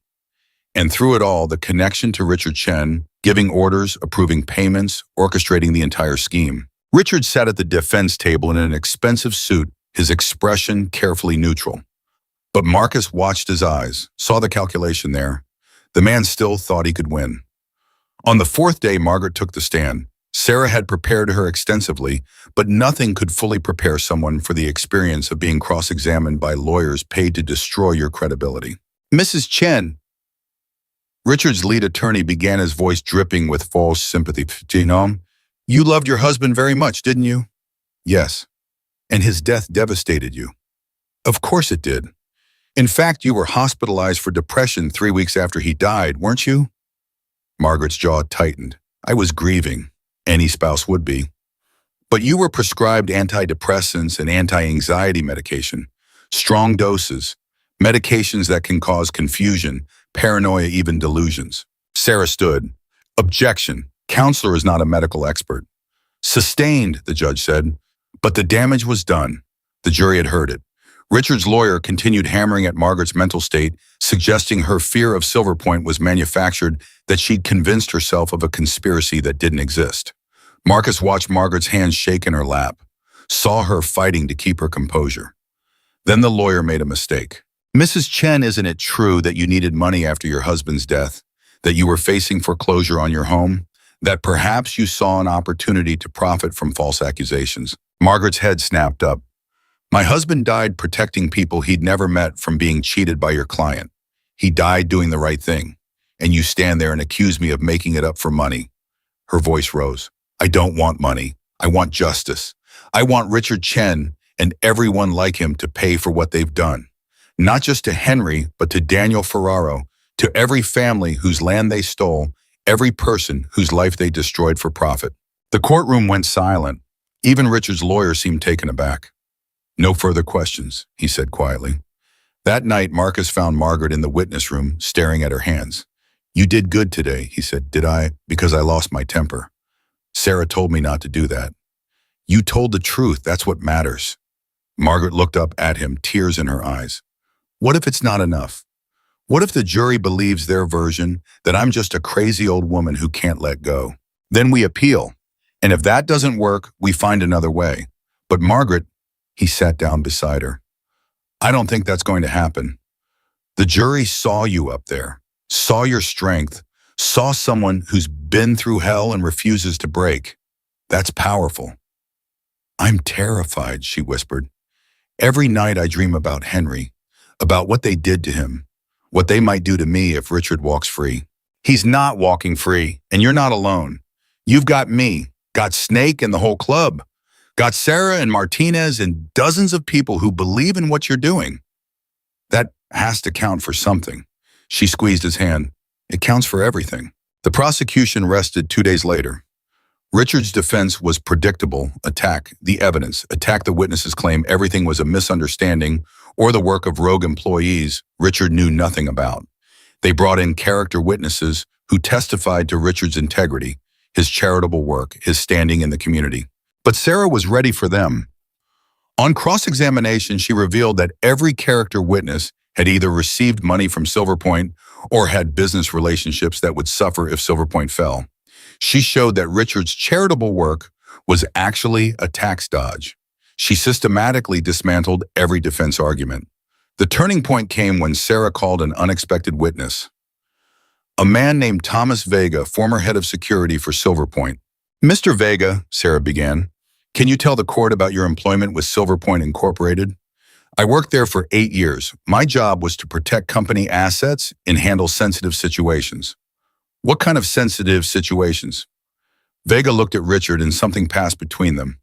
And through it all, the connection to Richard Chen, giving orders, approving payments, orchestrating the entire scheme. Richard sat at the defense table in an expensive suit, his expression carefully neutral. But Marcus watched his eyes, saw the calculation there. The man still thought he could win. On the 4th day, Margaret took the stand. Sarah had prepared her extensively, but nothing could fully prepare someone for the experience of being cross-examined by lawyers paid to destroy your credibility. "Mrs. Chen." Richard's lead attorney began, his voice dripping with false sympathy. "You loved your husband very much, didn't you?" "Yes." "And his death devastated you." "Of course it did. In fact, you were hospitalized for depression 3 weeks after he died, weren't you?" Margaret's jaw tightened. "I was grieving. Any spouse would be. But you were prescribed antidepressants and anti-anxiety medication. Strong doses. Medications that can cause confusion, paranoia, even delusions." Sarah stood. "Objection. Counselor is not a medical expert." "Sustained," the judge said. But the damage was done. The jury had heard it. Richard's lawyer continued hammering at Margaret's mental state, suggesting her fear of Silver Point was manufactured, that she'd convinced herself of a conspiracy that didn't exist. Marcus watched Margaret's hands shake in her lap, saw her fighting to keep her composure. Then the lawyer made a mistake. "Mrs. Chen, isn't it true that you needed money after your husband's death, that you were facing foreclosure on your home, that perhaps you saw an opportunity to profit from false accusations?" Margaret's head snapped up. "My husband died protecting people he'd never met from being cheated by your client. He died doing the right thing. And you stand there and accuse me of making it up for money." Her voice rose. "I don't want money. I want justice. I want Richard Chen and everyone like him to pay for what they've done. Not just to Henry, but to Daniel Ferraro, to every family whose land they stole, every person whose life they destroyed for profit. The courtroom went silent. Even Richard's lawyer seemed taken aback. "No further questions," he said quietly. That night, Marcus found Margaret in the witness room, staring at her hands. "You did good today," he said. "Did I? Because I lost my temper. Sarah told me not to do that." "You told the truth. That's what matters." Margaret looked up at him, tears in her eyes. "What if it's not enough? What if the jury believes their version, that I'm just a crazy old woman who can't let go? Then we appeal. And if that doesn't work, we find another way. But Margaret," he sat down beside her, "I don't think that's going to happen. The jury saw you up there, saw your strength, saw someone who's been through hell and refuses to break. That's powerful." "I'm terrified," she whispered. "Every night I dream about Henry, about what they did to him, what they might do to me if Richard walks free." "He's not walking free, and you're not alone. You've got me, got Snake and the whole club, got Sarah and Martinez and dozens of people who believe in what you're doing. That has to count for something." She squeezed his hand. "It counts for everything." The prosecution rested 2 days later. Richard's defense was predictable: attack the evidence, attack the witnesses' claim everything was a misunderstanding or the work of rogue employees Richard knew nothing about. They brought in character witnesses who testified to Richard's integrity, his charitable work, his standing in the community. But Sarah was ready for them. On cross-examination, she revealed that every character witness had either received money from Silver Point or had business relationships that would suffer if Silver Point fell. She showed that Richard's charitable work was actually a tax dodge. She systematically dismantled every defense argument. The turning point came when Sarah called an unexpected witness. A man named Thomas Vega, former head of security for Silver Point. "Mr. Vega," Sarah began, "can you tell the court about your employment with Silver Point Incorporated?" "I worked there for 8 years. My job was to protect company assets and handle sensitive situations." "What kind of sensitive situations?" Vega looked at Richard and something passed between them.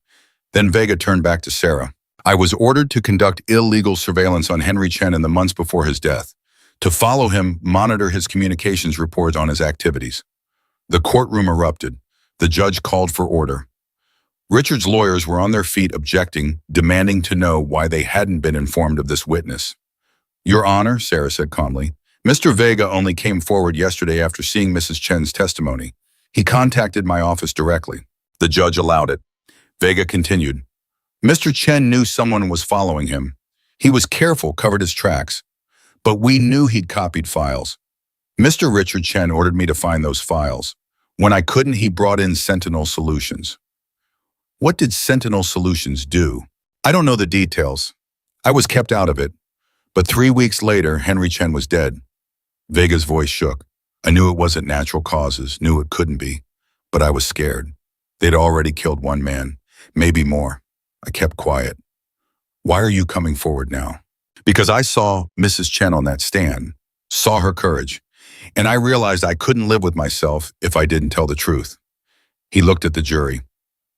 Then Vega turned back to Sarah. "I was ordered to conduct illegal surveillance on Henry Chen in the months before his death, to follow him, monitor his communications reports on his activities." The courtroom erupted. The judge called for order. Richard's lawyers were on their feet objecting, demanding to know why they hadn't been informed of this witness. "Your Honor," Sarah said calmly, "Mr. Vega only came forward yesterday after seeing Mrs. Chen's testimony. He contacted my office directly." The judge allowed it. Vega continued, "Mr. Chen knew someone was following him. He was careful, covered his tracks. But we knew he'd copied files. Mr. Richard Chen ordered me to find those files. When I couldn't, he brought in Sentinel Solutions." "What did Sentinel Solutions do?" "I don't know the details. I was kept out of it. But 3 weeks later, Henry Chen was dead." Vega's voice shook. "I knew it wasn't natural causes, knew it couldn't be. But I was scared. They'd already killed one man, maybe more. I kept quiet." "Why are you coming forward now?" "Because I saw Mrs. Chen on that stand, saw her courage, and I realized I couldn't live with myself if I didn't tell the truth." He looked at the jury.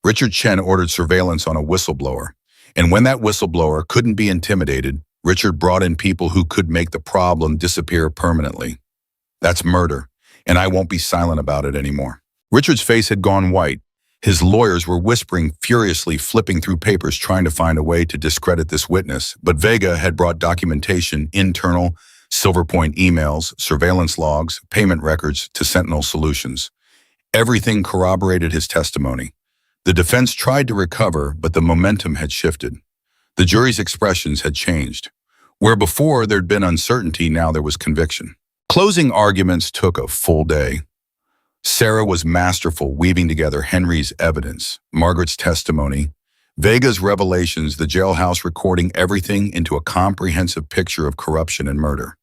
Richard Chen ordered surveillance on a whistleblower, and when that whistleblower couldn't be intimidated, Richard brought in people who could make the problem disappear permanently. That's murder, and I won't be silent about it anymore. Richard's face had gone white. His lawyers were whispering furiously, flipping through papers trying to find a way to discredit this witness, but Vega had brought documentation, internal, Silver Point emails, surveillance logs, payment records to Sentinel Solutions. Everything corroborated his testimony. The defense tried to recover, but the momentum had shifted. The jury's expressions had changed. Where before there'd been uncertainty, now there was conviction. Closing arguments took a full day. Sarah was masterful, weaving together Henry's evidence, Margaret's testimony, Vega's revelations, the jailhouse recording, everything into a comprehensive picture of corruption and murder.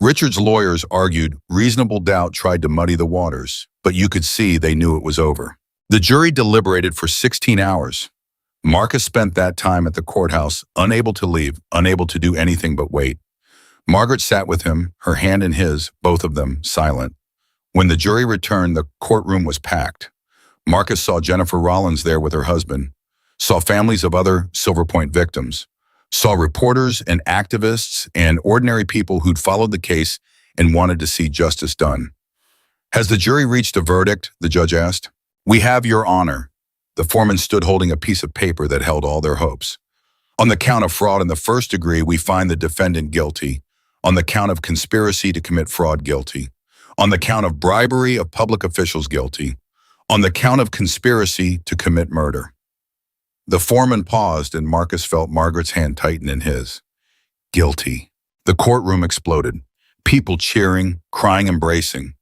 Richard's lawyers argued reasonable doubt tried to muddy the waters, but you could see they knew it was over. The jury deliberated for 16 hours. Marcus spent that time at the courthouse, unable to leave, unable to do anything but wait. Margaret sat with him, her hand in his, both of them silent. When the jury returned, the courtroom was packed. Marcus saw Jennifer Rollins there with her husband, saw families of other Silver Point victims, Saw reporters and activists and ordinary people who'd followed the case and wanted to see justice done. Has the jury reached a verdict? The judge asked. We have, Your Honor. The foreman stood holding a piece of paper that held all their hopes. On the count of fraud in the first degree, we find the defendant guilty. On the count of conspiracy to commit fraud, guilty. On the count of bribery of public officials, guilty. On the count of conspiracy to commit murder. The foreman paused and Marcus felt Margaret's hand tighten in his. Guilty. The courtroom exploded. People cheering, crying, embracing.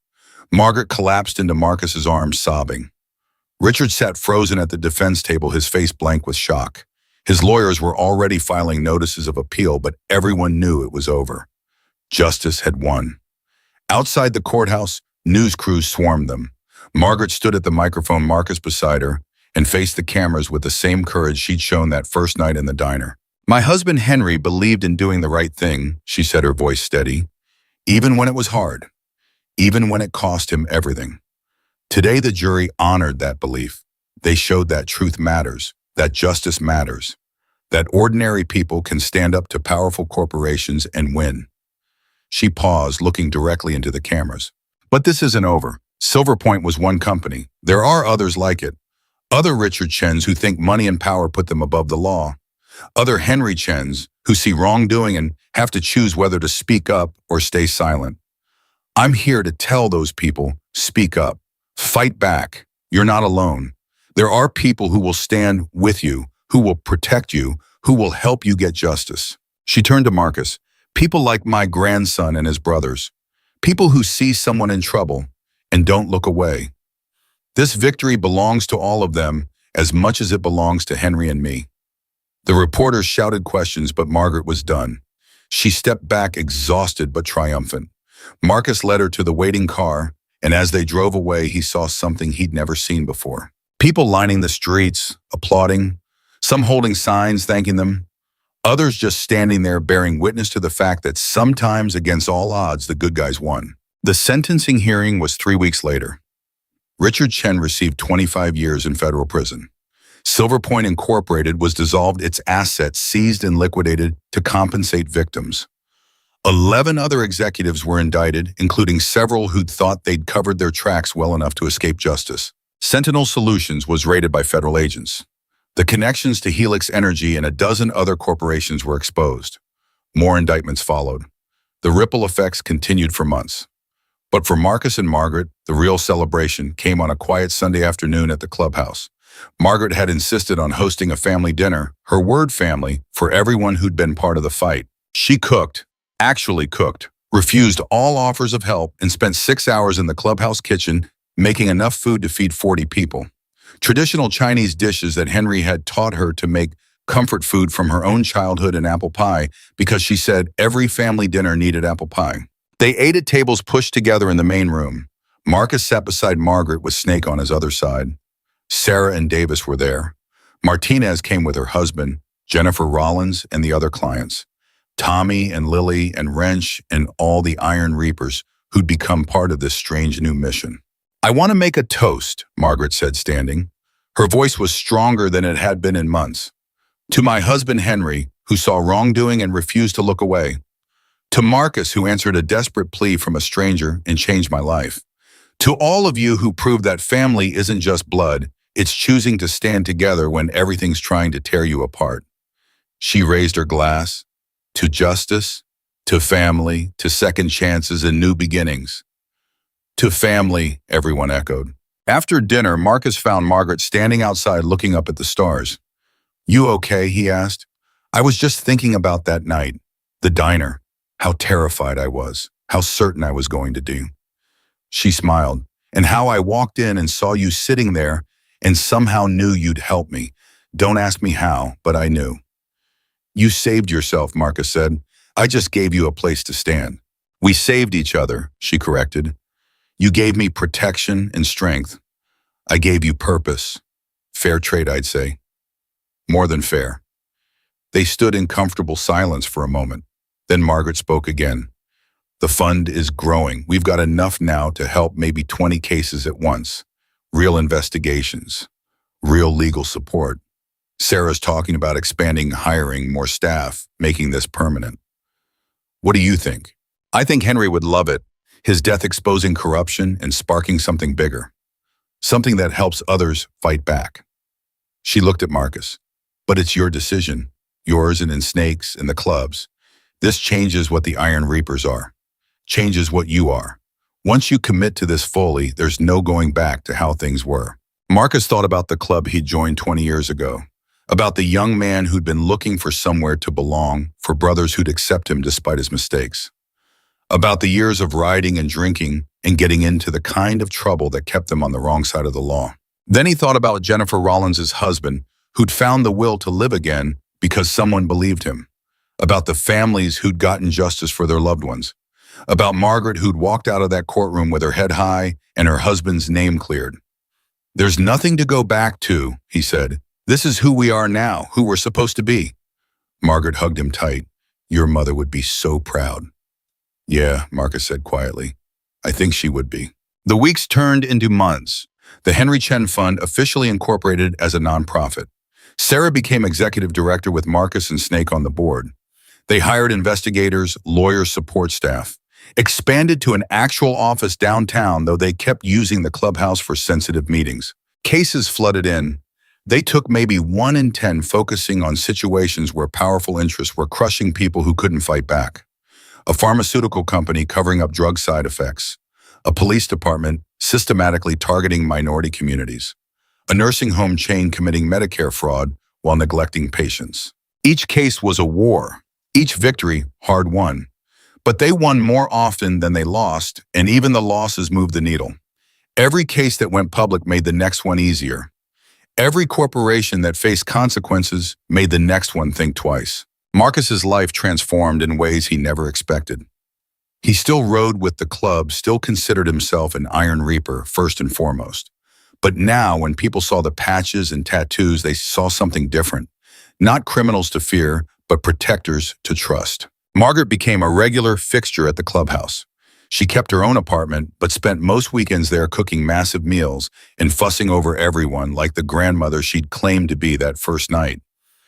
Margaret collapsed into Marcus's arms, sobbing. Richard sat frozen at the defense table, his face blank with shock. His lawyers were already filing notices of appeal, but everyone knew it was over. Justice had won. Outside the courthouse, news crews swarmed them. Margaret stood at the microphone, Marcus beside her, and faced the cameras with the same courage she'd shown that first night in the diner. My husband Henry believed in doing the right thing, she said, her voice steady, even when it was hard, even when it cost him everything. Today, the jury honored that belief. They showed that truth matters, that justice matters, that ordinary people can stand up to powerful corporations and win. She paused, looking directly into the cameras. But this isn't over. Silver Point was one company. There are others like it. Other Richard Chens who think money and power put them above the law. Other Henry Chens who see wrongdoing and have to choose whether to speak up or stay silent. I'm here to tell those people, speak up. Fight back. You're not alone. There are people who will stand with you, who will protect you, who will help you get justice. She turned to Marcus. People like my grandson and his brothers. People who see someone in trouble and don't look away. This victory belongs to all of them as much as it belongs to Henry and me. The reporters shouted questions, but Margaret was done. She stepped back, exhausted but triumphant. Marcus led her to the waiting car, and as they drove away, he saw something he'd never seen before. People lining the streets, applauding, some holding signs thanking them, others just standing there bearing witness to the fact that sometimes, against all odds, the good guys won. The sentencing hearing was 3 weeks later. Richard Chen received 25 years in federal prison. Silver Point Incorporated was dissolved, its assets seized and liquidated to compensate victims. 11 other executives were indicted, including several who'd thought they'd covered their tracks well enough to escape justice. Sentinel Solutions was raided by federal agents. The connections to Helix Energy and a dozen other corporations were exposed. More indictments followed. The ripple effects continued for months. But for Marcus and Margaret, the real celebration came on a quiet Sunday afternoon at the clubhouse. Margaret had insisted on hosting a family dinner, her word family, for everyone who'd been part of the fight. She cooked, actually cooked, refused all offers of help, and spent 6 hours in the clubhouse kitchen making enough food to feed 40 people. Traditional Chinese dishes that Henry had taught her to make comfort food from her own childhood and apple pie because she said every family dinner needed apple pie. They ate at tables pushed together in the main room. Marcus sat beside Margaret with Snake on his other side. Sarah and Davis were there. Martinez came with her husband, Jennifer Rollins, and the other clients. Tommy and Lily and Wrench and all the Iron Reapers who'd become part of this strange new mission. I want to make a toast, Margaret said, standing. Her voice was stronger than it had been in months. To my husband Henry, who saw wrongdoing and refused to look away. To Marcus, who answered a desperate plea from a stranger and changed my life. To all of you who proved that family isn't just blood, it's choosing to stand together when everything's trying to tear you apart. She raised her glass. To justice, to family, to second chances and new beginnings. To family, everyone echoed. After dinner, Marcus found Margaret standing outside looking up at the stars. You okay? He asked. I was just thinking about that night, the diner, how terrified I was, how certain I was going to do. She smiled, and how I walked in and saw you sitting there and somehow knew you'd help me. Don't ask me how, but I knew. You saved yourself, Marcus said. I just gave you a place to stand. We saved each other, she corrected. You gave me protection and strength. I gave you purpose. Fair trade, I'd say. More than fair. They stood in comfortable silence for a moment. Then Margaret spoke again. The fund is growing. We've got enough now to help maybe 20 cases at once. Real investigations. Real legal support. Sarah's talking about expanding, hiring more staff, making this permanent. What do you think? I think Henry would love it. His death exposing corruption and sparking something bigger. Something that helps others fight back. She looked at Marcus. But it's your decision. Yours and in Snake's and the clubs. This changes what the Iron Reapers are. Changes what you are. Once you commit to this fully, there's no going back to how things were. Marcus thought about the club he'd joined 20 years ago. About the young man who'd been looking for somewhere to belong, for brothers who'd accept him despite his mistakes. About the years of riding and drinking and getting into the kind of trouble that kept them on the wrong side of the law. Then he thought about Jennifer Rollins' husband, who'd found the will to live again because someone believed him. About the families who'd gotten justice for their loved ones. About Margaret who'd walked out of that courtroom with her head high and her husband's name cleared. There's nothing to go back to, he said. This is who we are now, who we're supposed to be. Margaret hugged him tight. Your mother would be so proud. Yeah, Marcus said quietly. I think she would be. The weeks turned into months. The Henry Chen Fund officially incorporated as a nonprofit. Sarah became executive director with Marcus and Snake on the board. They hired investigators, lawyers, support staff. Expanded to an actual office downtown, though they kept using the clubhouse for sensitive meetings. Cases flooded in. They took maybe 1 in 10, focusing on situations where powerful interests were crushing people who couldn't fight back. A pharmaceutical company covering up drug side effects. A police department systematically targeting minority communities. A nursing home chain committing Medicare fraud while neglecting patients. Each case was a war. Each victory hard won. But they won more often than they lost, and even the losses moved the needle. Every case that went public made the next one easier. Every corporation that faced consequences made the next one think twice. Marcus's life transformed in ways he never expected. He still rode with the club, still considered himself an Iron Reaper first and foremost. But now, when people saw the patches and tattoos, they saw something different. Not criminals to fear, but protectors to trust. Margaret became a regular fixture at the clubhouse. She kept her own apartment, but spent most weekends there cooking massive meals and fussing over everyone like the grandmother she'd claimed to be that first night.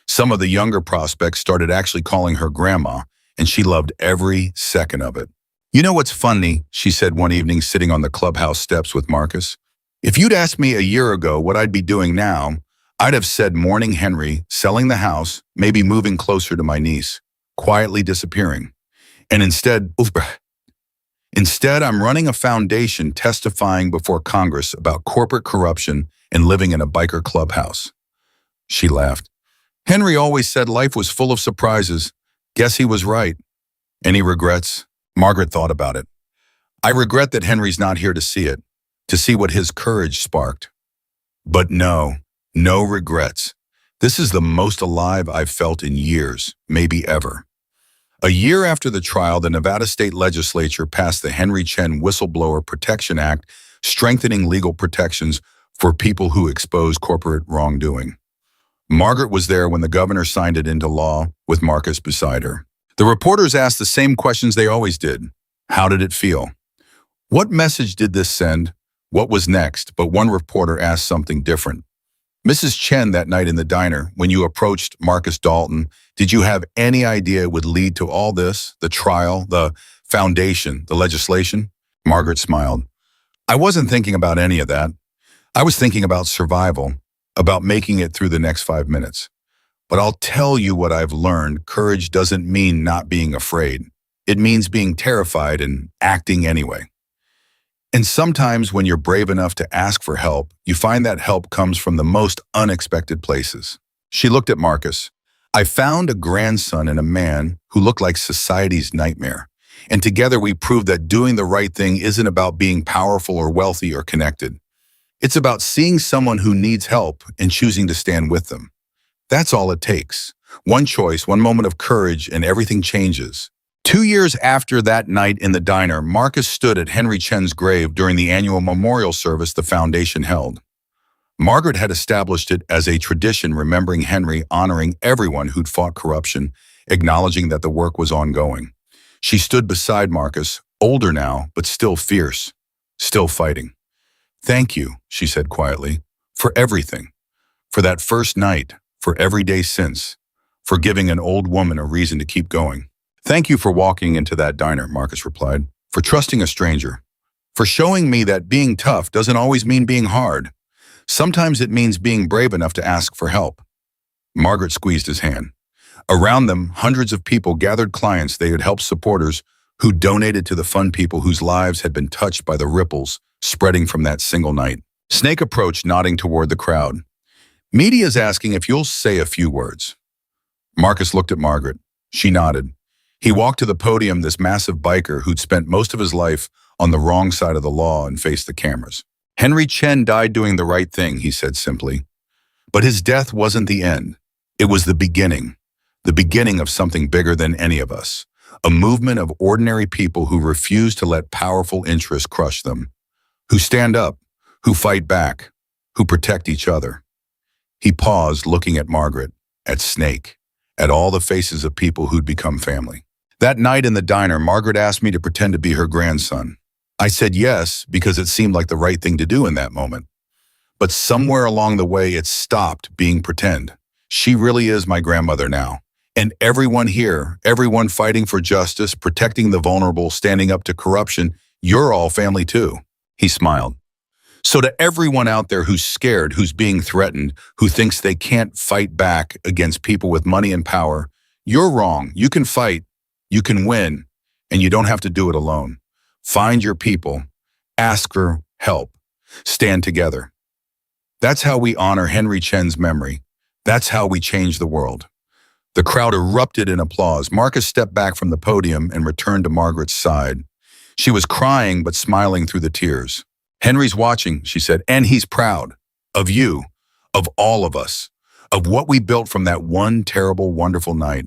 Some of the younger prospects started actually calling her grandma, and she loved every second of it. You know what's funny, she said one evening sitting on the clubhouse steps with Marcus. If you'd asked me a year ago what I'd be doing now, I'd have said mourning Henry, selling the house, maybe moving closer to my niece, quietly disappearing. And instead, I'm running a foundation testifying before Congress about corporate corruption and living in a biker clubhouse. She laughed. Henry always said life was full of surprises. Guess he was right. Any regrets? Margaret thought about it. I regret that Henry's not here to see it, to see what his courage sparked. But no regrets. This is the most alive I've felt in years, maybe ever. A year after the trial, the Nevada State Legislature passed the Henry Chen Whistleblower Protection Act, strengthening legal protections for people who expose corporate wrongdoing. Margaret was there when the governor signed it into law, with Marcus beside her. The reporters asked the same questions they always did. How did it feel? What message did this send? What was next? But one reporter asked something different. Mrs. Chen, that night in the diner, when you approached Marcus Dalton, did you have any idea it would lead to all this? The trial, the foundation, the legislation? Margaret smiled. I wasn't thinking about any of that. I was thinking about survival, about making it through the next 5 minutes. But I'll tell you what I've learned. Courage doesn't mean not being afraid. It means being terrified and acting anyway. And sometimes when you're brave enough to ask for help, you find that help comes from the most unexpected places. She looked at Marcus. I found a grandson and a man who looked like society's nightmare. And together we proved that doing the right thing isn't about being powerful or wealthy or connected. It's about seeing someone who needs help and choosing to stand with them. That's all it takes. One choice, one moment of courage, and everything changes. 2 years after that night in the diner, Marcus stood at Henry Chen's grave during the annual memorial service the foundation held. Margaret had established it as a tradition, remembering Henry, honoring everyone who'd fought corruption, acknowledging that the work was ongoing. She stood beside Marcus, older now, but still fierce, still fighting. Thank you, she said quietly, for everything. For that first night, for every day since, for giving an old woman a reason to keep going. Thank you for walking into that diner, Marcus replied, for trusting a stranger, for showing me that being tough doesn't always mean being hard. Sometimes it means being brave enough to ask for help. Margaret squeezed his hand. Around them, hundreds of people gathered clients they had helped, supporters who donated to the fun people whose lives had been touched by the ripples spreading from that single night. Snake approached, nodding toward the crowd. Media's asking if you'll say a few words. Marcus looked at Margaret. She nodded. He walked to the podium, this massive biker who'd spent most of his life on the wrong side of the law, and faced the cameras. Henry Chen died doing the right thing, he said simply. But his death wasn't the end. It was the beginning of something bigger than any of us, a movement of ordinary people who refuse to let powerful interests crush them, who stand up, who fight back, who protect each other. He paused, looking at Margaret, at Snake, at all the faces of people who'd become family. That night in the diner, Margaret asked me to pretend to be her grandson. I said yes because it seemed like the right thing to do in that moment. But somewhere along the way, it stopped being pretend. She really is my grandmother now. And everyone here, everyone fighting for justice, protecting the vulnerable, standing up to corruption, you're all family too. He smiled. So to everyone out there who's scared, who's being threatened, who thinks they can't fight back against people with money and power, you're wrong. You can fight, you can win, and you don't have to do it alone. Find your people, ask for help, stand together. That's how we honor Henry Chen's memory. That's how we change the world. The crowd erupted in applause. Marcus stepped back from the podium and returned to Margaret's side. She was crying but smiling through the tears. Henry's watching, she said, and he's proud of you, of all of us, of what we built from that one terrible, wonderful night.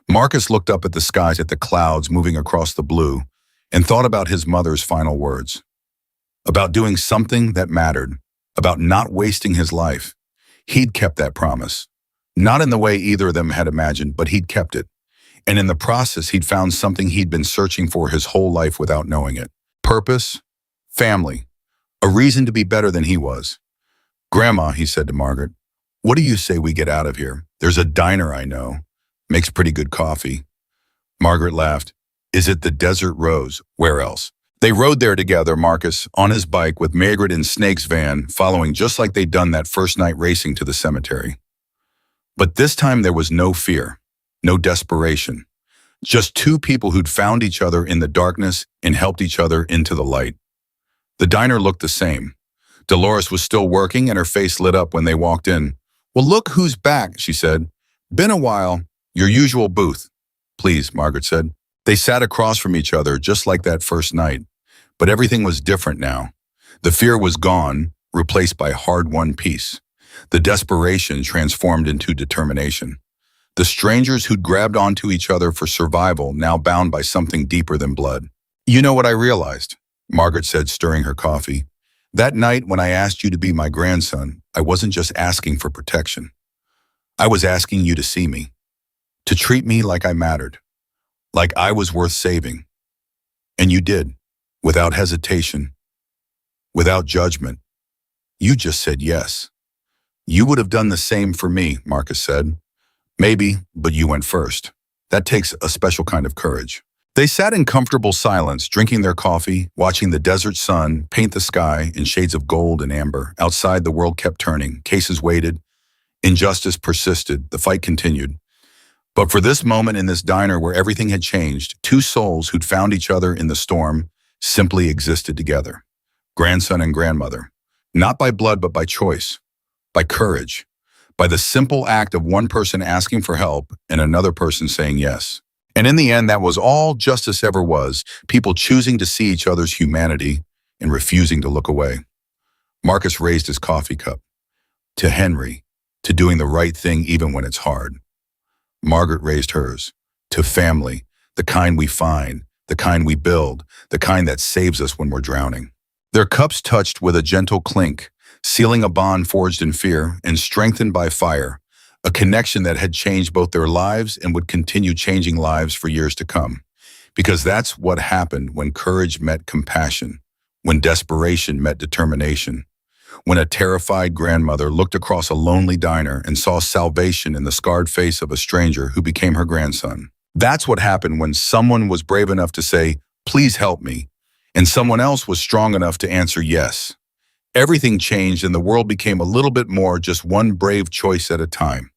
Marcus looked up at the skies, at the clouds moving across the blue, and thought about his mother's final words, about doing something that mattered, about not wasting his life. He'd kept that promise, not in the way either of them had imagined, but he'd kept it. And in the process, he'd found something he'd been searching for his whole life without knowing it. Purpose, family, a reason to be better than he was. Grandma, he said to Margaret, what do you say we get out of here? There's a diner I know, makes pretty good coffee. Margaret laughed. Is it the Desert Rose? Where else? They rode there together, Marcus, on his bike with Margaret in Snake's van, following just like they'd done that first night racing to the cemetery. But this time there was no fear, no desperation. Just two people who'd found each other in the darkness and helped each other into the light. The diner looked the same. Dolores was still working and her face lit up when they walked in. Well, look who's back, she said. Been a while. Your usual booth. Please, Margaret said. They sat across from each other just like that first night. But everything was different now. The fear was gone, replaced by hard-won peace. The desperation transformed into determination. The strangers who'd grabbed onto each other for survival, now bound by something deeper than blood. You know what I realized? Margaret said, stirring her coffee. That night when I asked you to be my grandson, I wasn't just asking for protection. I was asking you to see me, to treat me like I mattered, like I was worth saving. And you did, without hesitation, without judgment. You just said yes. You would have done the same for me, Marcus said. Maybe, but you went first. That takes a special kind of courage. They sat in comfortable silence, drinking their coffee, watching the desert sun paint the sky in shades of gold and amber. Outside, the world kept turning. Cases waited. Injustice persisted. The fight continued. But for this moment in this diner where everything had changed, two souls who'd found each other in the storm simply existed together. Grandson and grandmother. Not by blood, but by choice. By courage. By the simple act of one person asking for help and another person saying yes. And in the end, that was all justice ever was, people choosing to see each other's humanity and refusing to look away. Marcus raised his coffee cup. To Henry, to doing the right thing even when it's hard. Margaret raised hers. To family, the kind we find, the kind we build, the kind that saves us when we're drowning. Their cups touched with a gentle clink, sealing a bond forged in fear and strengthened by fire, a connection that had changed both their lives and would continue changing lives for years to come. Because that's what happened when courage met compassion, when desperation met determination, when a terrified grandmother looked across a lonely diner and saw salvation in the scarred face of a stranger who became her grandson. That's what happened when someone was brave enough to say, "Please help me," and someone else was strong enough to answer yes. Everything changed and the world became a little bit more just one brave choice at a time.